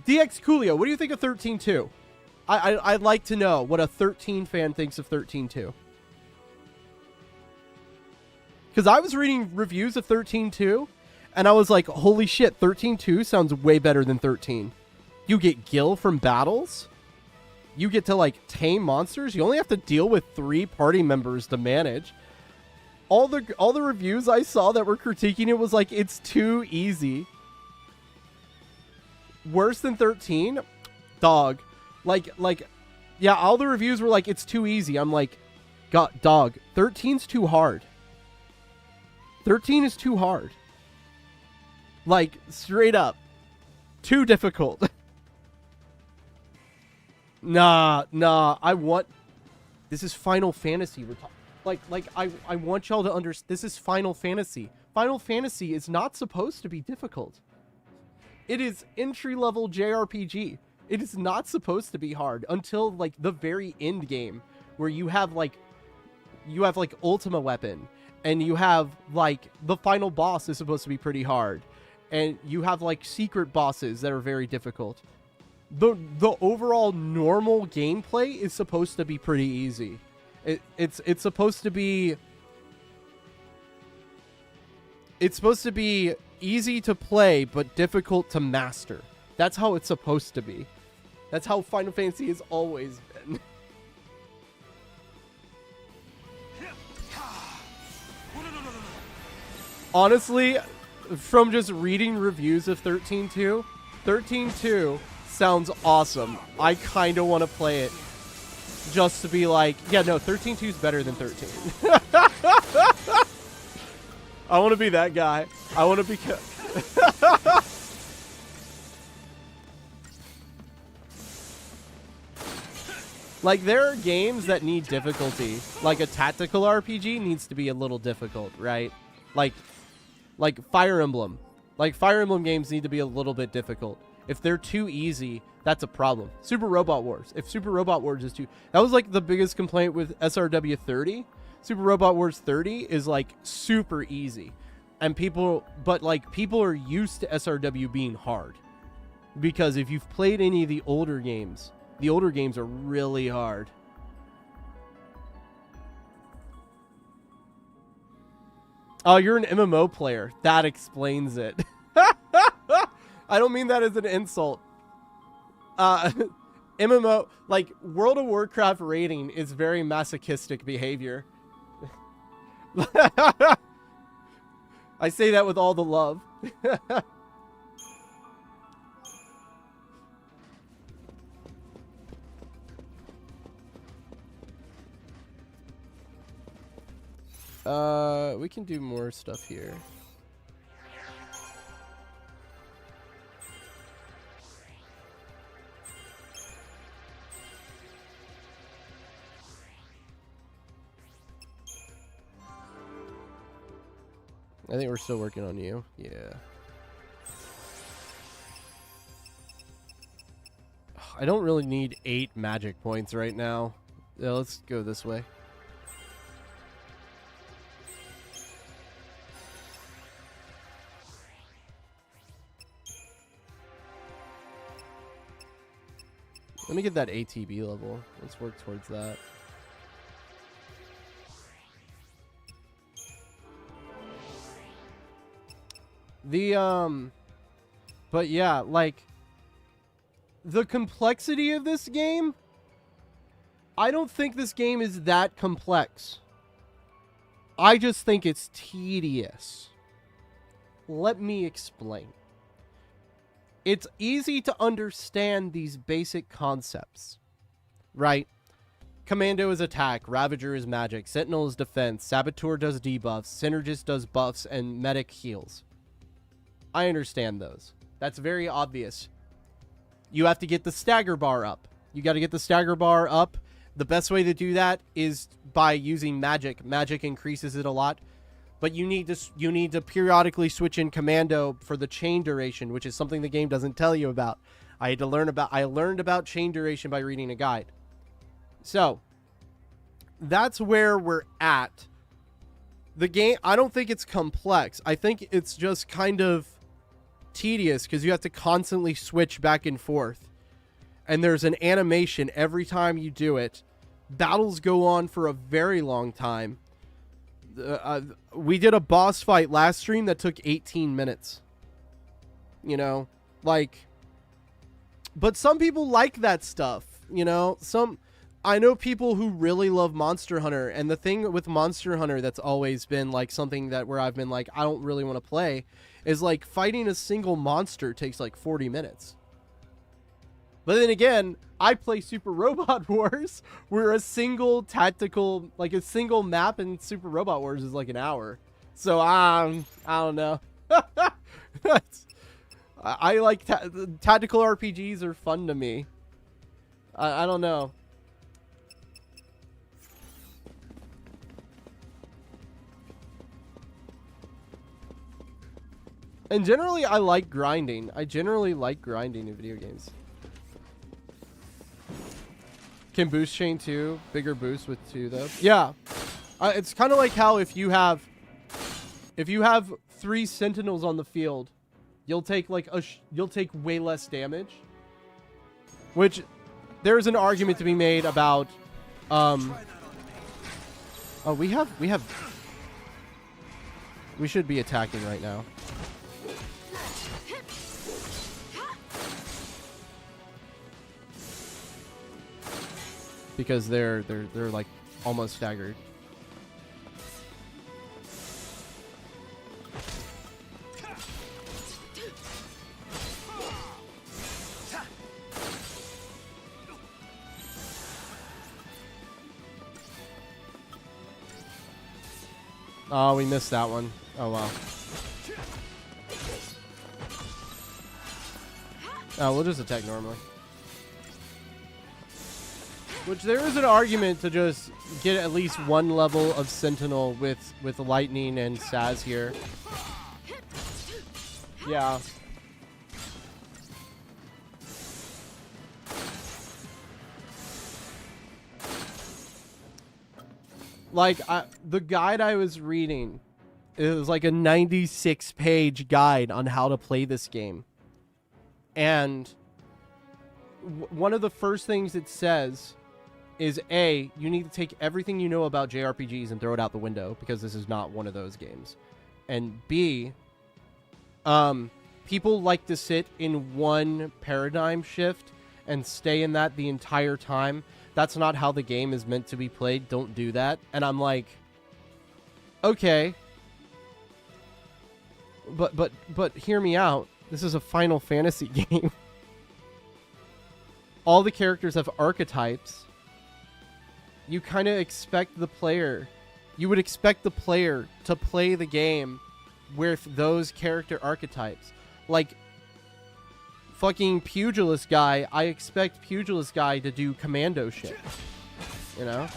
DX Coolio, what do you think of 13.2? I'd like to know what a 13 fan thinks of 13.2. Because I was reading reviews of 13.2, and I was like, holy shit, 13.2 sounds way better than 13. You get Gil from battles. You get to, like, tame monsters. You only have to deal with 3 party members to manage. All the reviews I saw that were critiquing it was like, it's too easy. Worse than 13? Dog. Like, yeah, all the reviews were like, it's too easy. I'm like, God, dog, 13's too hard. 13 is too hard. Like, straight up. Too difficult. Nah, this is Final Fantasy we're talking. Like, I want y'all to understand, this is Final Fantasy. Final Fantasy is not supposed to be difficult. It is entry-level JRPG. It is not supposed to be hard until, like, the very end game, where you have, like, Ultima Weapon, and you have, like, the final boss is supposed to be pretty hard, and you have, like, secret bosses that are very difficult. The overall normal gameplay is supposed to be pretty easy. It's supposed to be... It's supposed to be easy to play, but difficult to master. That's how it's supposed to be. That's how Final Fantasy has always been. Honestly, from just reading reviews of 13.2, 13.2 sounds awesome. I kind of want to play it just to be like, yeah, no, 13.2 is better than 13. I want to be that guy. I want to be... Like, there are games that need difficulty. Like, a tactical RPG needs to be a little difficult, right? Like Fire Emblem. Like, Fire Emblem games need to be a little bit difficult. If they're too easy, that's a problem. Super Robot Wars. If Super Robot Wars is too... That was, like, the biggest complaint with SRW 30. Super Robot Wars 30 is, like, super easy. And people... But, like, people are used to SRW being hard. Because if you've played any of the older games... The older games are really hard. Oh, you're an MMO player. That explains it. I don't mean that as an insult. MMO, like, World of Warcraft raiding is very masochistic behavior. I say that with all the love. We can do more stuff here. I think we're still working on you. Yeah. I don't really need 8 magic points right now. Yeah, let's go this way. Let me get that ATB level. Let's work towards that. But yeah, like, the complexity of this game, I don't think this game is that complex. I just think it's tedious. Let me explain. It's easy to understand these basic concepts, right? Commando is attack, Ravager is magic, Sentinel is defense, Saboteur does debuffs, Synergist does buffs, and Medic heals. I understand those. That's very obvious. You have to get the stagger bar up. You got to get the stagger bar up. The best way to do that is by using magic. Magic increases it a lot. But you need to periodically switch in Commando for the chain duration, which is something the game doesn't tell you about. I learned about chain duration by reading a guide. So, that's where we're at. The game, I don't think it's complex. I think it's just kind of tedious because you have to constantly switch back and forth. And there's an animation every time you do it. Battles go on for a very long time. We did a boss fight last stream that took 18 minutes. You know, like, but some people like that stuff, you know. I know people who really love Monster Hunter, and the thing with Monster Hunter that's always been like something that where I've been like, I don't really want to play, is like fighting a single monster takes like 40 minutes. But then again, I play Super Robot Wars, where a single tactical, like a single map in Super Robot Wars is like an hour. So I don't know. I like tactical RPGs are fun to me. I don't know. And generally, I like grinding. I generally like grinding in video games. Can boost chain 2, bigger boost with 2 though. Yeah, it's kind of like how if you have 3 sentinels on the field, you'll take like you'll take way less damage. Which there's an argument to be made about. Oh, we should be attacking right now. Because they're like almost staggered. Oh, we missed that one. Oh wow. Oh, we'll just attack normally. Which there is an argument to just get at least one level of Sentinel with Lightning and Saz here. Yeah. Like, the guide I was reading, it was like a 96-page guide on how to play this game. And one of the first things it says is A, you need to take everything you know about JRPGs and throw it out the window because this is not one of those games. And B, people like to sit in one paradigm shift and stay in that the entire time. That's not how the game is meant to be played. Don't do that. And I'm like, okay. But hear me out. This is a Final Fantasy game. All the characters have archetypes. You kind of expect the player, you would expect the player to play the game with those character archetypes. Like, fucking Pugilist guy, I expect Pugilist guy to do commando shit. You know?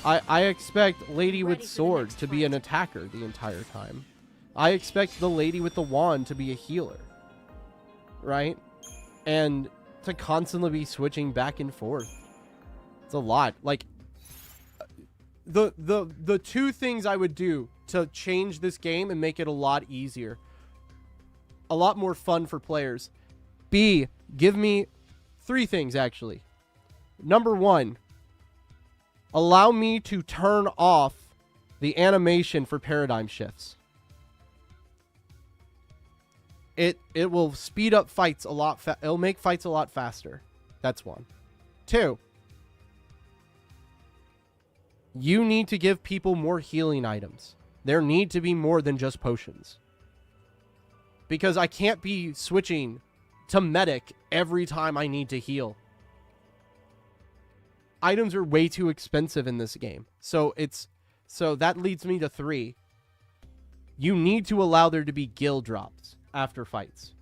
I expect Lady with Sword to be an attacker the entire time. I expect the Lady with the Wand to be a healer. Right? And to constantly be switching back and forth. It's a lot. Like, the two things I would do to change this game and make it a lot easier, a lot more fun for players. B, give me 3 things actually. Number 1, allow me to turn off the animation for paradigm shifts. It will speed up fights a lot. It'll make fights a lot faster. That's 1. 2, you need to give people more healing items. There need to be more than just potions. Because I can't be switching to medic every time I need to heal. items are way too expensive in this game. So that leads me to 3. You need to allow there to be guild drops after fights.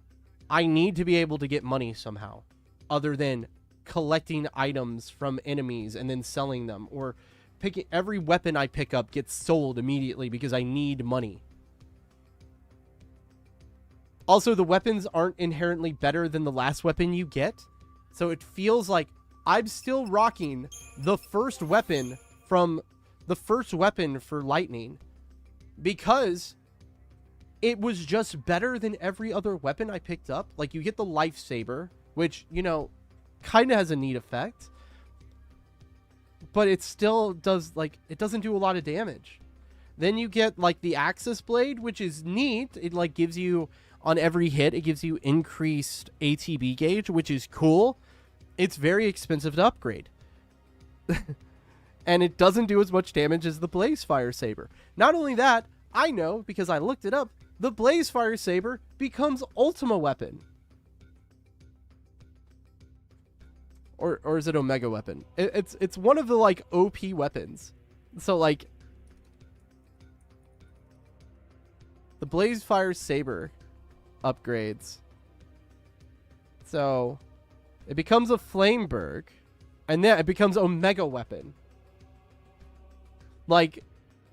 I need to be able to get money somehow, other than collecting items from enemies and then selling them, or picking every weapon I pick up gets sold immediately because I need money. Also, the weapons aren't inherently better than the last weapon you get, so it feels like I'm still rocking the first weapon for lightning because it was just better than every other weapon I picked up. Like, you get the lightsaber, which, you know, kind of has a neat effect, but it still does, like, it doesn't do a lot of damage. Then you get, like, the Axis Blade, which is neat. It, like, gives you, on every hit, it gives you increased ATB gauge, which is cool. It's very expensive to upgrade. And it doesn't do as much damage as the Blaze Fire Saber. Not only that, I know, because I looked it up, the Blaze Fire Saber becomes Ultima Weapon. Or is it Omega Weapon? It's one of the, like, OP weapons. So, like, the Blaze Fire Saber upgrades. So it becomes a Flameberg, and then it becomes Omega Weapon. Like,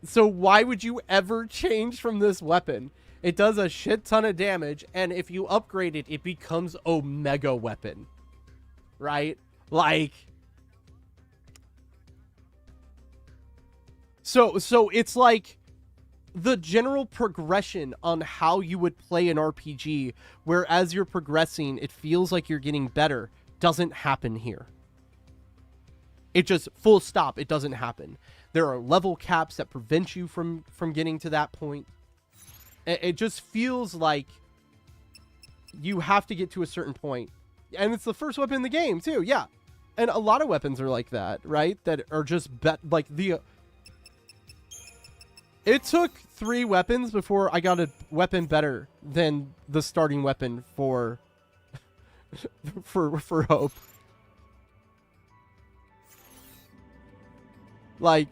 so why would you ever change from this weapon? It does a shit ton of damage, and if you upgrade it, it becomes Omega Weapon. Right? Like, so it's like the general progression on how you would play an RPG, where as you're progressing, it feels like you're getting better, doesn't happen here. It just, full stop, it doesn't happen. There are level caps that prevent you from getting to that point. It just feels like you have to get to a certain point. And it's the first weapon in the game, too, yeah. And a lot of weapons are like that, right? That are just, like, the... It took 3 weapons before I got a weapon better than the starting weapon for for Hope. Like,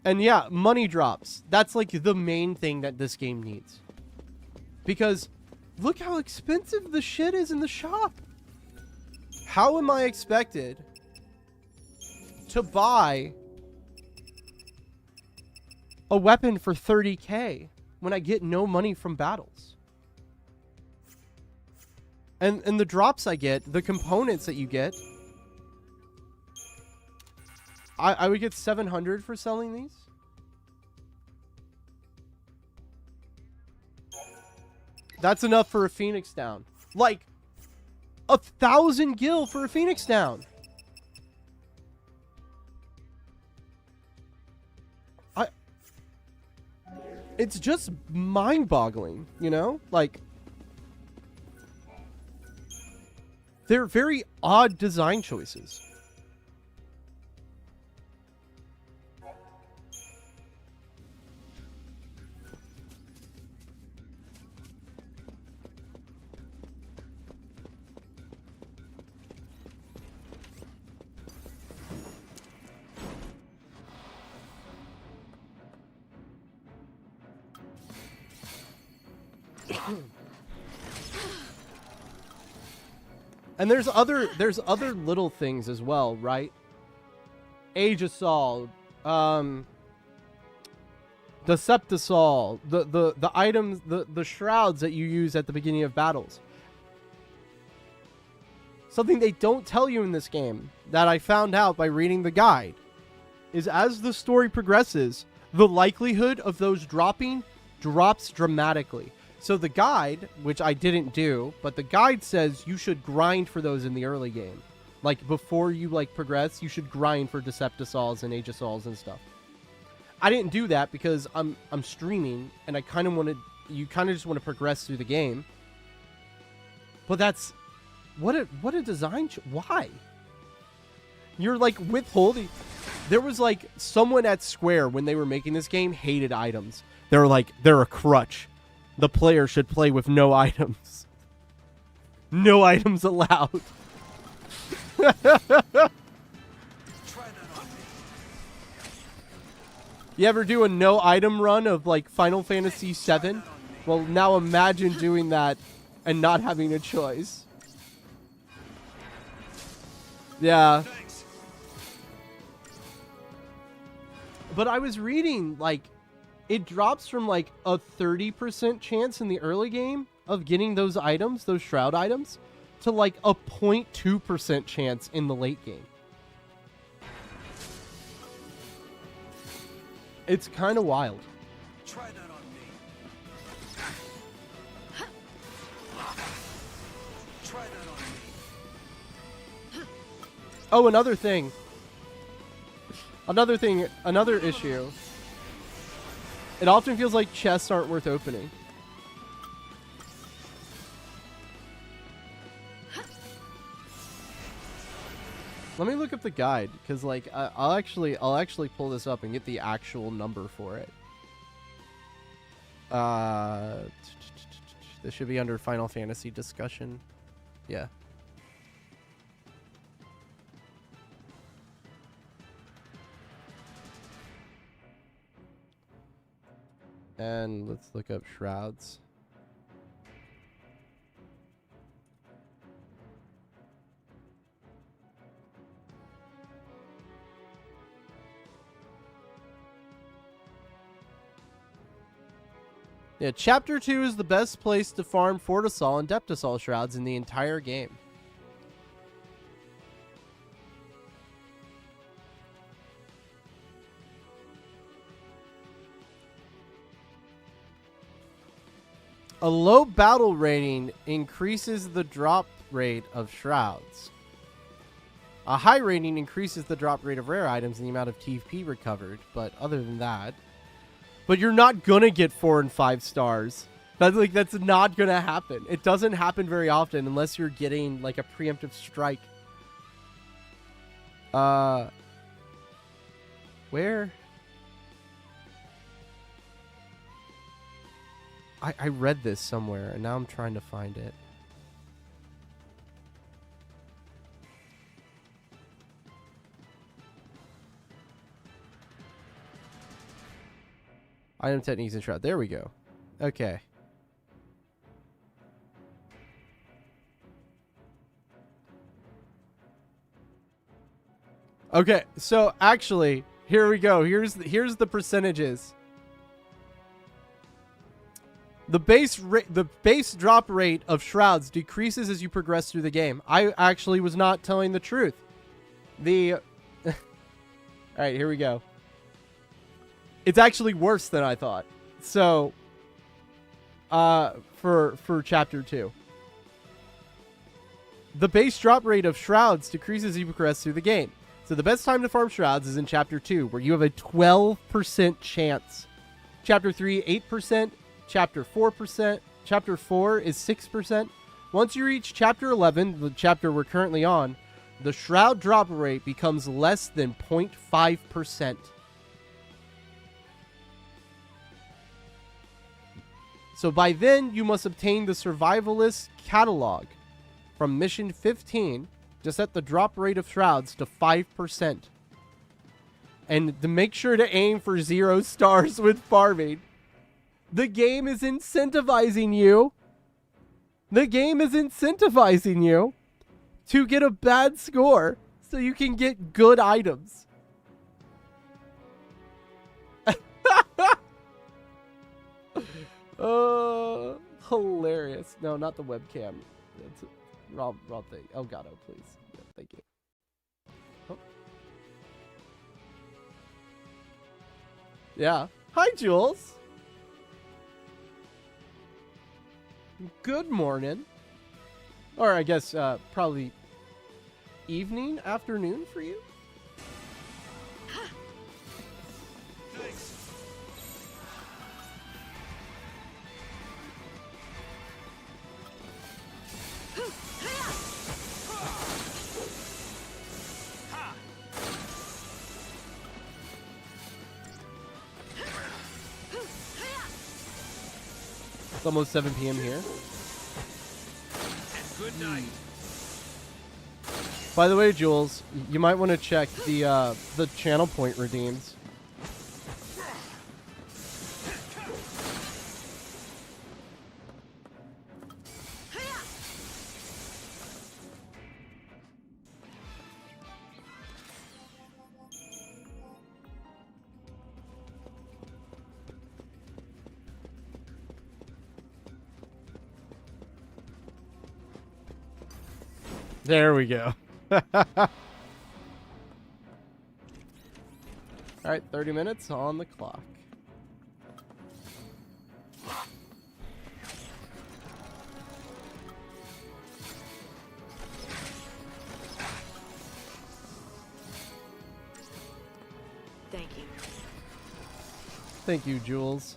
and yeah, money drops. That's like the main thing that this game needs. Because look how expensive the shit is in the shop. How am I expected to buy a weapon for 30k when I get no money from battles? And the drops I get, the components that you get, I would get 700 for selling these. That's enough for a Phoenix down. Like, 1,000 gil for a Phoenix down. It's just mind-boggling, you know? Like, they're very odd design choices. And there's other little things as well, right? Aegisol, Deceptisol, the items, the shrouds that you use at the beginning of battles. Something they don't tell you in this game that I found out by reading the guide is as the story progresses, the likelihood of those dropping drops dramatically. So the guide, which I didn't do, but the guide says you should grind for those in the early game. Like, before you, like, progress, you should grind for Deceptisols and Aegisols and stuff. I didn't do that because I'm streaming, and I kind of wanted... You kind of just want to progress through the game. But that's... What a design... Why? You're, like, withholding... There was, like, someone at Square, when they were making this game, hated items. They were like, they're a crutch. The player should play with no items. No items allowed. You ever do a no item run of like Final Fantasy VII? Well, now imagine doing that and not having a choice. Yeah. But I was reading, like, it drops from like a 30% chance in the early game of getting those items, those shroud items, to like a 0.2% chance in the late game. It's kind of wild. Try that on me. Try that on me. Oh, another thing. Another issue. It often feels like chests aren't worth opening. Let me look up the guide, because like I'll actually pull this up and get the actual number for it. This should be under Final Fantasy discussion. Yeah. And let's look up shrouds. Yeah, Chapter 2 is the best place to farm Fortisol and Deptisol shrouds in the entire game. A low battle rating increases the drop rate of shrouds. A high rating increases the drop rate of rare items and the amount of TP recovered, but other than that... But you're not gonna get 4 and 5 stars. That's not gonna happen. It doesn't happen very often unless you're getting like a preemptive strike. Where? I read this somewhere and now I'm trying to find it. Item techniques and shroud. There we go. Okay. Okay, so actually, here we go. Here's the percentages. The base drop rate of shrouds decreases as you progress through the game. I actually was not telling the truth. All right, here we go. It's actually worse than I thought. So, for Chapter 2. The base drop rate of shrouds decreases as you progress through the game. So the best time to farm shrouds is in Chapter 2, where you have a 12% chance. Chapter 3, 8%. Chapter 4%. Chapter 4 is 6%. Once you reach Chapter 11, the chapter we're currently on, the shroud drop rate becomes less than 0.5%. So by then, you must obtain the Survivalist Catalog from Mission 15 to set the drop rate of shrouds to 5%. And to make sure to aim for 0 stars with farming. The game is incentivizing you. The game is incentivizing you to get a bad score so you can get good items. Hilarious. No, not the webcam. It's wrong thing. Elgato, please. Yeah, thank you. Oh. Yeah. Hi, Jules. Good morning. Or I guess probably evening, afternoon for you. It's almost 7 p.m. here. And good night. By the way, Jules, you might want to check the channel point redeems. There we go. All right, 30 minutes on the clock. Thank you. Thank you, Jules.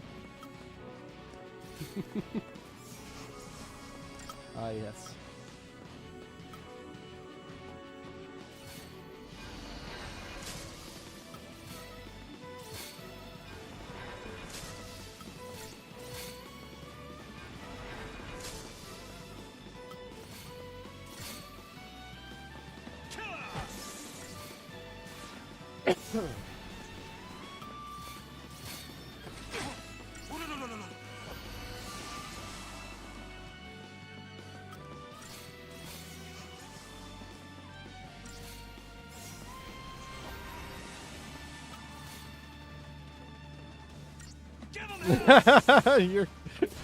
Ah, yes.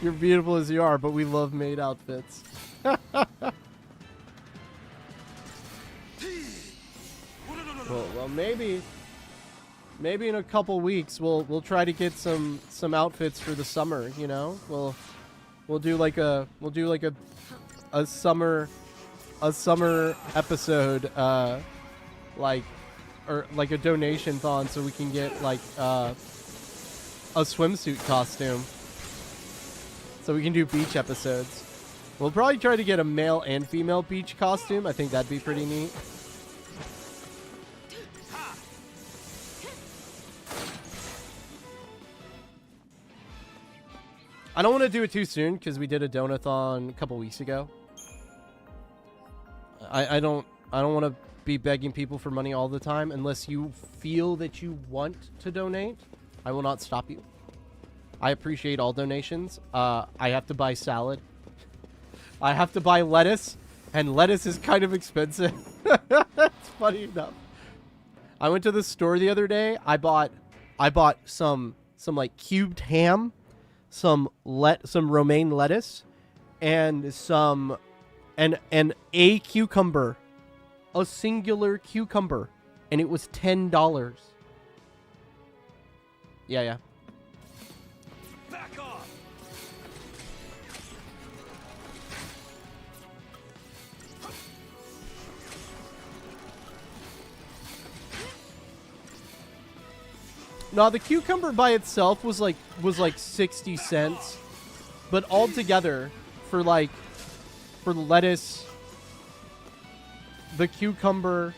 You're beautiful as you are, but we love maid outfits. Well, maybe in a couple weeks we'll try to get some outfits for the summer. You know, we'll do like a summer episode, like a donation thon, so we can get like a swimsuit costume, so we can do beach episodes. We'll probably try to get a male and female beach costume. I think that'd be pretty neat. I don't want to do it too soon because we did a donathon a couple weeks ago. I don't want to be begging people for money all the time unless you feel that you want to donate. I will not stop you. I appreciate all donations. I have to buy salad. I have to buy lettuce, and lettuce is kind of expensive. It's funny enough. I went to the store the other day. I bought some like cubed ham, some romaine lettuce, and a cucumber, a singular cucumber, and it was $10. Yeah. Back off. No, the cucumber by itself was like 60 cents, but all together for the lettuce, the cucumber,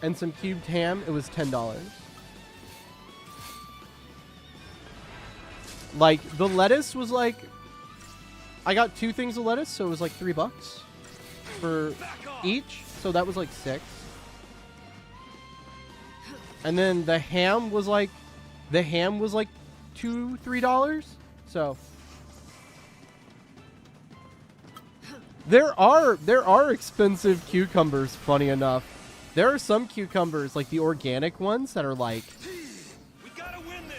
and some cubed ham, it was $10. Like, the lettuce was like, I got 2 things of lettuce, so it was like $3 for each, so that was like 6. And then the ham was like $2-3. So there are expensive cucumbers, funny enough. There are some cucumbers, like the organic ones, that are like,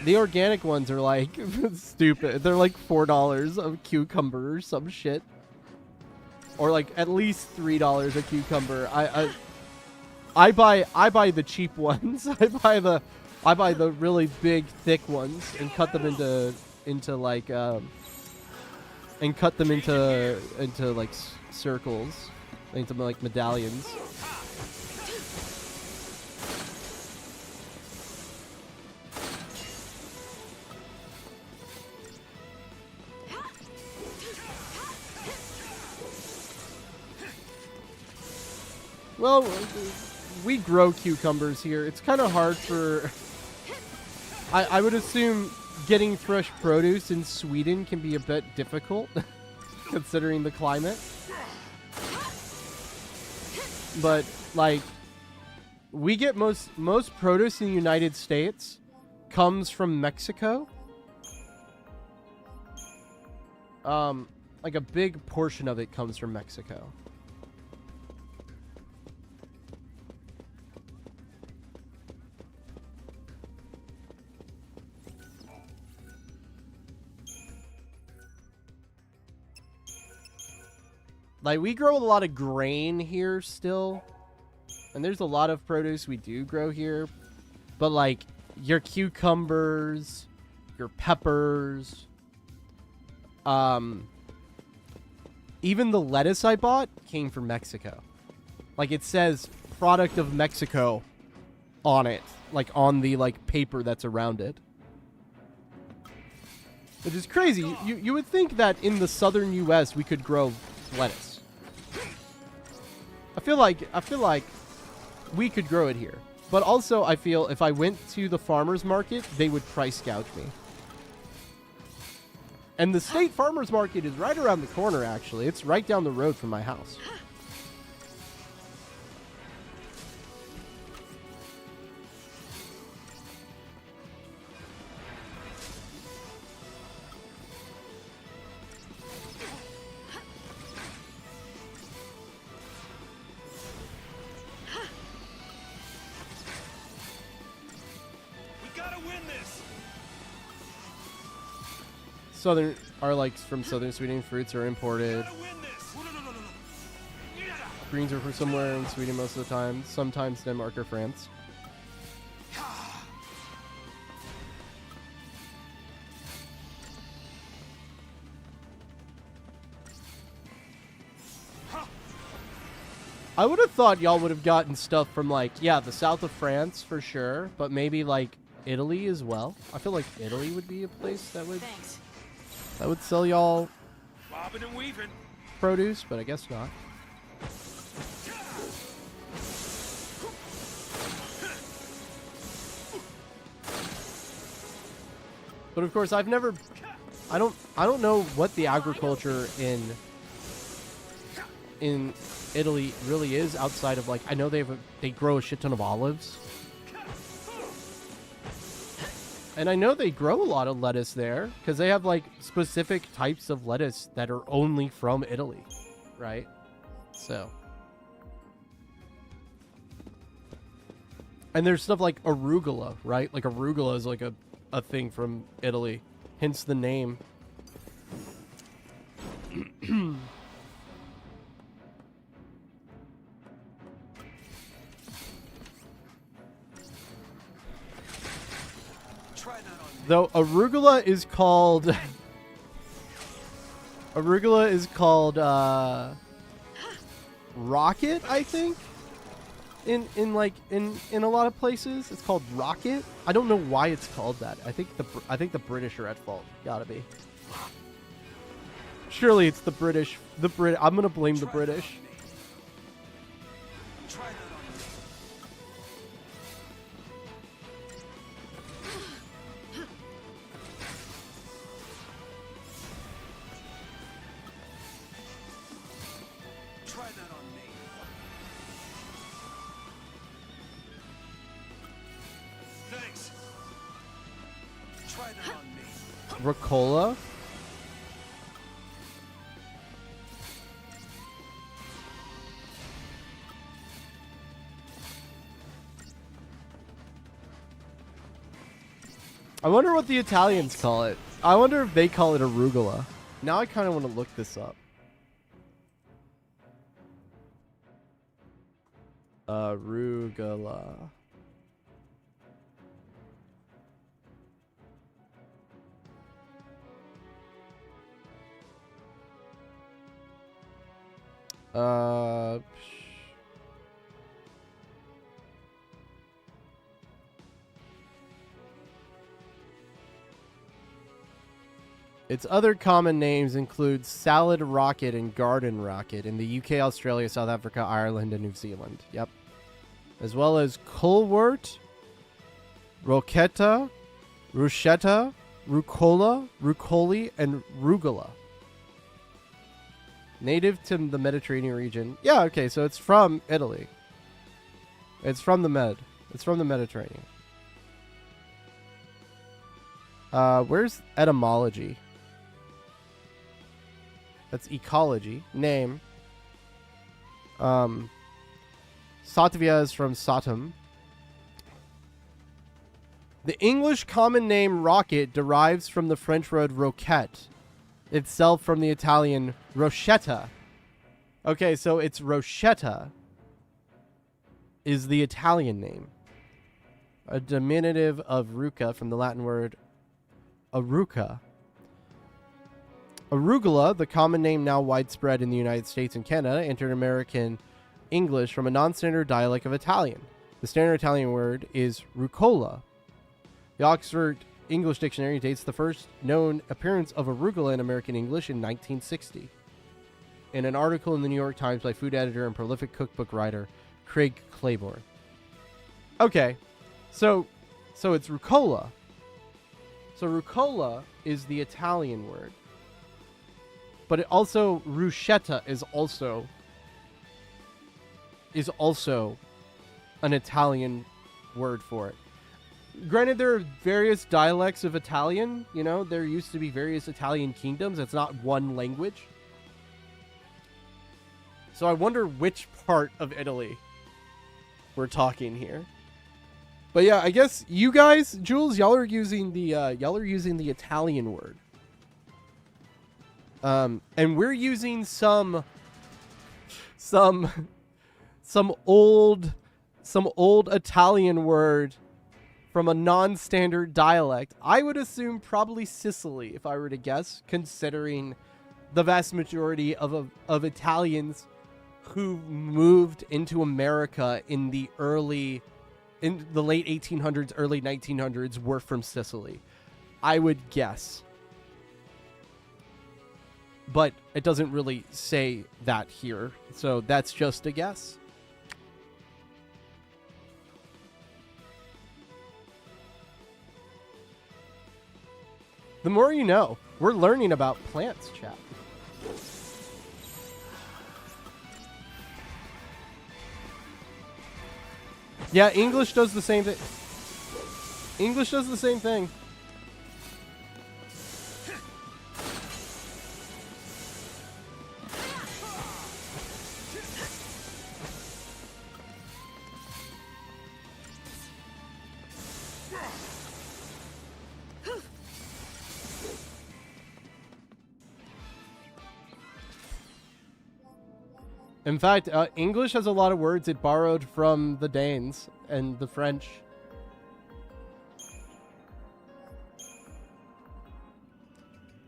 the organic ones are like stupid. They're like $4 a cucumber or some shit, or like at least $3 a cucumber. I buy the cheap ones. I buy the really big thick ones and cut them into like circles, into like medallions. Well, we grow cucumbers here. It's kind of hard for... I would assume getting fresh produce in Sweden can be a bit difficult, considering the climate. but like we get most produce in the United States comes from Mexico. Like a big portion of it comes from Mexico. Like, we grow a lot of grain here still. And there's a lot of produce we do grow here. But, like, your cucumbers, your peppers, even the lettuce I bought came from Mexico. Like, it says product of Mexico on it. Like, on the, like, paper that's around it. Which is crazy. You would think that in the southern U.S. we could grow lettuce. I feel like we could grow it here. But also, I feel if I went to the farmer's market, they would price gouge me. And the state farmer's market is right around the corner, actually. It's right down the road from my house. Southern are like from southern Sweden. Fruits are imported. Greens are from somewhere in Sweden most of the time. Sometimes Denmark or France. I would have thought y'all would have gotten stuff from like, yeah, the south of France for sure, but maybe like Italy as well. I feel like Italy would be a place that would sell y'all produce, but I guess not. But of course, I don't know what the agriculture in Italy really is outside of like, I know they grow a shit ton of olives. And I know they grow a lot of lettuce there because they have like specific types of lettuce that are only from Italy, right? So. And there's stuff like arugula, right? Like arugula is like a thing from Italy, hence the name. Though arugula is called rocket, I think. In a lot of places, it's called rocket. I don't know why it's called that. I think the British are at fault. Gotta be. Surely it's the British. I'm gonna blame the British. Ricola? I wonder what the Italians call it. I wonder if they call it arugula. Now I kind of want to look this up. Arugula. Its other common names include salad rocket and garden rocket in the UK, Australia, South Africa, Ireland, and New Zealand. Yep. As well as colewort, roquetta, rucola, rucoli, and rugula. Native to the Mediterranean region. Yeah, okay, so it's from Italy. It's from the Med. It's from the Mediterranean. Where's etymology? That's ecology. Name. Satvia is from Satum. The English common name rocket derives from the French word roquette, itself from the Italian rochetta. Okay, so it's rochetta is the Italian name. A diminutive of ruca from the Latin word aruca. Arugula, the common name now widespread in the United States and Canada, entered American English from a non-standard dialect of Italian. The standard Italian word is rucola. The Oxford English Dictionary dates the first known appearance of arugula in American English in 1960. In an article in the New York Times by food editor and prolific cookbook writer Craig Claiborne. Okay, so it's rucola. So rucola is the Italian word. But it also, bruschetta is also an Italian word for it. Granted, there are various dialects of Italian. You know, there used to be various Italian kingdoms. It's not one language. So I wonder which part of Italy we're talking here. But yeah, I guess you guys, Jules, y'all are using the Italian word. And we're using some old Italian word from a non-standard dialect. I would assume probably Sicily, if I were to guess, considering the vast majority of Italians who moved into America in the late 1800s, early 1900s were from Sicily. I would guess. But it doesn't really say that here, so that's just a guess. The more you know. We're learning about plants, chat. Yeah, English does the same thing. English does the same thing. In fact, English has a lot of words it borrowed from the Danes and the French.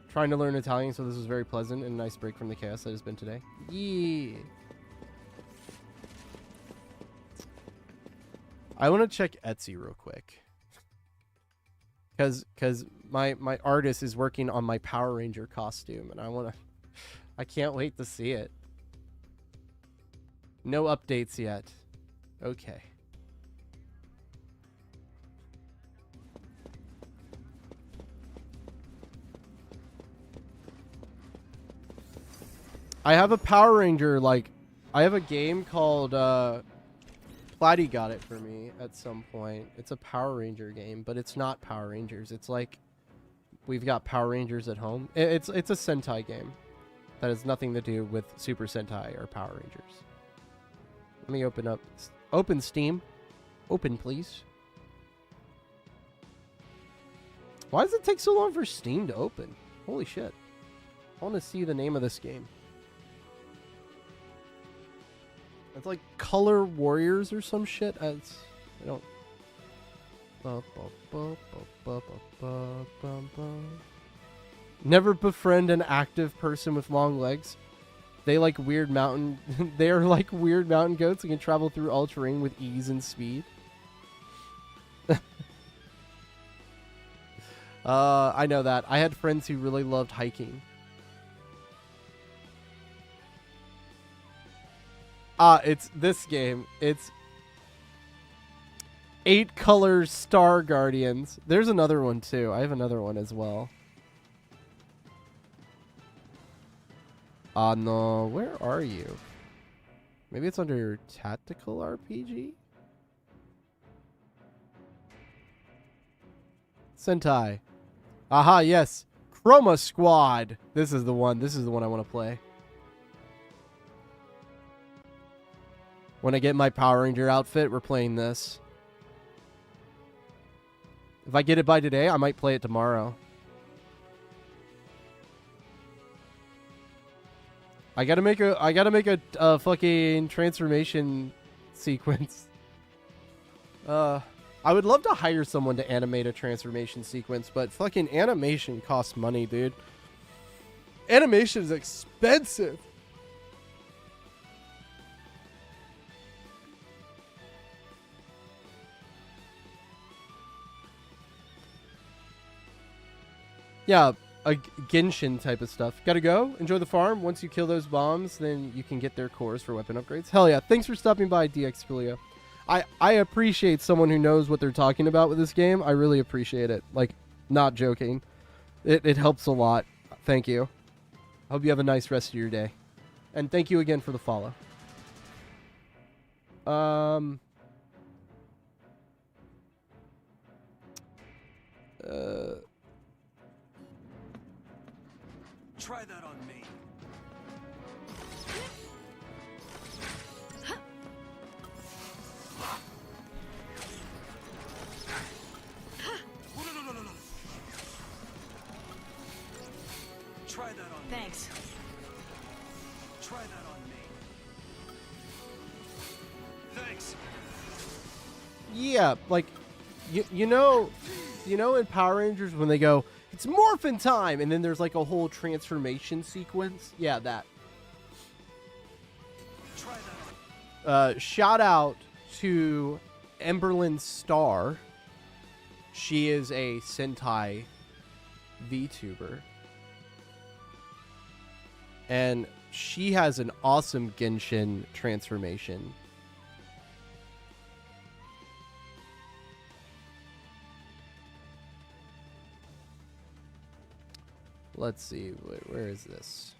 Trying to learn Italian, so this was very pleasant and a nice break from the chaos that has been today. Yeah. I want to check Etsy real quick. Because my artist is working on my Power Ranger costume, and I can't wait to see it. No updates yet. Okay. I have a Power Ranger, I have a game called, Platy got it for me at some point. It's a Power Ranger game, but it's not Power Rangers. It's like, we've got Power Rangers at home. It's a Sentai game that has nothing to do with Super Sentai or Power Rangers. Let me open Steam. Open, please. Why does it take so long for Steam to open? Holy shit. I want to see the name of this game. It's like Color Warriors or some shit. I don't... Never befriend an active person with long legs. They like weird mountain. They are like weird mountain goats and can travel through all terrain with ease and speed. I know that. I had friends who really loved hiking. It's this game. It's 8 Colors Star Guardians. There's another one too. I have another one as well. No, where are you? Maybe it's under tactical RPG? Sentai. Aha, yes. Chroma Squad. This is the one. This is the one I want to play. When I get my Power Ranger outfit, we're playing this. If I get it by today, I might play it tomorrow. I gotta make a fucking transformation sequence. I would love to hire someone to animate a transformation sequence, but fucking animation costs money, dude. Animation is expensive. Yeah, a Genshin type of stuff. Gotta go. Enjoy the farm. Once you kill those bombs, then you can get their cores for weapon upgrades. Hell yeah. Thanks for stopping by, DX Coolio. I appreciate someone who knows what they're talking about with this game. I really appreciate it. Like, not joking. It helps a lot. Thank you. I hope you have a nice rest of your day. And thank you again for the follow. Try that on me. No. Try that on me. Thanks. Try that on me. Thanks. Yeah, like, you know in Power Rangers when they go, it's morphin' time, and then there's like a whole transformation sequence. Yeah, that. Try that on. Shout out to Emberlyn Star. She is a Sentai VTuber. And she has an awesome Genshin transformation. Let's see, where is this?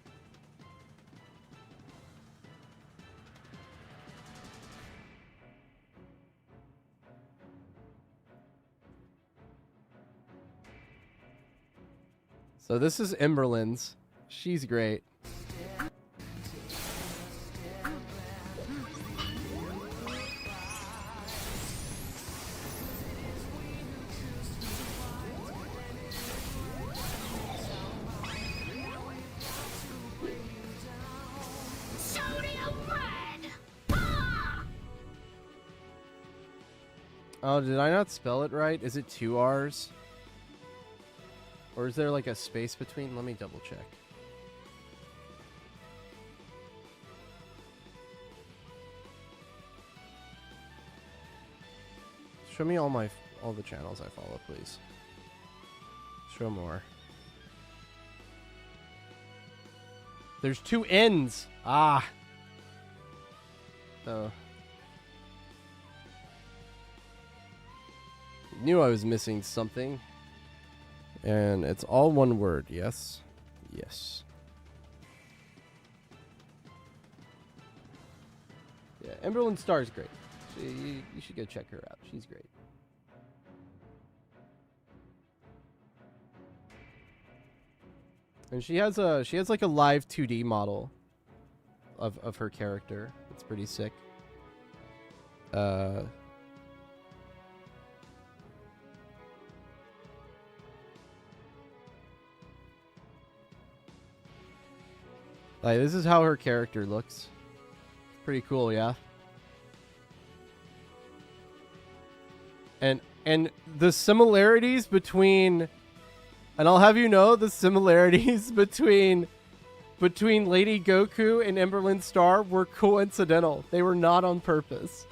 So this is Emberlyn's. She's great. Oh, did I not spell it right? Is it 2 R's? Or is there like a space between? Let me double check. Show me all the channels I follow, please. Show more. There's 2 N's. Ah. Oh. Knew I was missing something. And it's all one word, yes? Yes. Yeah, Emberlyn Star is great. You should go check her out. She's great. And she has like a live 2D model of her character. It's pretty sick. Like, this is how her character looks. Pretty cool, yeah. And the similarities between, and I'll have you know, the similarities between Lady Goku and Emberlyn Star were coincidental. They were not on purpose.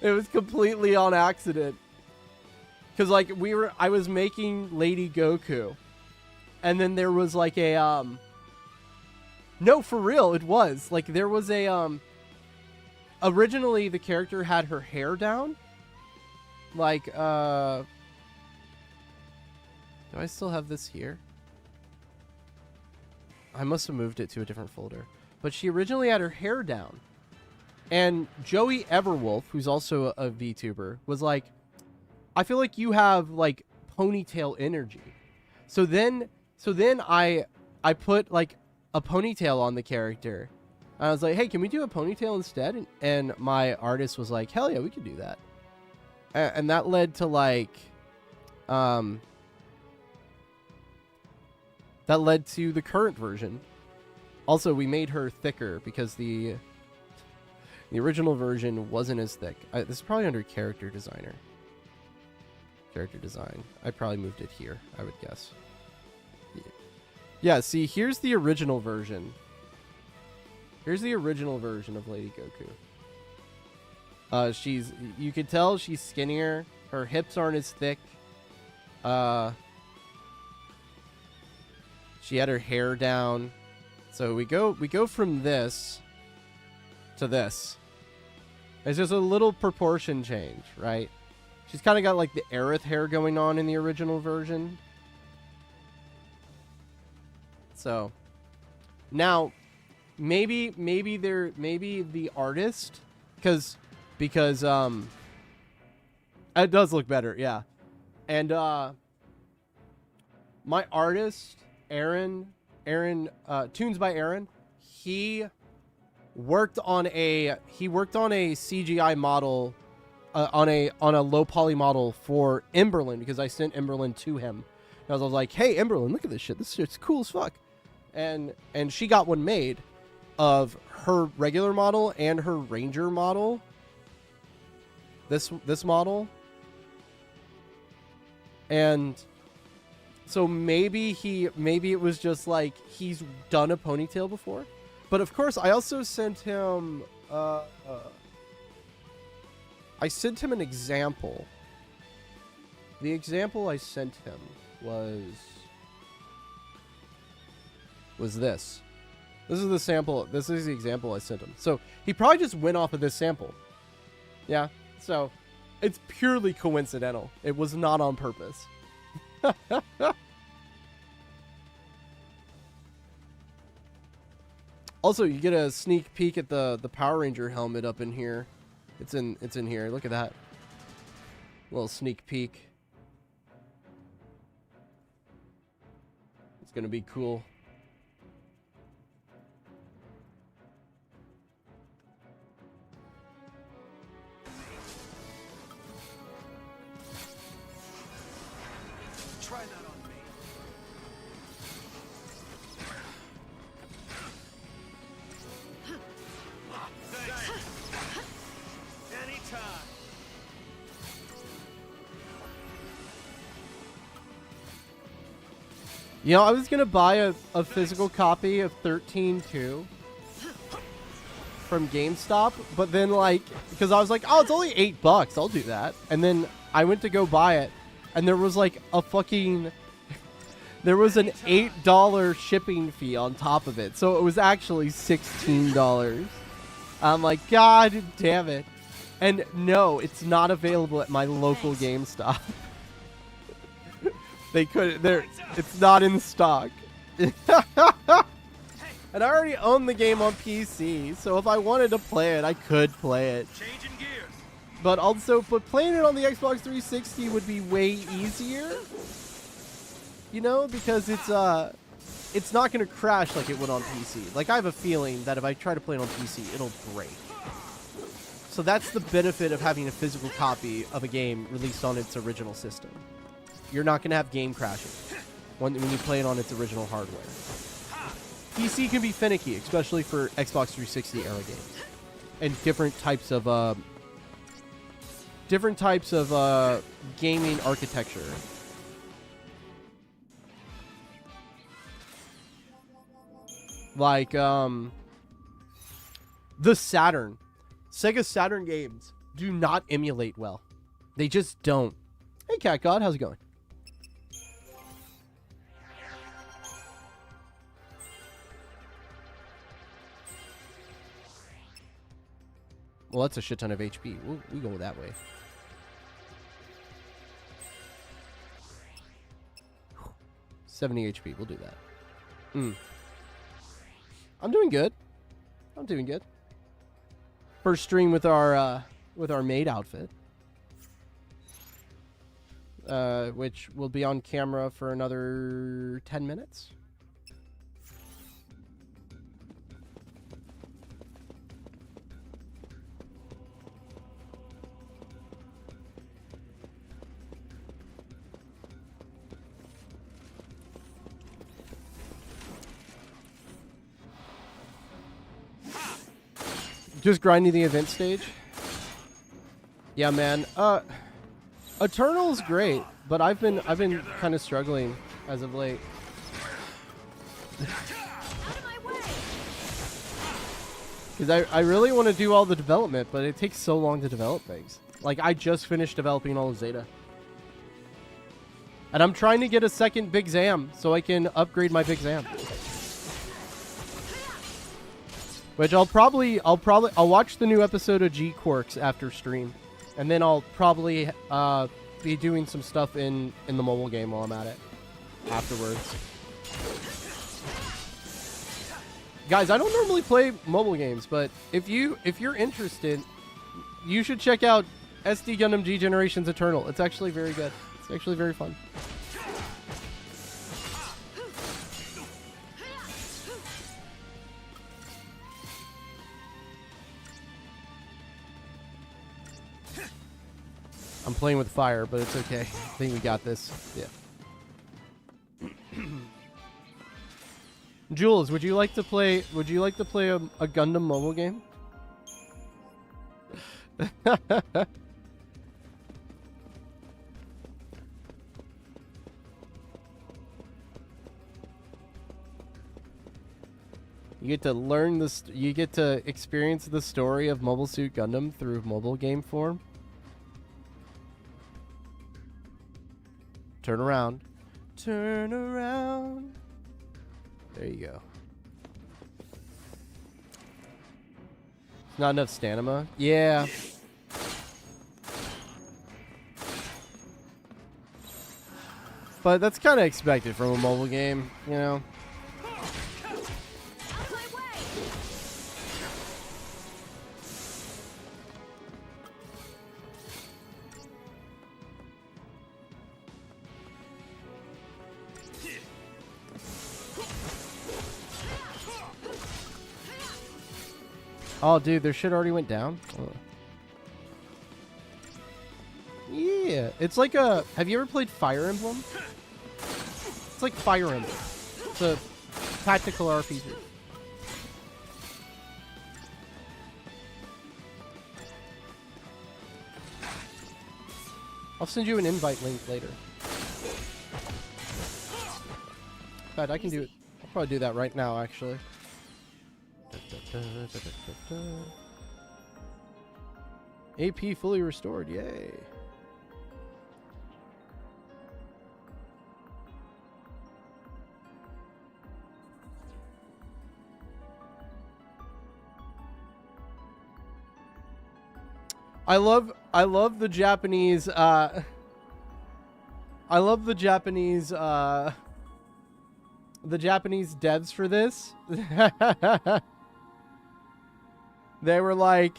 It was completely on accident. Cause like I was making Lady Goku. And then there was like a, no, for real, it was. Like, there was a, originally the character had her hair down. Like, do I still have this here? I must have moved it to a different folder. But she originally had her hair down. And Joey Everwolf, who's also a VTuber, was like, I feel like you have like ponytail energy. So then I put like a ponytail on the character. I was like, hey, can we do a ponytail instead? And my artist was like, hell yeah, we could do that. And that led to like, that led to the current version. Also, we made her thicker because the original version wasn't as thick. This is probably under character designer. Character design. I probably moved it here, I would guess. Yeah, see, here's the original version. Here's the original version of Lady Goku. You can tell she's skinnier. Her hips aren't as thick. She had her hair down. So we go from this to this. It's just a little proportion change, right? She's kind of got like the Aerith hair going on in the original version. So now maybe the artist because it does look better, yeah. And my artist Aaron Tunes by Aaron, he worked on a CGI model on a low poly model for Emberlyn because I sent Emberlyn to him. I was like, hey Emberlyn, look at this shit. This shit's cool as fuck. And she got one made of her regular model and her Ranger model. This model. And so maybe it was just like he's done a ponytail before. But of course I also sent him an example. The example I sent him was this. This is the sample. This is the example I sent him. So he probably just went off of this sample. Yeah. So it's purely coincidental. It was not on purpose. Also, you get a sneak peek at the Power Ranger helmet up in here. It's in here. Look at that. Little sneak peek. It's gonna be cool. Try that on me. Thanks. Anytime. You know, I was gonna buy a physical copy of 13-2 from GameStop, but then like, because I was like, oh, it's only $8, I'll do that. And then I went to go buy it, and there was like a fucking, there was an $8 shipping fee on top of it, so it was actually $16. I'm like, God damn it. And no, it's not available at my local GameStop. They couldn't. It's not in stock. And I already own the game on PC, so if I wanted to play it, I could play it. Changing gears. But playing it on the Xbox 360 would be way easier. You know, because it's not gonna crash like it would on PC. Like I have a feeling that if I try to play it on PC, it'll break. So that's the benefit of having a physical copy of a game released on its original system. You're not going to have game crashing when you play it on its original hardware. PC can be finicky, especially for Xbox 360 era games, and different types of gaming architecture. Like the Saturn. Sega Saturn games do not emulate well. They just don't. Hey, Cat God, how's it going? Well, that's a shit ton of HP. We go that way. 70 HP. We'll do that. I'm doing good. I'm doing good. First stream with our maid outfit. Which will be on camera for another 10 minutes. Just grinding the event stage. Yeah, man. Eternal's great, but I've been kind of struggling as of late. Because I really want to do all the development, but it takes so long to develop things. Like, I just finished developing all of Zeta. And I'm trying to get a second Big Zam so I can upgrade my Big Zam. Which I'll watch the new episode of G Quarks after stream. And then I'll probably be doing some stuff in the mobile game while I'm at it afterwards. Guys, I don't normally play mobile games, but if you're interested, you should check out SD Gundam G Generations Eternal. It's actually very good. It's actually very fun. I'm playing with fire, but it's okay. I think we got this. Yeah. Jules, would you like to play? Would you like to play a Gundam mobile game? You get to learn this. You get to experience the story of Mobile Suit Gundam through mobile game form. Turn around. Turn around. There you go. Not enough stamina? Yeah. But that's kind of expected from a mobile game, you know? Oh, dude, their shit already went down? Oh. Yeah, it's like a... Have you ever played Fire Emblem? It's like Fire Emblem. It's a tactical RPG. I'll send you an invite link later. In fact, I can do it. I'll probably do that right now, actually. AP fully restored, yay. I love the Japanese I love the Japanese devs for this. They were like,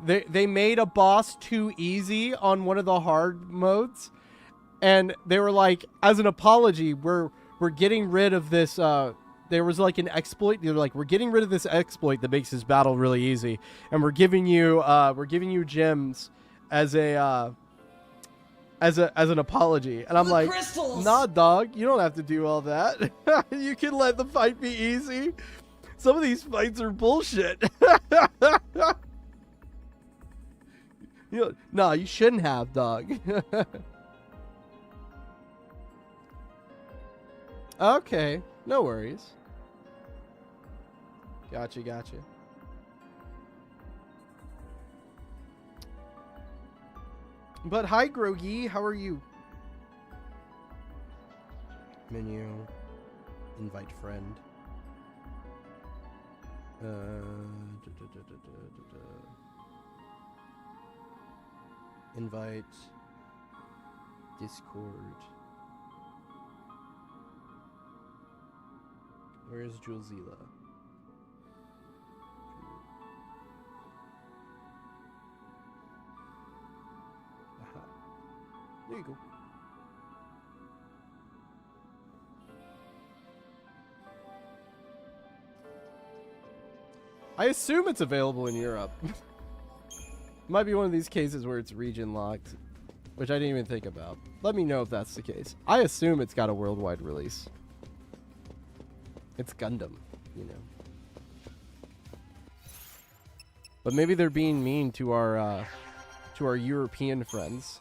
they made a boss too easy on one of the hard modes, and they were like, as an apology, we're getting rid of this. There was like an exploit. They were like, we're getting rid of this exploit that makes this battle really easy, and we're giving you gems as a as an apology. And I'm like, crystals. Nah, dog, you don't have to do all that. You can let the fight be easy. Some of these fights are bullshit. You know, nah, you shouldn't have, dog. Okay, no worries. Gotcha. But hi, Groggy, how are you? Menu, invite friend. Invite Discord. Where's Julzila? There you go. I assume it's available in Europe. Might be one of these cases where it's region locked, which I didn't even think about. Let me know if that's the case. I assume it's got a worldwide release. It's Gundam, you know. But maybe they're being mean to our European friends.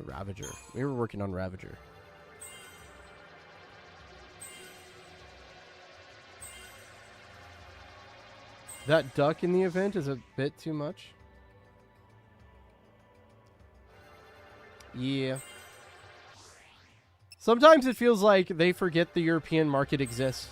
Ravager. We were working on Ravager. That duck in the event is a bit too much. Yeah. Sometimes it feels like they forget the European market exists.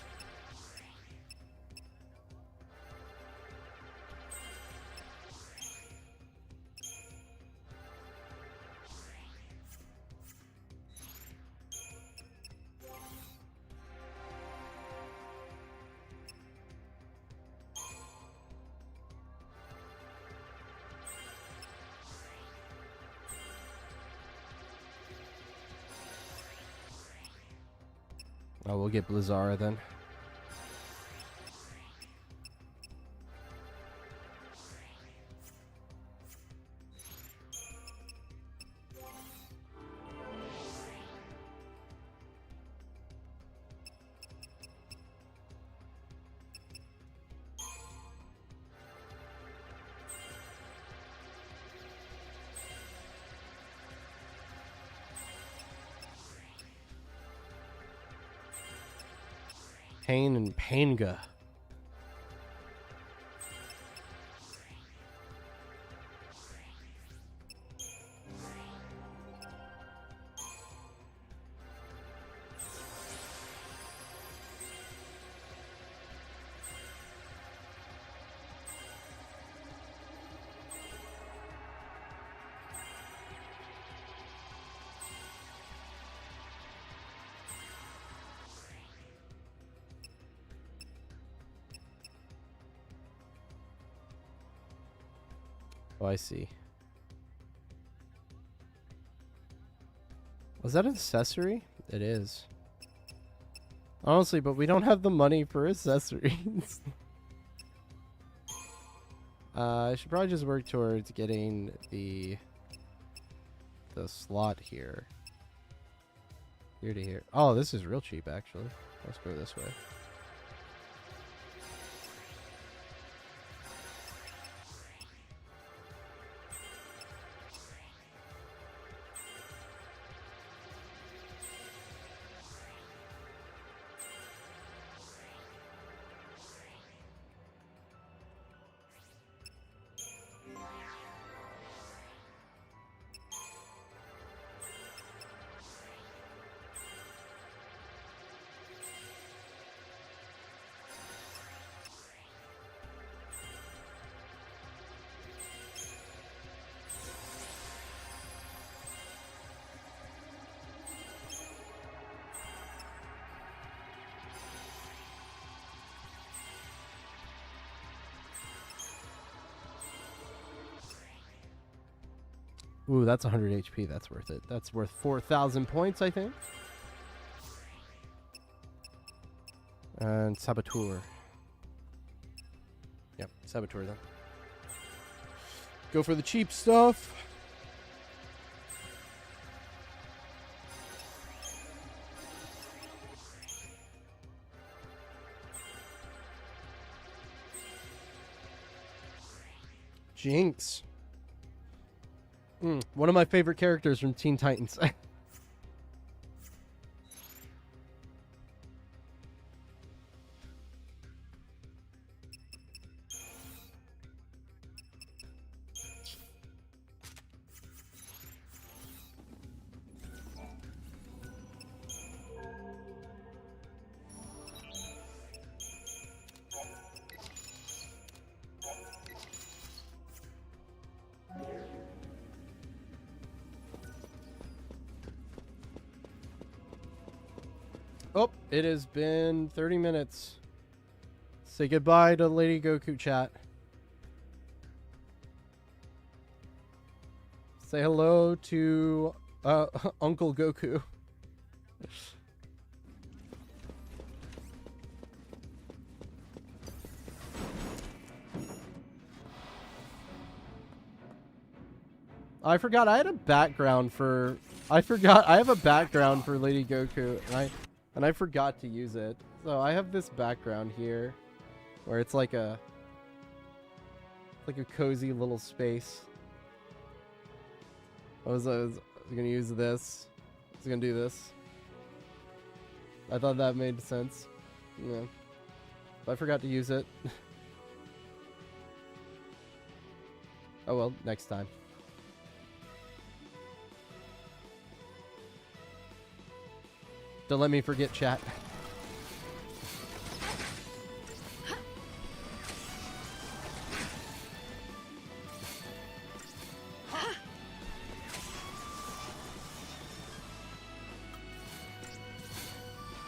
Oh, we'll get Blizzara then. Pain and Panga. Oh, I see. Was that an accessory? It is. Honestly, but we don't have the money for accessories. I should probably just work towards getting the slot here. Here to here. Oh, this is real cheap, actually. Let's go this way. Ooh, that's 100 HP. That's worth it. That's worth 4,000 points, I think. And Saboteur. Yep, Saboteur then. Go for the cheap stuff. Jinx. One of my favorite characters from Teen Titans. It has been 30 minutes. Say goodbye to Lady Goku chat. Say hello to Uncle Goku. I forgot I had a background for I have a background for Lady Goku and I forgot to use it. So I have this background here where it's like a cozy little space. I was gonna use this. I was gonna do this. I thought that made sense. Yeah. But I forgot to use it. Oh well, next time. Don't let me forget, chat.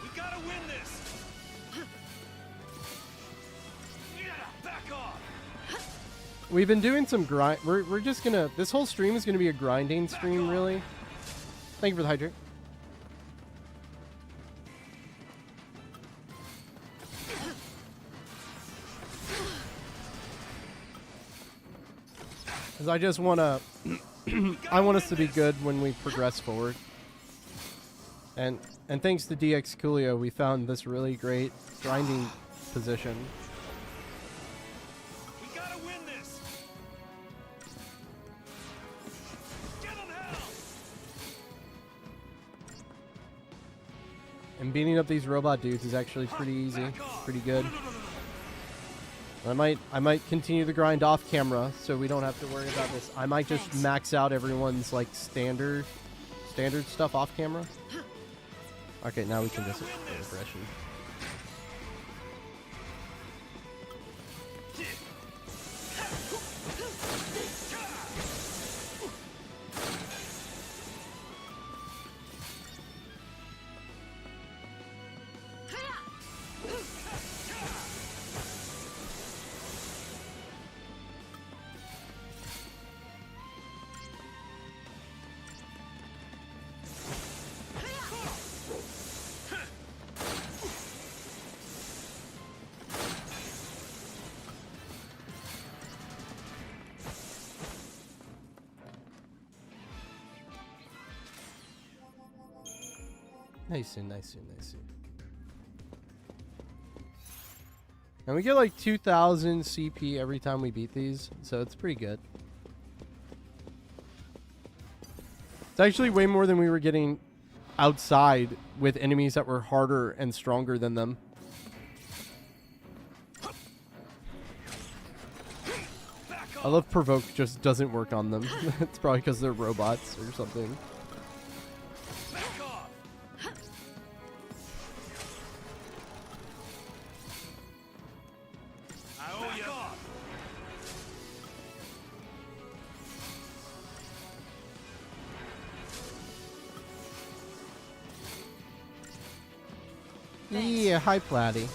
We gotta win this. Yeah, back off. We've been doing some grind. We're just gonna. This whole stream is gonna be a grinding stream, really. Thank you for the hydrate. Because I just want to... I want us to be good when we progress forward. And thanks to DX Coolio, we found this really great grinding position. We gotta win this. Get him, hell. And beating up these robot dudes is actually pretty easy. Pretty good. I might continue the grind off camera so we don't have to worry about this. I might just max out everyone's like standard stuff off camera. Okay, now we can just aggression. Nice. And we get like 2,000 CP every time we beat these, so it's pretty good. It's actually way more than we were getting outside with enemies that were harder and stronger than them. I love Provoke just doesn't work on them. It's probably because they're robots or something. Yeah, hi Platty.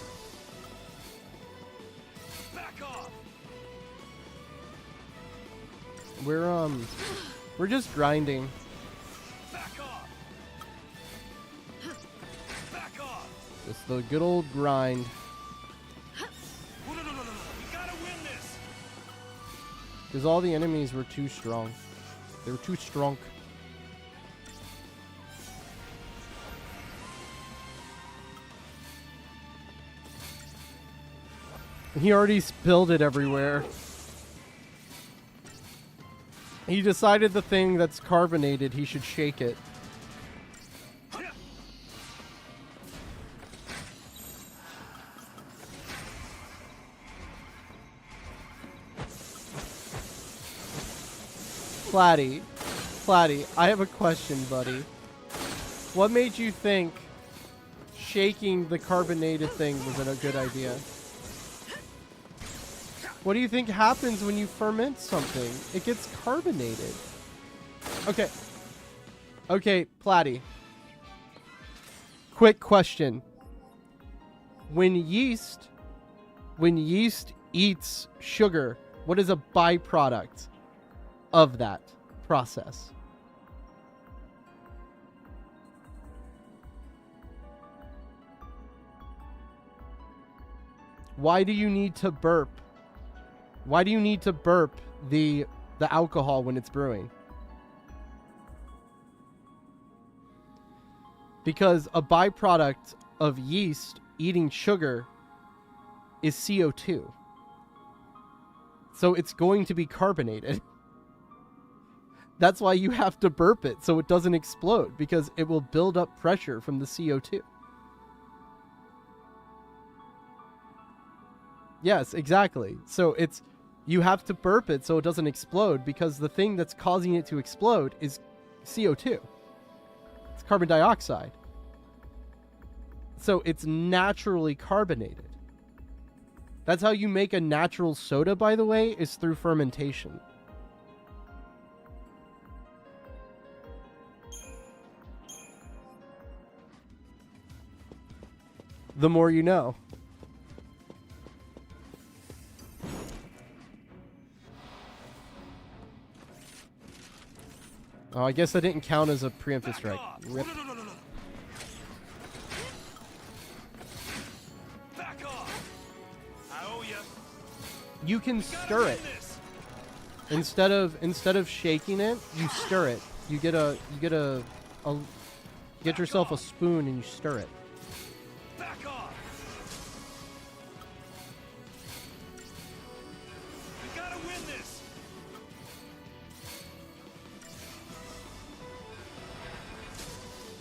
We're just grinding. Just the good old grind. Because all the enemies were too strong. They were too strong. He already spilled it everywhere. He decided the thing that's carbonated, he should shake it. Platty, I have a question, buddy. What made you think shaking the carbonated thing was a good idea? What do you think happens when you ferment something? It gets carbonated. Okay. Okay, Platty. Quick question. when yeast eats sugar, what is a byproduct of that process? Why do you need to burp? Why do you need to burp the alcohol when it's brewing? Because a byproduct of yeast eating sugar is CO2. So it's going to be carbonated. That's why you have to burp it so it doesn't explode, because it will build up pressure from the CO2. Yes, exactly. So you have to burp it so it doesn't explode, because the thing that's causing it to explode is CO2. It's carbon dioxide. So it's naturally carbonated. That's how you make a natural soda, by the way, is through fermentation. The more you know. Oh, I guess that didn't count as a preemptive strike. Rip. Back off. I owe ya. You can stir it. Instead of shaking it, you stir it. You get yourself a spoon and you stir it. Back off. We gotta win this.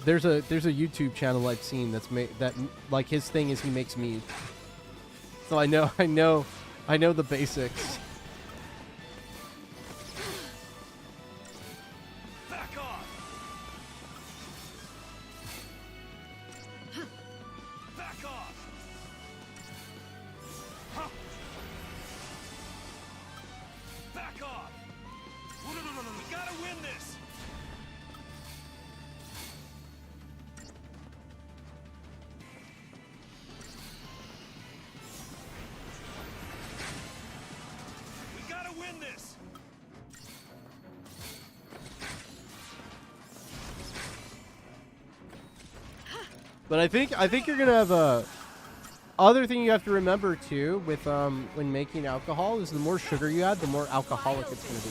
There's a YouTube channel I've seen that's like his thing is he makes mead. So I know the basics. Back off. Back off. Huh. Back off. We gotta win this. We gotta win this. But I think you're gonna have a other thing you have to remember too with when making alcohol is the more sugar you add, the more alcoholic it's gonna be.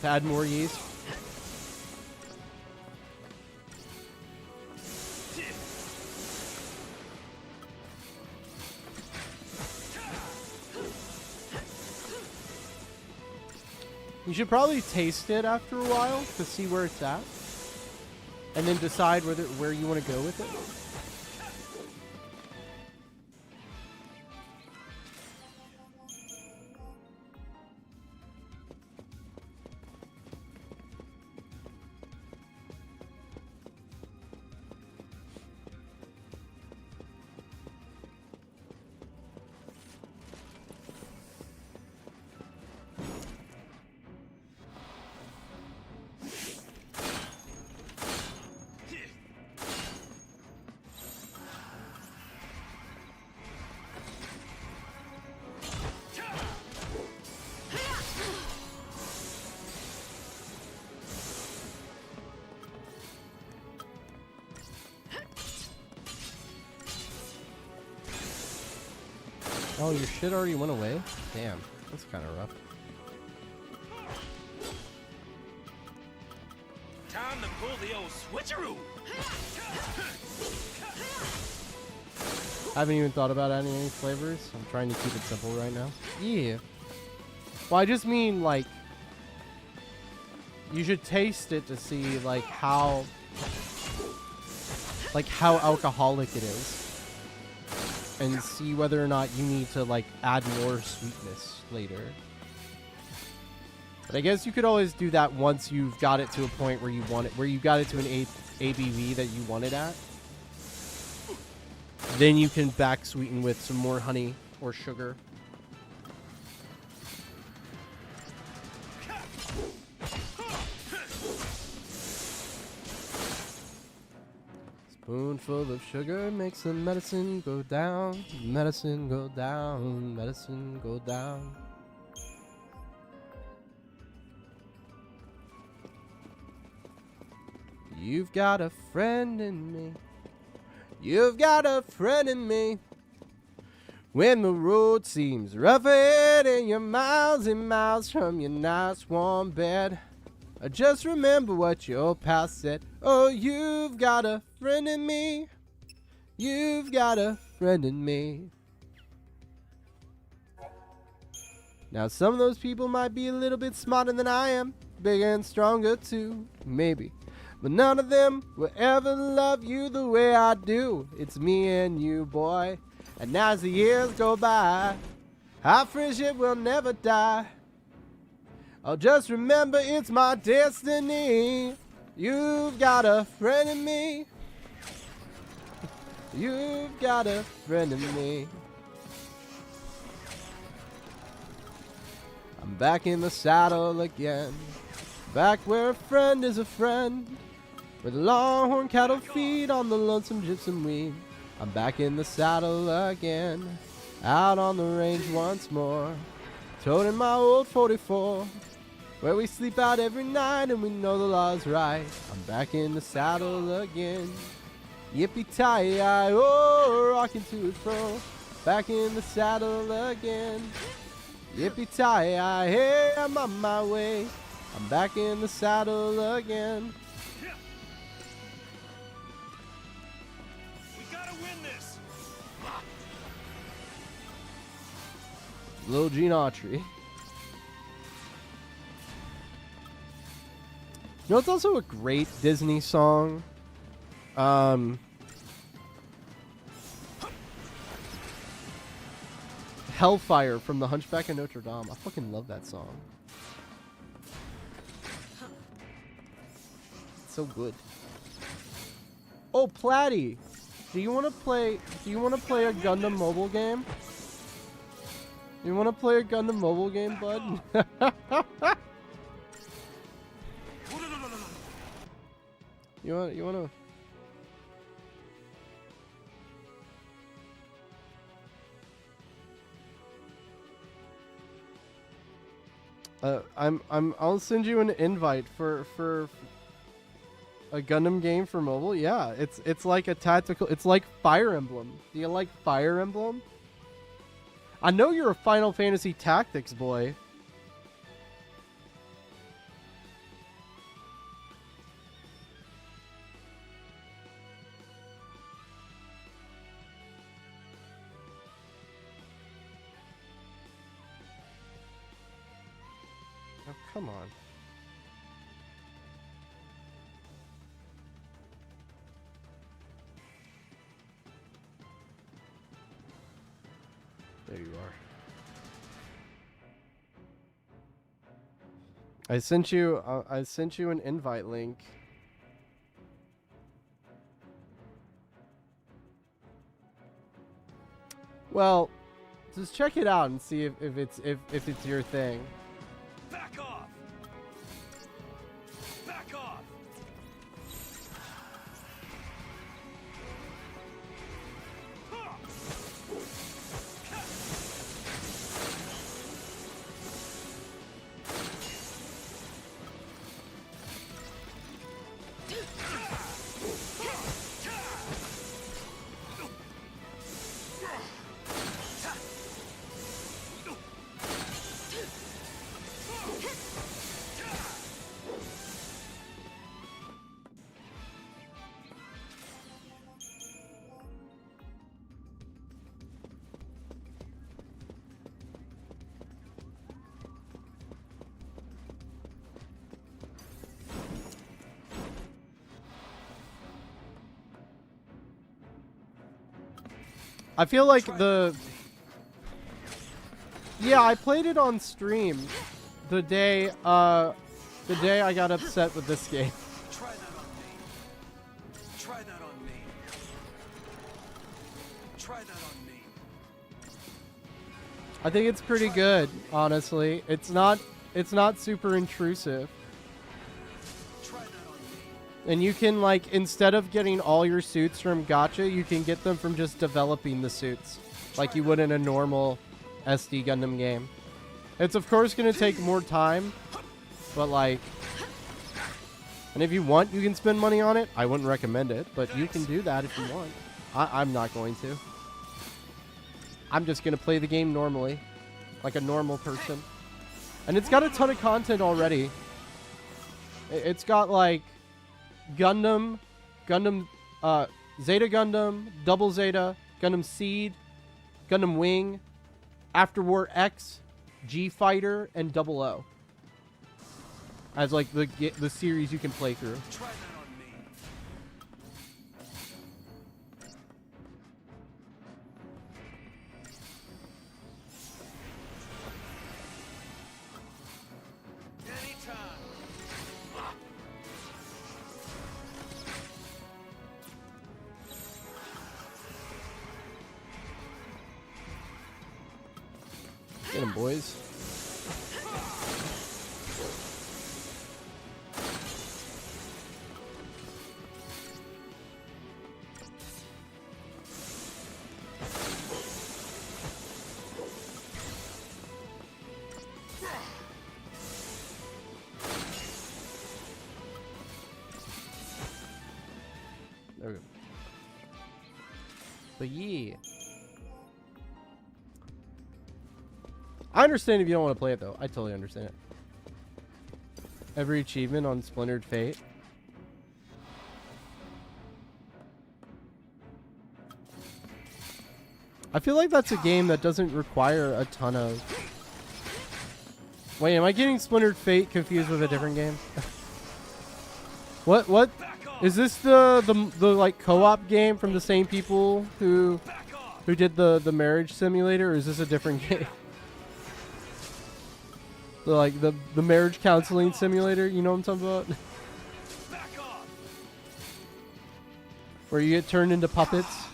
To add more yeast. You should probably taste it after a while to see where it's at, and then decide where you want to go with it. Oh, your shit already went away? Damn, that's kind of rough. Time to pull the old switcheroo. I haven't even thought about adding any flavors. I'm trying to keep it simple right now. Yeah. Well, I just mean, like, you should taste it to see, like, how alcoholic it is. And see whether or not you need to, like, add more sweetness later. But I guess you could always do that once you've got it to a point where you want it, where you got it to an ABV that you want it at. Then you can back sweeten with some more honey or sugar. Spoonful of sugar makes the medicine go down. Medicine go down. Medicine go down. You've got a friend in me. You've got a friend in me. When the road seems rough ahead and you're miles and miles from your nice warm bed, I just remember what your past said. Oh, you've got a friend in me. You've got a friend in me. Now, some of those people might be a little bit smarter than I am, bigger and stronger too, maybe. But none of them will ever love you the way I do. It's me and you, boy. And as the years go by, our friendship will never die. I'll just remember it's my destiny. You've got a friend in me. You've got a friend in me. I'm back in the saddle again. Back where a friend is a friend. Where the longhorn cattle feed on the lonesome gypsum weed. I'm back in the saddle again. Out on the range once more. Toting my old 44. Where we sleep out every night and we know the law's right. I'm back in the saddle again. Yippee-tie-yi, oh, rocking to and fro. Back in the saddle again. Yippee-tie-yi, hey, I'm on my way. I'm back in the saddle again. We gotta win this. Little Gene Autry. You know, it's also a great Disney song. Hellfire from The Hunchback of Notre Dame. I fucking love that song. It's so good. Oh, Platty, do you want to play a Gundam mobile game? You want to play a Gundam mobile game, bud? You want to I'll send you an invite for a Gundam game for mobile. Yeah, it's like a tactical, it's like Fire Emblem. Do you like Fire Emblem? I know you're a Final Fantasy Tactics boy. Oh, come on. There you are. I sent you an invite link. Well, just check it out and see if it's your thing. Back off. Back off. I feel like yeah, I played it on stream the day I got upset with this game. Try that on me. Try that on me. Try that on me. I think it's pretty good, honestly. It's not super intrusive. Try that on me. And you can, like, instead of getting all your suits from gacha, you can get them from just developing the suits. Like you would in a normal SD Gundam game. It's, of course, going to take more time. But, like... And if you want, you can spend money on it. I wouldn't recommend it, but you can do that if you want. I'm not going to. I'm just going to play the game normally. Like a normal person. And it's got a ton of content already. It's got, like... Gundam, Zeta Gundam, Double Zeta, Gundam Seed, Gundam Wing, After War X, G Fighter, and Double O. As like the series you can play through. Try that on me. Anytime. Get him, boys. There we go. But yeah. I understand if you don't want to play it, though. I totally understand it. Every achievement on Splintered Fate. I feel like that's a game that doesn't require a ton of... Wait, am I getting Splintered Fate confused with a different game? What? Is this the like co-op game from the same people who did the marriage simulator, or is this a different game? The marriage counseling simulator, you know what I'm talking about? Where you get turned into puppets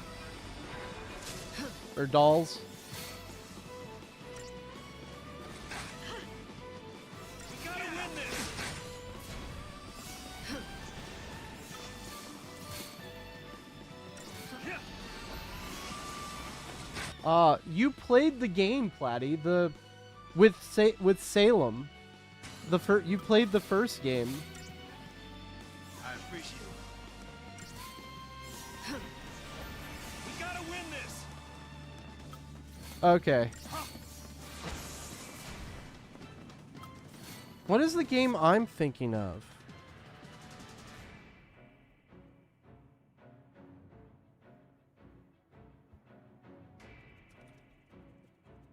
or dolls. You played the game, Platty, with Salem. You played the first game. I appreciate it. We gotta win this. Okay. What is the game I'm thinking of?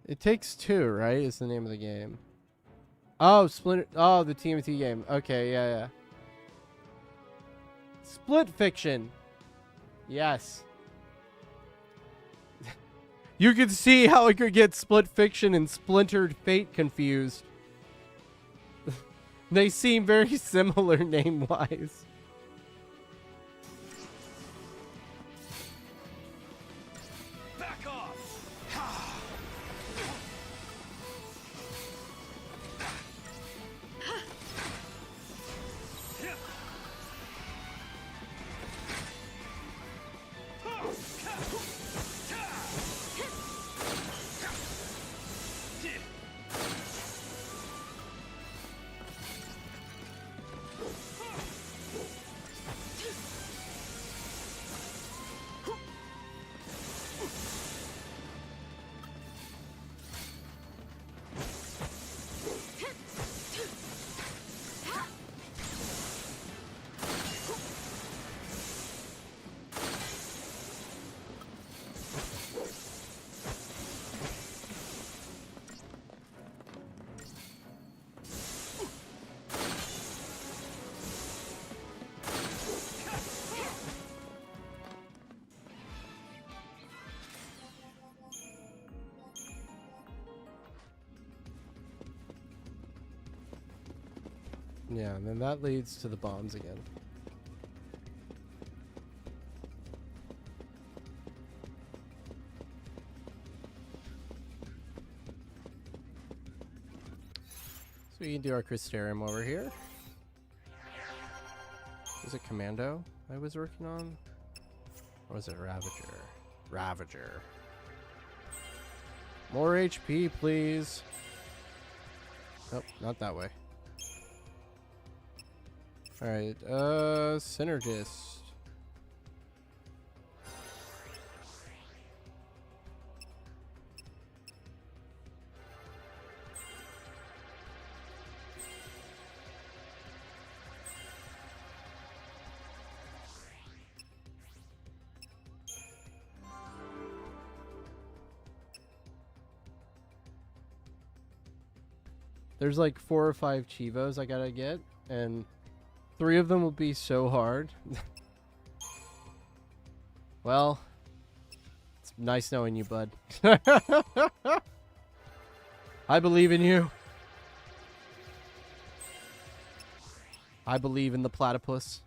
It Takes Two, right? Is the name of the game. Oh, Splinter. Oh, the TMT game. Okay, yeah. Split Fiction. Yes. You could see how it could get Split Fiction and Splintered Fate confused. They seem very similar name-wise. Yeah, and then that leads to the bombs again. So we can do our Crystarium over here. Was it Commando I was working on? Or was it Ravager? Ravager. More HP, please. Nope, not that way. Alright, Synergist. There's like 4 or 5 Chivos I gotta get, and 3 of them will be so hard. Well, it's nice knowing you, bud. I believe in you. I believe in the platypus,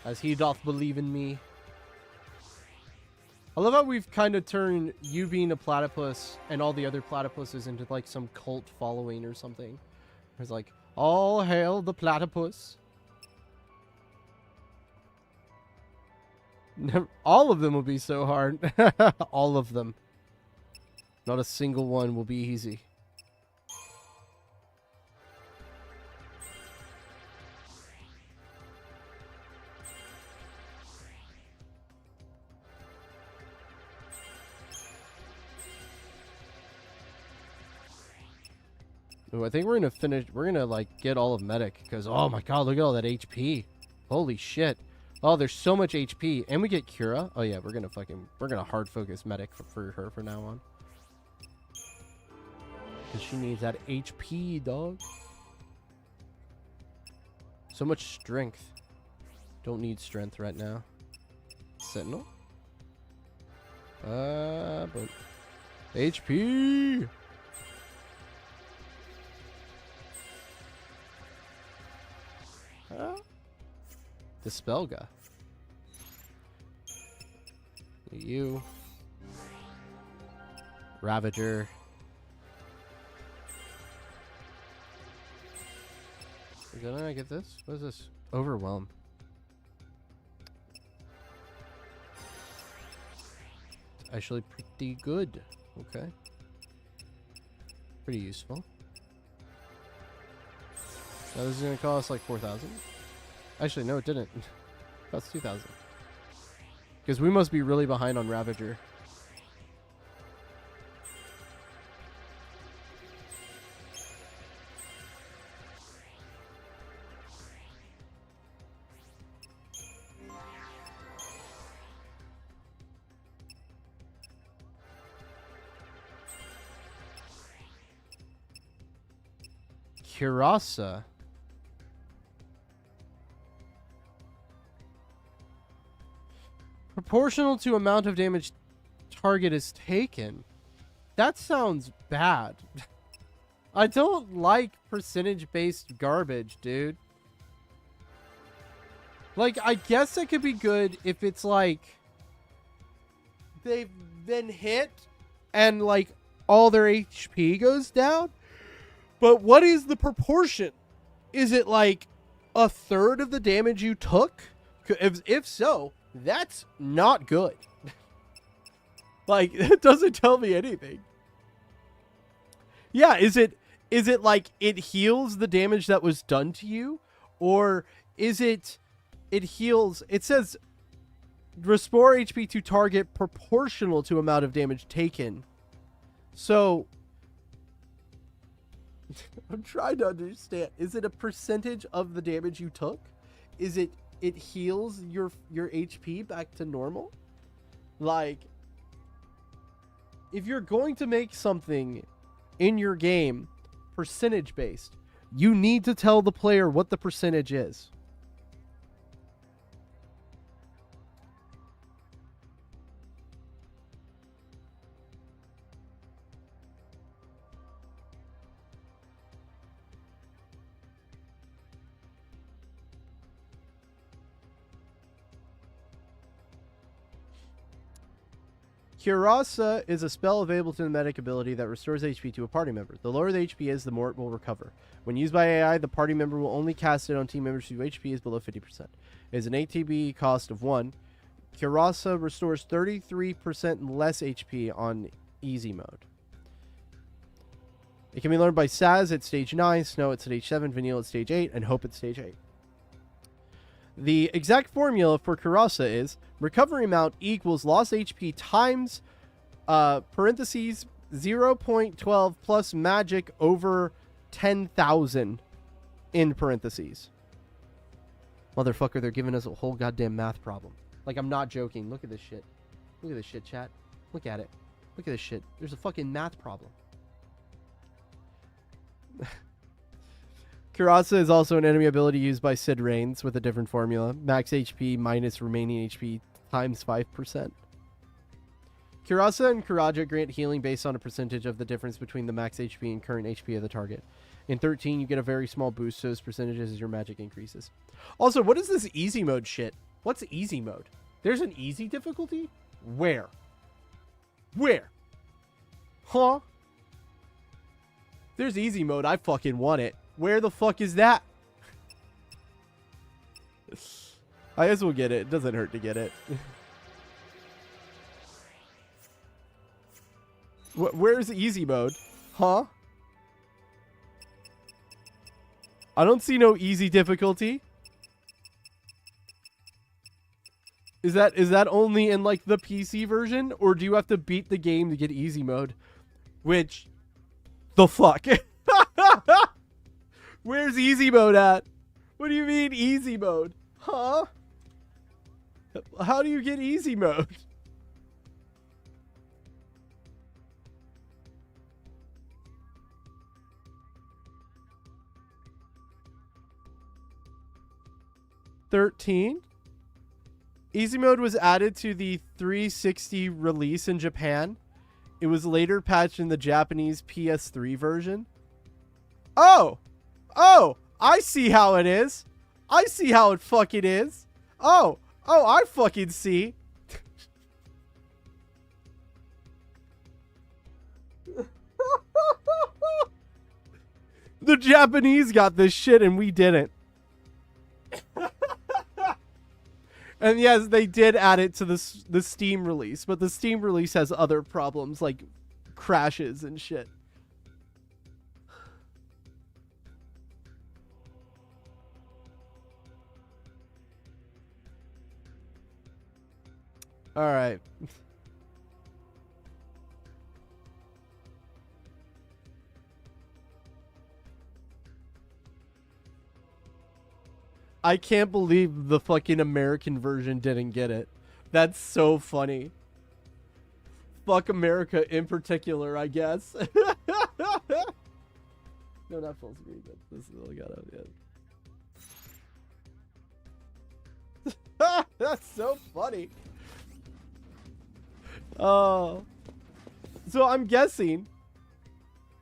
as he doth believe in me. I love how we've kind of turned you being a platypus and all the other platypuses into like some cult following or something. It's like, all hail the platypus. All of them will be so hard. All of them. Not a single one will be easy. Ooh, I think we're gonna finish. We're gonna like get all of medic because oh my god, look at all that HP! Holy shit! Oh, there's so much HP, and we get Cura. Oh yeah, we're gonna hard focus medic for her from now on because she needs that HP, dog. So much strength. Don't need strength right now. Sentinel. But HP. Dispelga. You. Ravager. Did I get this? What is this? Overwhelm. It's actually pretty good. Okay. Pretty useful. Now this is going to cost like 4,000. Actually, no, it didn't. It cost 2,000. Because we must be really behind on Ravager. Kirasa. Proportional to amount of damage target is taken. That sounds bad. I don't like percentage-based garbage, dude. Like, I guess it could be good if it's like they've been hit and like all their HP goes down. But what is the proportion? Is it like a third of the damage you took? If so, that's not good. Like, it doesn't tell me anything. Yeah, is it like it heals the damage that was done to you? Or is it heals, it says restore HP to target proportional to amount of damage taken. So I'm trying to understand. Is it a percentage of the damage you took? Is it heals your HP back to normal? Like, if you're going to make something in your game percentage based, you need to tell the player what the percentage is. Curasa is a spell available to the medic ability that restores HP to a party member. The lower the HP is, the more it will recover. When used by AI, the party member will only cast it on team members whose HP is below 50%. It is an ATB cost of 1. Curasa restores 33% less HP on easy mode. It can be learned by Saz at stage 9, Snow at stage 7, Vanille at stage 8, and Hope at stage 8. The exact formula for Curasa is recovery amount equals lost HP times parentheses 0.12 plus magic over 10,000 in parentheses. Motherfucker, they're giving us a whole goddamn math problem. Like, I'm not joking. Look at this shit. Look at this shit, chat. Look at it. Look at this shit. There's a fucking math problem. Curasa is also an enemy ability used by Sid Reigns with a different formula. Max HP minus remaining HP times 5%. Curasa and Kuraja grant healing based on a percentage of the difference between the max HP and current HP of the target. In 13, you get a very small boost to those percentages as your magic increases. Also, what is this easy mode shit? What's easy mode? There's an easy difficulty? Where? Where? Huh? There's easy mode. I fucking want it. Where the fuck is that? I guess we'll get it. It doesn't hurt to get it. Where's easy mode? Huh? I don't see no easy difficulty. Is that only in like the PC version, or do you have to beat the game to get easy mode? Which the fuck? Where's easy mode at? What do you mean easy mode? Huh? How do you get easy mode? $13. Easy mode was added to the 360 release in Japan. It was later patched in the Japanese PS3 version. Oh! Oh! I see how it is. I see how it fucking is. Oh! Oh, I fucking see. The Japanese got this shit and we didn't. And yes, they did add it to the Steam release, but the Steam release has other problems like crashes and shit. All right. I can't believe the fucking American version didn't get it. That's so funny. Fuck America in particular, I guess. No, not full screen. This is all I got out. Yeah. That's so funny. Oh. So I'm guessing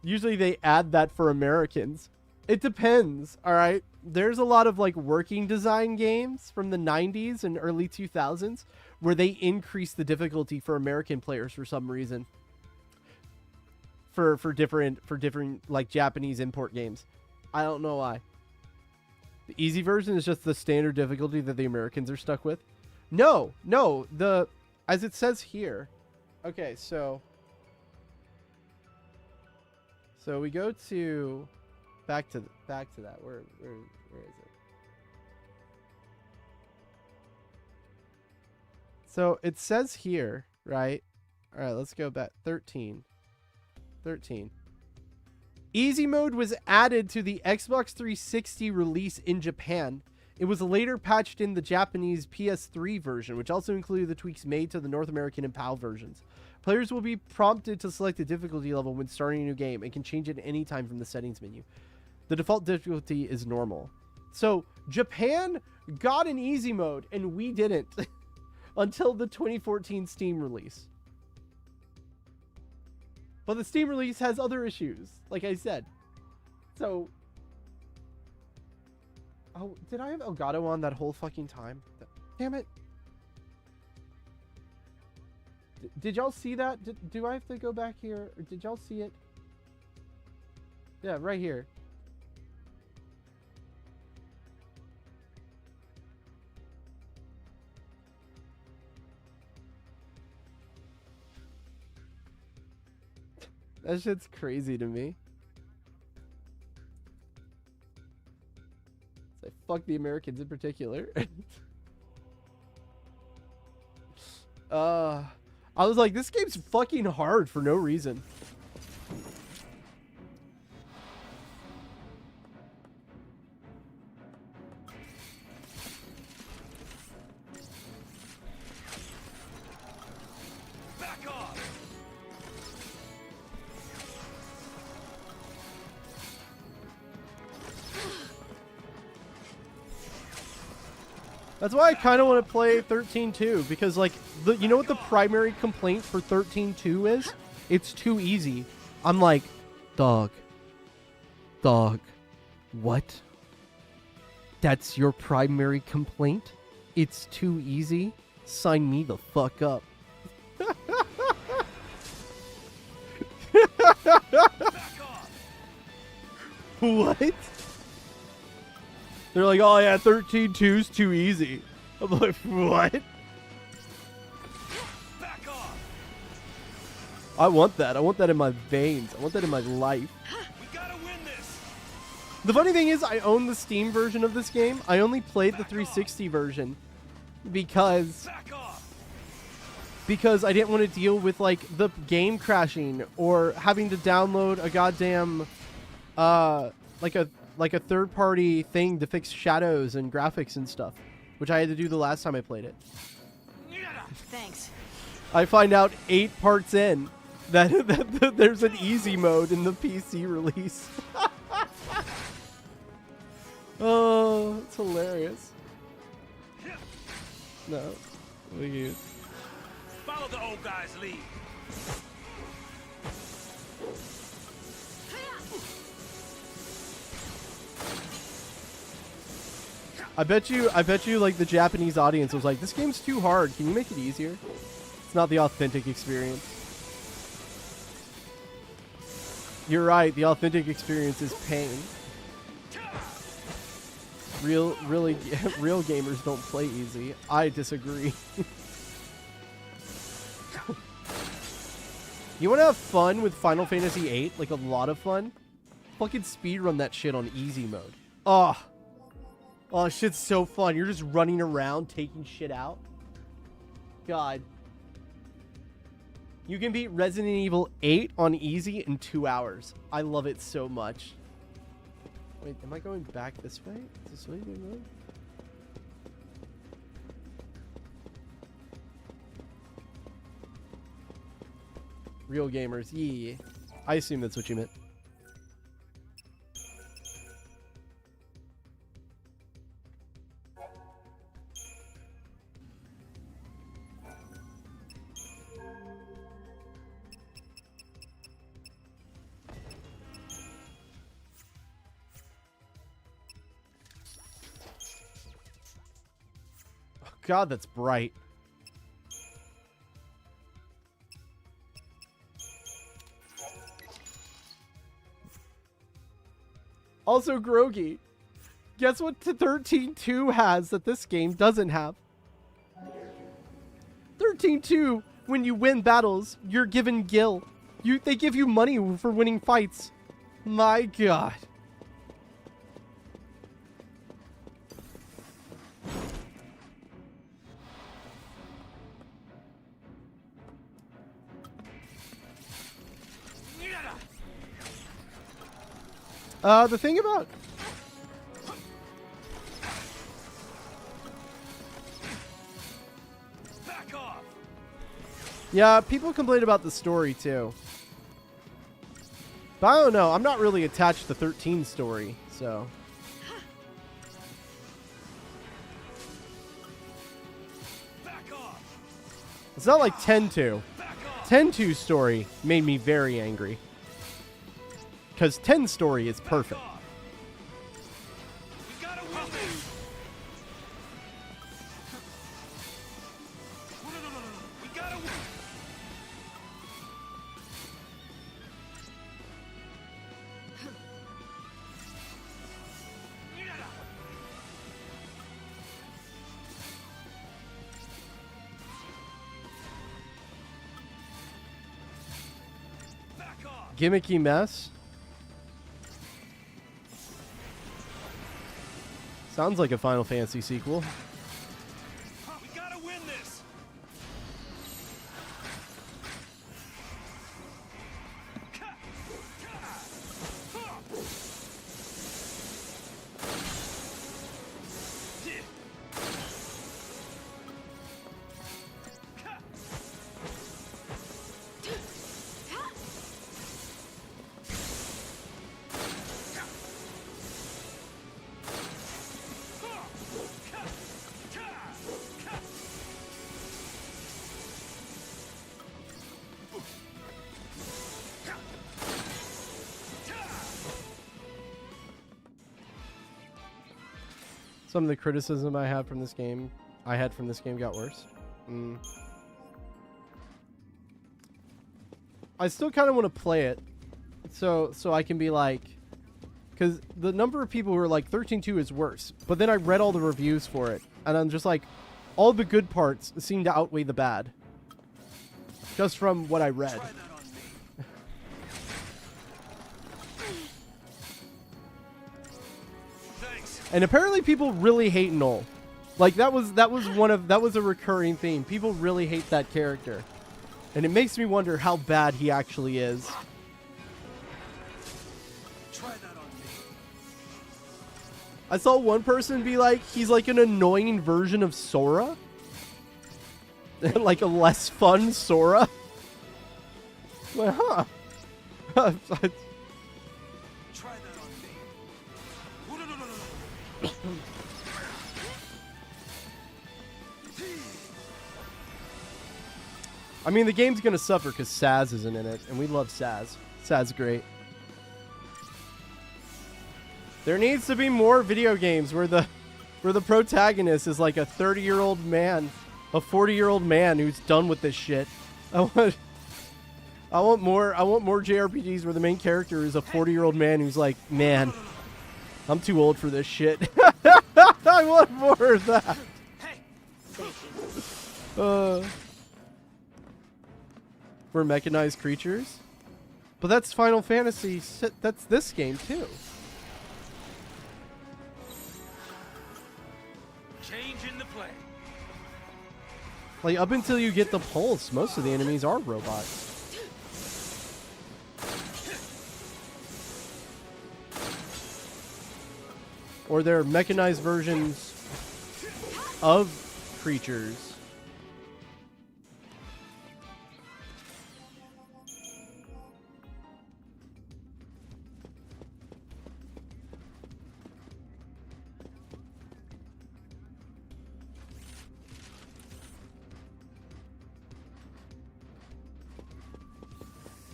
usually they add that for Americans. It depends, all right? There's a lot of like working design games from the 90s and early 2000s where they increase the difficulty for American players for some reason. For different like Japanese import games. I don't know why. The easy version is just the standard difficulty that the Americans are stuck with. No, as it says here. Okay, so we go to back to that. Where is it? So it says here, right? All right, let's go back. 13. Easy mode was added to the Xbox 360 release in Japan. It was later patched in the Japanese PS3 version, which also included the tweaks made to the North American and PAL versions. Players will be prompted to select a difficulty level when starting a new game and can change it any time from the settings menu. The default difficulty is normal. So Japan got an easy mode and we didn't until the 2014 Steam release. But the Steam release has other issues, like I said. So, oh, did I have Elgato on that whole fucking time? Damn it. Did y'all see that? Do I have to go back here? Or did y'all see it? Yeah, right here. That shit's crazy to me. It's like, fuck the Americans in particular. I was like, this game's fucking hard for no reason. Back off! That's why I kind of want to play 13-2, because like you know what the primary complaint for 13-2 is? It's too easy. I'm like, dog, what? That's your primary complaint? It's too easy? Sign me the fuck up. What? They're like, oh yeah, 13-2's too easy. I'm like, what? Back off! I want that. I want that in my veins. I want that in my life. We gotta win this! The funny thing is, I own the Steam version of this game. I only played the 360 version because I didn't want to deal with like the game crashing or having to download a goddamn like a third-party thing to fix shadows and graphics and stuff, which I had to do the last time I played it. Thanks. I find out 8 parts in that there's an easy mode in the PC release. Oh, it's hilarious. No, look at you. Follow the old guy's lead. I bet you like the Japanese audience was like, this game's too hard. Can you make it easier? It's not the authentic experience. You're right. The authentic experience is pain. Real gamers don't play easy. I disagree. You want to have fun with Final Fantasy VIII? Like a lot of fun? Fucking speedrun that shit on easy mode. Oh, shit's so fun. You're just running around taking shit out. God. You can beat Resident Evil 8 on easy in 2 hours. I love it so much. Wait, am I going back this way? Is this way the road? Real gamers, yeah. I assume that's what you meant. God, that's bright. Also, Groggy, guess what 13-2 has that this game doesn't have? 13-2, when you win battles, you're given gil. They give you money for winning fights. My God. The thing about... Back off. Yeah, people complain about the story, too. But I don't know. I'm not really attached to 13's story, so... Back off. It's not like 10-2. 10-2's story made me very angry. Because 10's story is perfect. We gotta win this. We gotta win. Gimmicky mess. Sounds like a Final Fantasy sequel. We gotta win this. Some of the criticism I had from this game got worse. I still kind of want to play it, so I can be like, because the number of people who are like 13.2 is worse. But then I read all the reviews for it, and I'm just like, all the good parts seem to outweigh the bad. Just from what I read. And apparently people really hate Null. Like that was a recurring theme. People really hate that character. And it makes me wonder how bad he actually is. Try that on me. I saw one person be like, he's like an annoying version of Sora. Like a less fun Sora. Like, huh. Try that on me. I mean, the game's gonna suffer because Saz isn't in it, and we love Saz. Saz's great. There needs to be more video games where the protagonist is like a 30-year-old man, a 40-year-old man who's done with this shit. I want more JRPGs where the main character is a 40-year-old man who's like, man, I'm too old for this shit. I want more of that. For mechanized creatures? But that's Final Fantasy. That's this game too. Change in the play. Like up until you get the pulse, most of the enemies are robots. Or they're mechanized versions of creatures.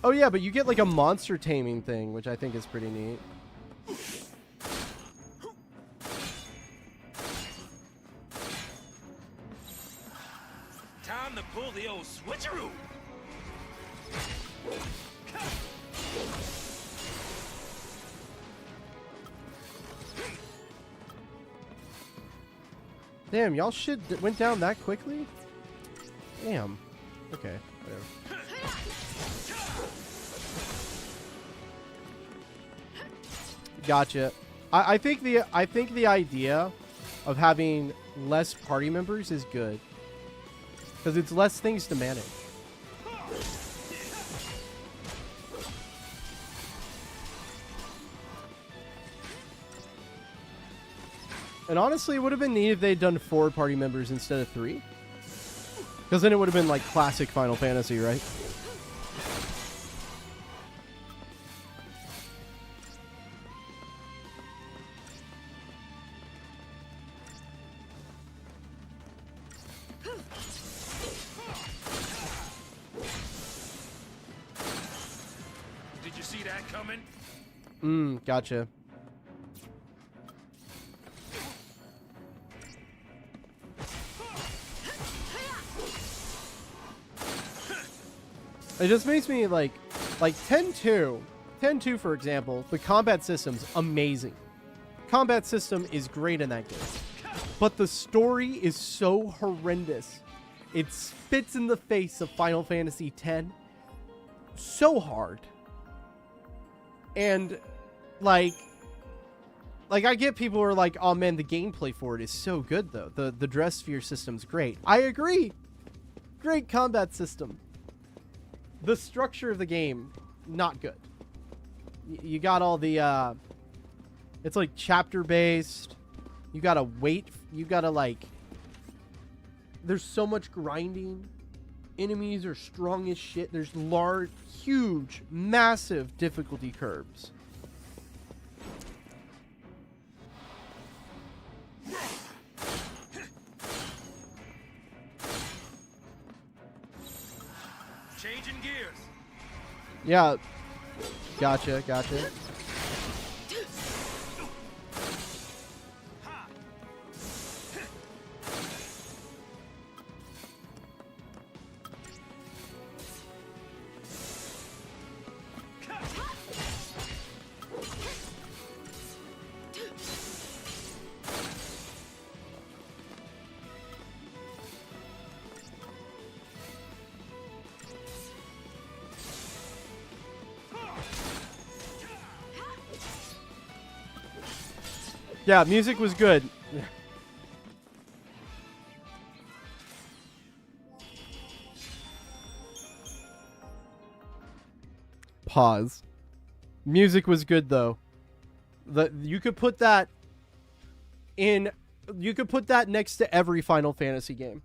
Oh yeah, but you get like a monster taming thing, which I think is pretty neat. Time to pull the old switcheroo. Damn, y'all shit went down that quickly? Damn. Okay, whatever. Gotcha. I think the idea of having less party members is good. Because it's less things to manage. And honestly, it would have been neat if they'd done 4 party members instead of 3. Because then it would have been like classic Final Fantasy, right? Did you see that coming? Gotcha. It just makes me like 10-2. 10-2, for example, the combat system's amazing. Combat system is great in that game. But the story is so horrendous. It spits in the face of Final Fantasy X so hard. And like I get people who are like, oh man, the gameplay for it is so good though. The dress sphere system's great. I agree. Great combat system. The structure of the game, not good. You got all the it's like chapter based. You gotta wait. You gotta like, there's so much grinding. Enemies are strong as shit. There's large, huge, massive difficulty curves. Changing gears. Yeah. Gotcha. Yeah, music was good. Pause. Music was good though. You could put that next to every Final Fantasy game.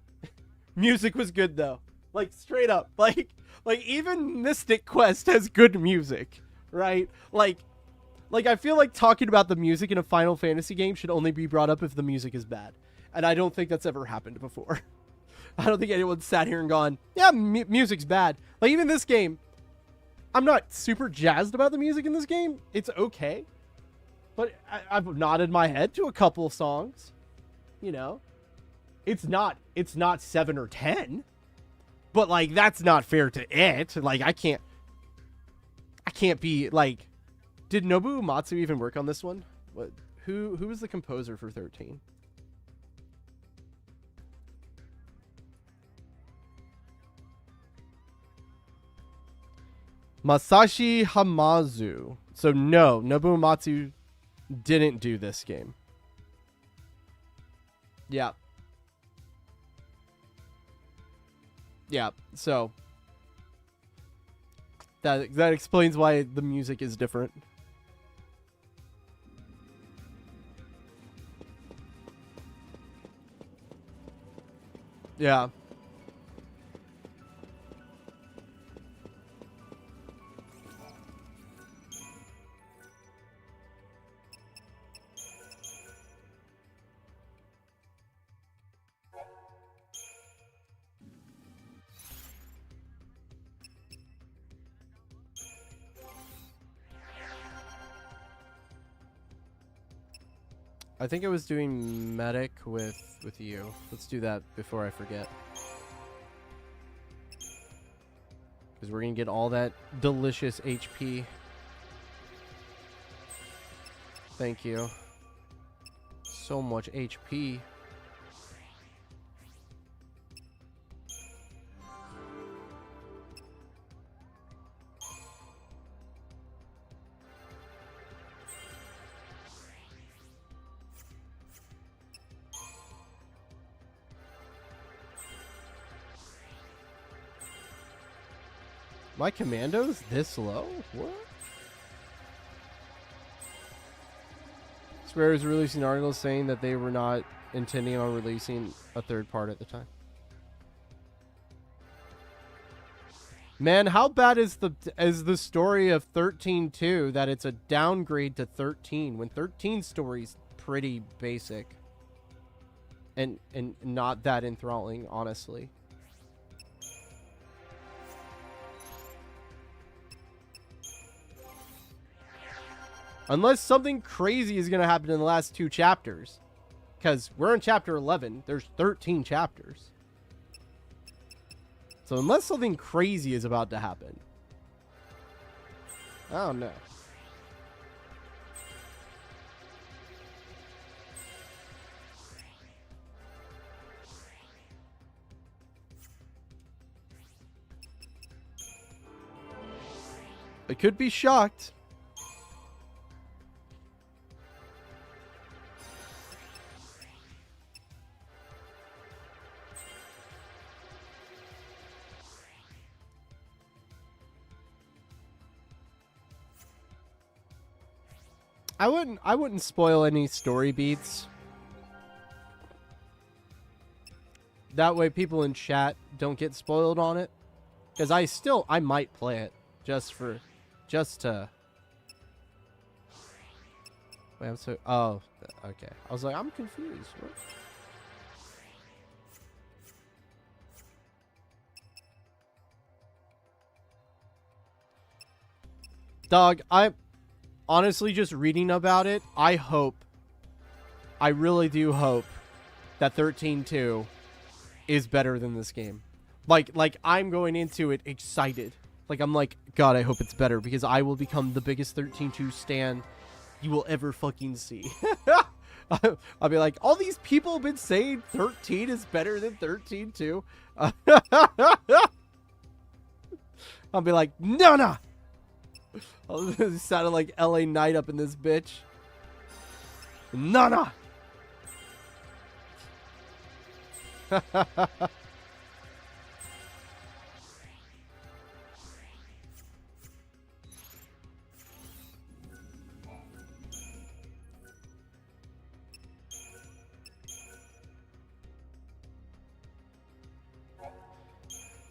Music was good though. Like straight up. Like even Mystic Quest has good music, right? Like I feel like talking about the music in a Final Fantasy game should only be brought up if the music is bad. And I don't think that's ever happened before. I don't think anyone's sat here and gone, yeah, music's bad. Like even this game, I'm not super jazzed about the music in this game. It's okay. But I've nodded my head to a couple of songs. You know? It's not 7 or 10. But like that's not fair to it. Like I can't be like, did Nobuo Uematsu even work on this one? What? Who was the composer for 13? Masashi Hamazu. So no, Nobuo Uematsu didn't do this game. Yeah. Yeah, so that explains why the music is different. Yeah. I think I was doing medic with you. Let's do that before I forget. Because we're going to get all that delicious HP. Thank you. So much HP. My commando's this low? What? Square is releasing articles saying that they were not intending on releasing a third part at the time. Man, how bad is the story of 13-2 that it's a downgrade to 13 when 13's story's pretty basic and not that enthralling, honestly. Unless something crazy is going to happen in the last 2 chapters. Because we're in chapter 11. There's 13 chapters. So unless something crazy is about to happen. I don't know. I could be shocked. I wouldn't spoil any story beats. That way people in chat don't get spoiled on it. Because I might play it just to. Wait, I'm so, oh, okay. I was like, I'm confused. What? Dog, I'm honestly just reading about it. I really do hope that 13.2 is better than this game. Like I'm going into it excited. Like I'm like, God, I hope it's better because I will become the biggest 13.2 stan you will ever fucking see. I'll be like, all these people have been saying 13 is better than 13.2. I'll be like, no. It sounded like LA Knight up in this bitch. No.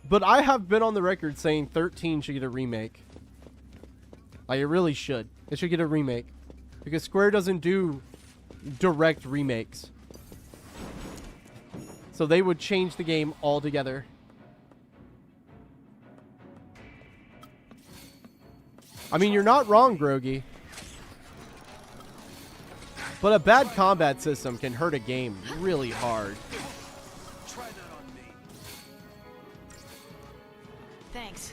But I have been on the record saying 13 should get a remake. Like, it really should. It should get a remake. Because Square doesn't do direct remakes. So they would change the game altogether. I mean, you're not wrong, Grogi. But a bad combat system can hurt a game really hard. Try that on me. Thanks.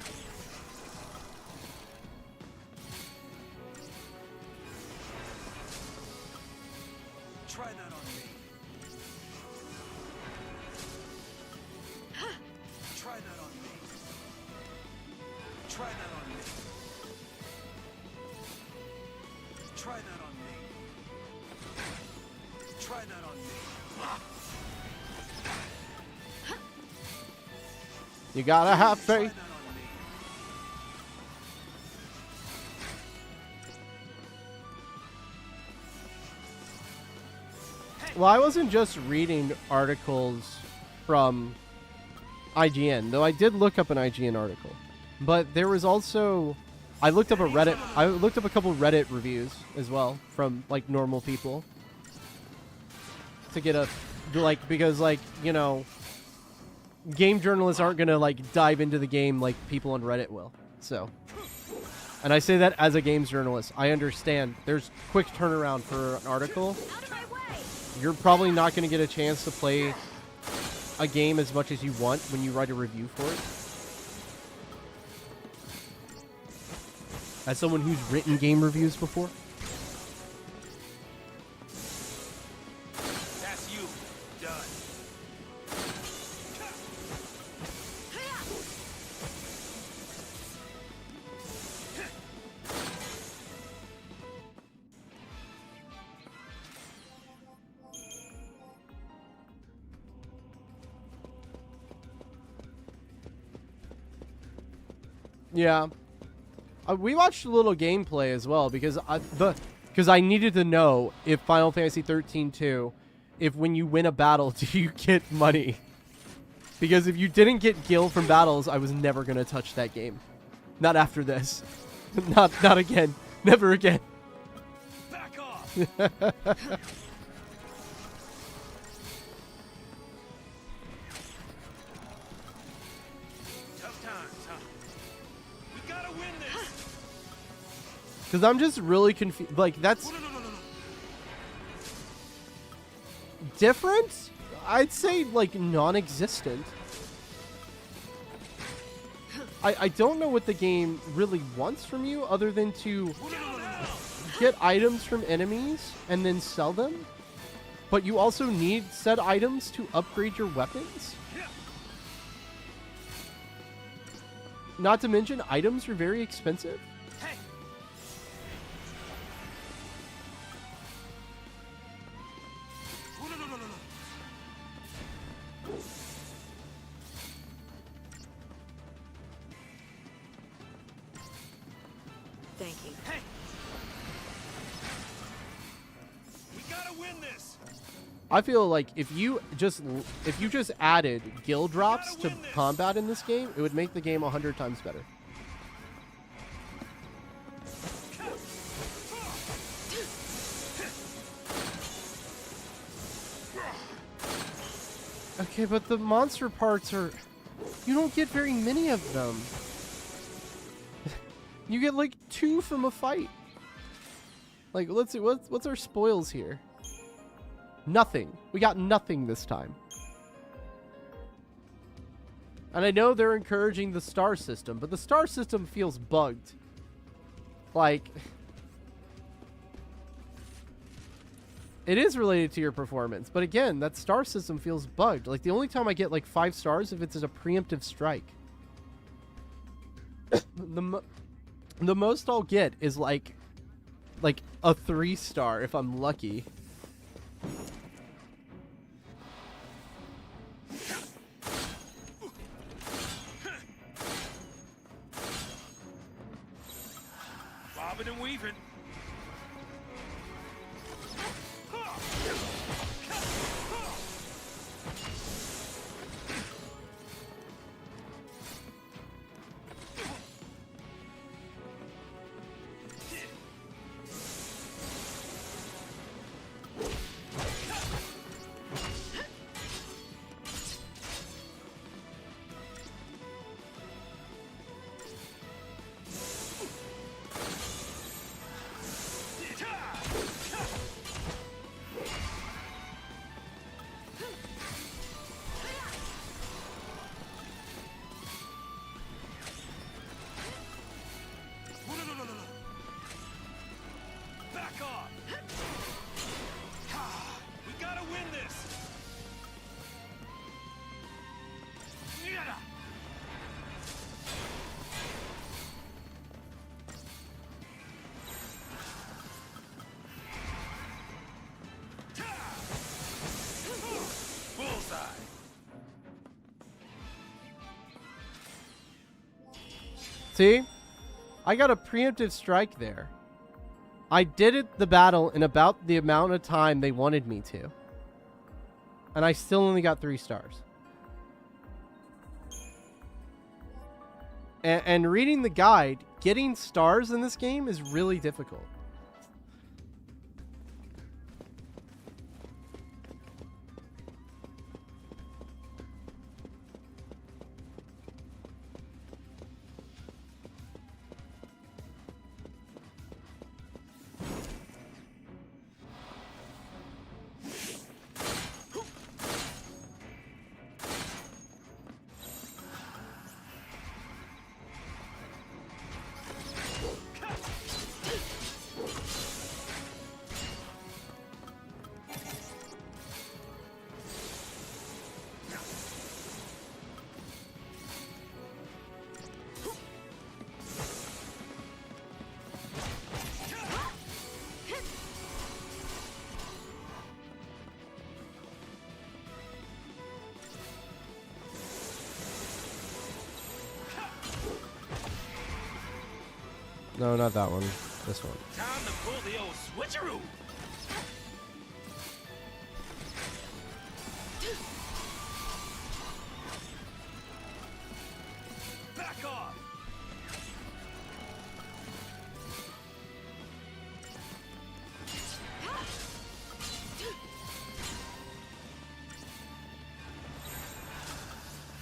Try that on me. Try that on me. Try that on me. Try that on me. Try that on me. You gotta have Try faith. that on me. Well, I wasn't just reading articles from IGN, though I did look up an IGN article. But there was also, I looked up a couple Reddit reviews as well from like normal people to get because you know, game journalists aren't gonna like dive into the game like people on Reddit will. So, and I say that as a games journalist, I understand there's quick turnaround for an article. You're probably not going to get a chance to play a game as much as you want when you write a review for it. As someone who's written game reviews before. That's you. Done. Yeah. We watched a little gameplay as well because I needed to know if Final Fantasy 13-2, if when you win a battle, do you get money? Because if you didn't get gil from battles, I was never going to touch that game. Not after this. Not again. Never again. Back off. Tough times, huh? We gotta win this. Because I'm just really confused. Like, that's No. different? I'd say, like, non-existent. I don't know what the game really wants from you other than to get items from enemies and then sell them. But you also need said items to upgrade your weapons. Not to mention, items are very expensive. Hey. No. Thank you. Hey. win this. I feel like if you just added gill drops to combat in this game, it would make the game 100 times better. Okay, but the monster parts are... You don't get very many of them. You get like 2 from a fight. Like, let's see, what's our spoils here? Nothing. We got nothing this time. And I know they're encouraging the star system, but the star system feels bugged. Like... It is related to your performance, but again, that star system feels bugged. Like, the only time I get like 5 stars if it's a preemptive strike. The most I'll get is like a 3-star if I'm lucky. Bobbing and weaving. Back off! We gotta win this! Bullseye! See? I got a preemptive strike there. I did the battle in about the amount of time they wanted me to. And I still only got 3 stars. And reading the guide, getting stars in this game is really difficult. No, not that one. This one. Time to pull the old switcheroo! Back off!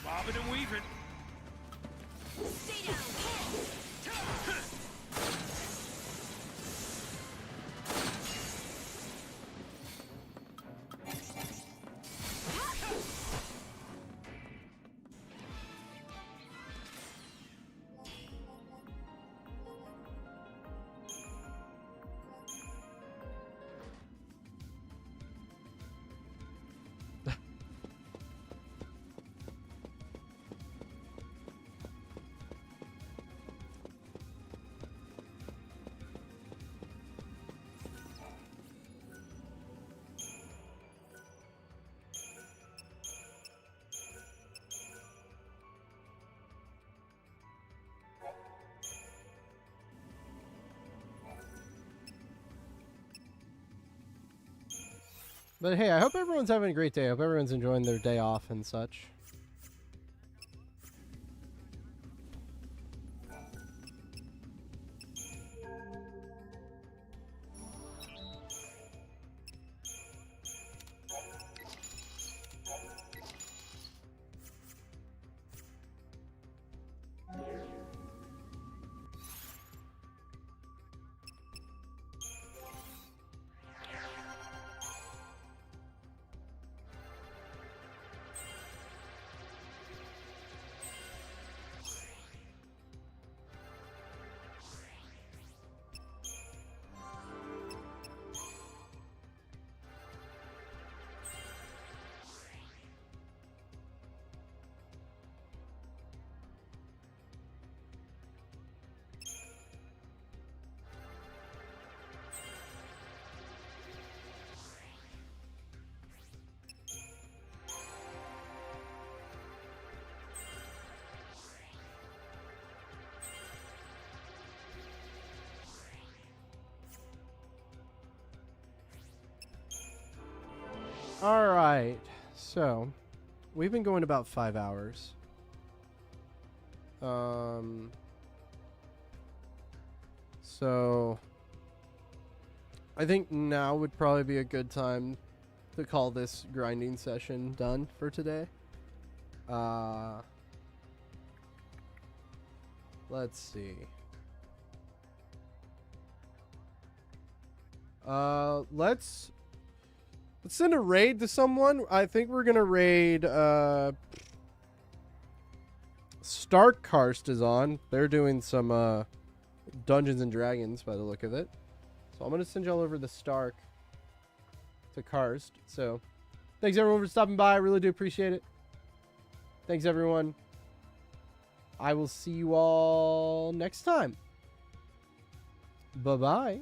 Bobbing and weaving. Stay down. But hey, I hope everyone's having a great day. I hope everyone's enjoying their day off and such. All right, so we've been going about 5 hours. So I think now would probably be a good time to call this grinding session done for today. Let's see. Let's send a raid to someone. I think we're gonna raid Starkkarst is on. They're doing some Dungeons and Dragons by the look of it. So I'm gonna send y'all over the Stark to Karst. So thanks everyone for stopping by. I really do appreciate it. Thanks everyone. I will see you all next time. Bye-bye.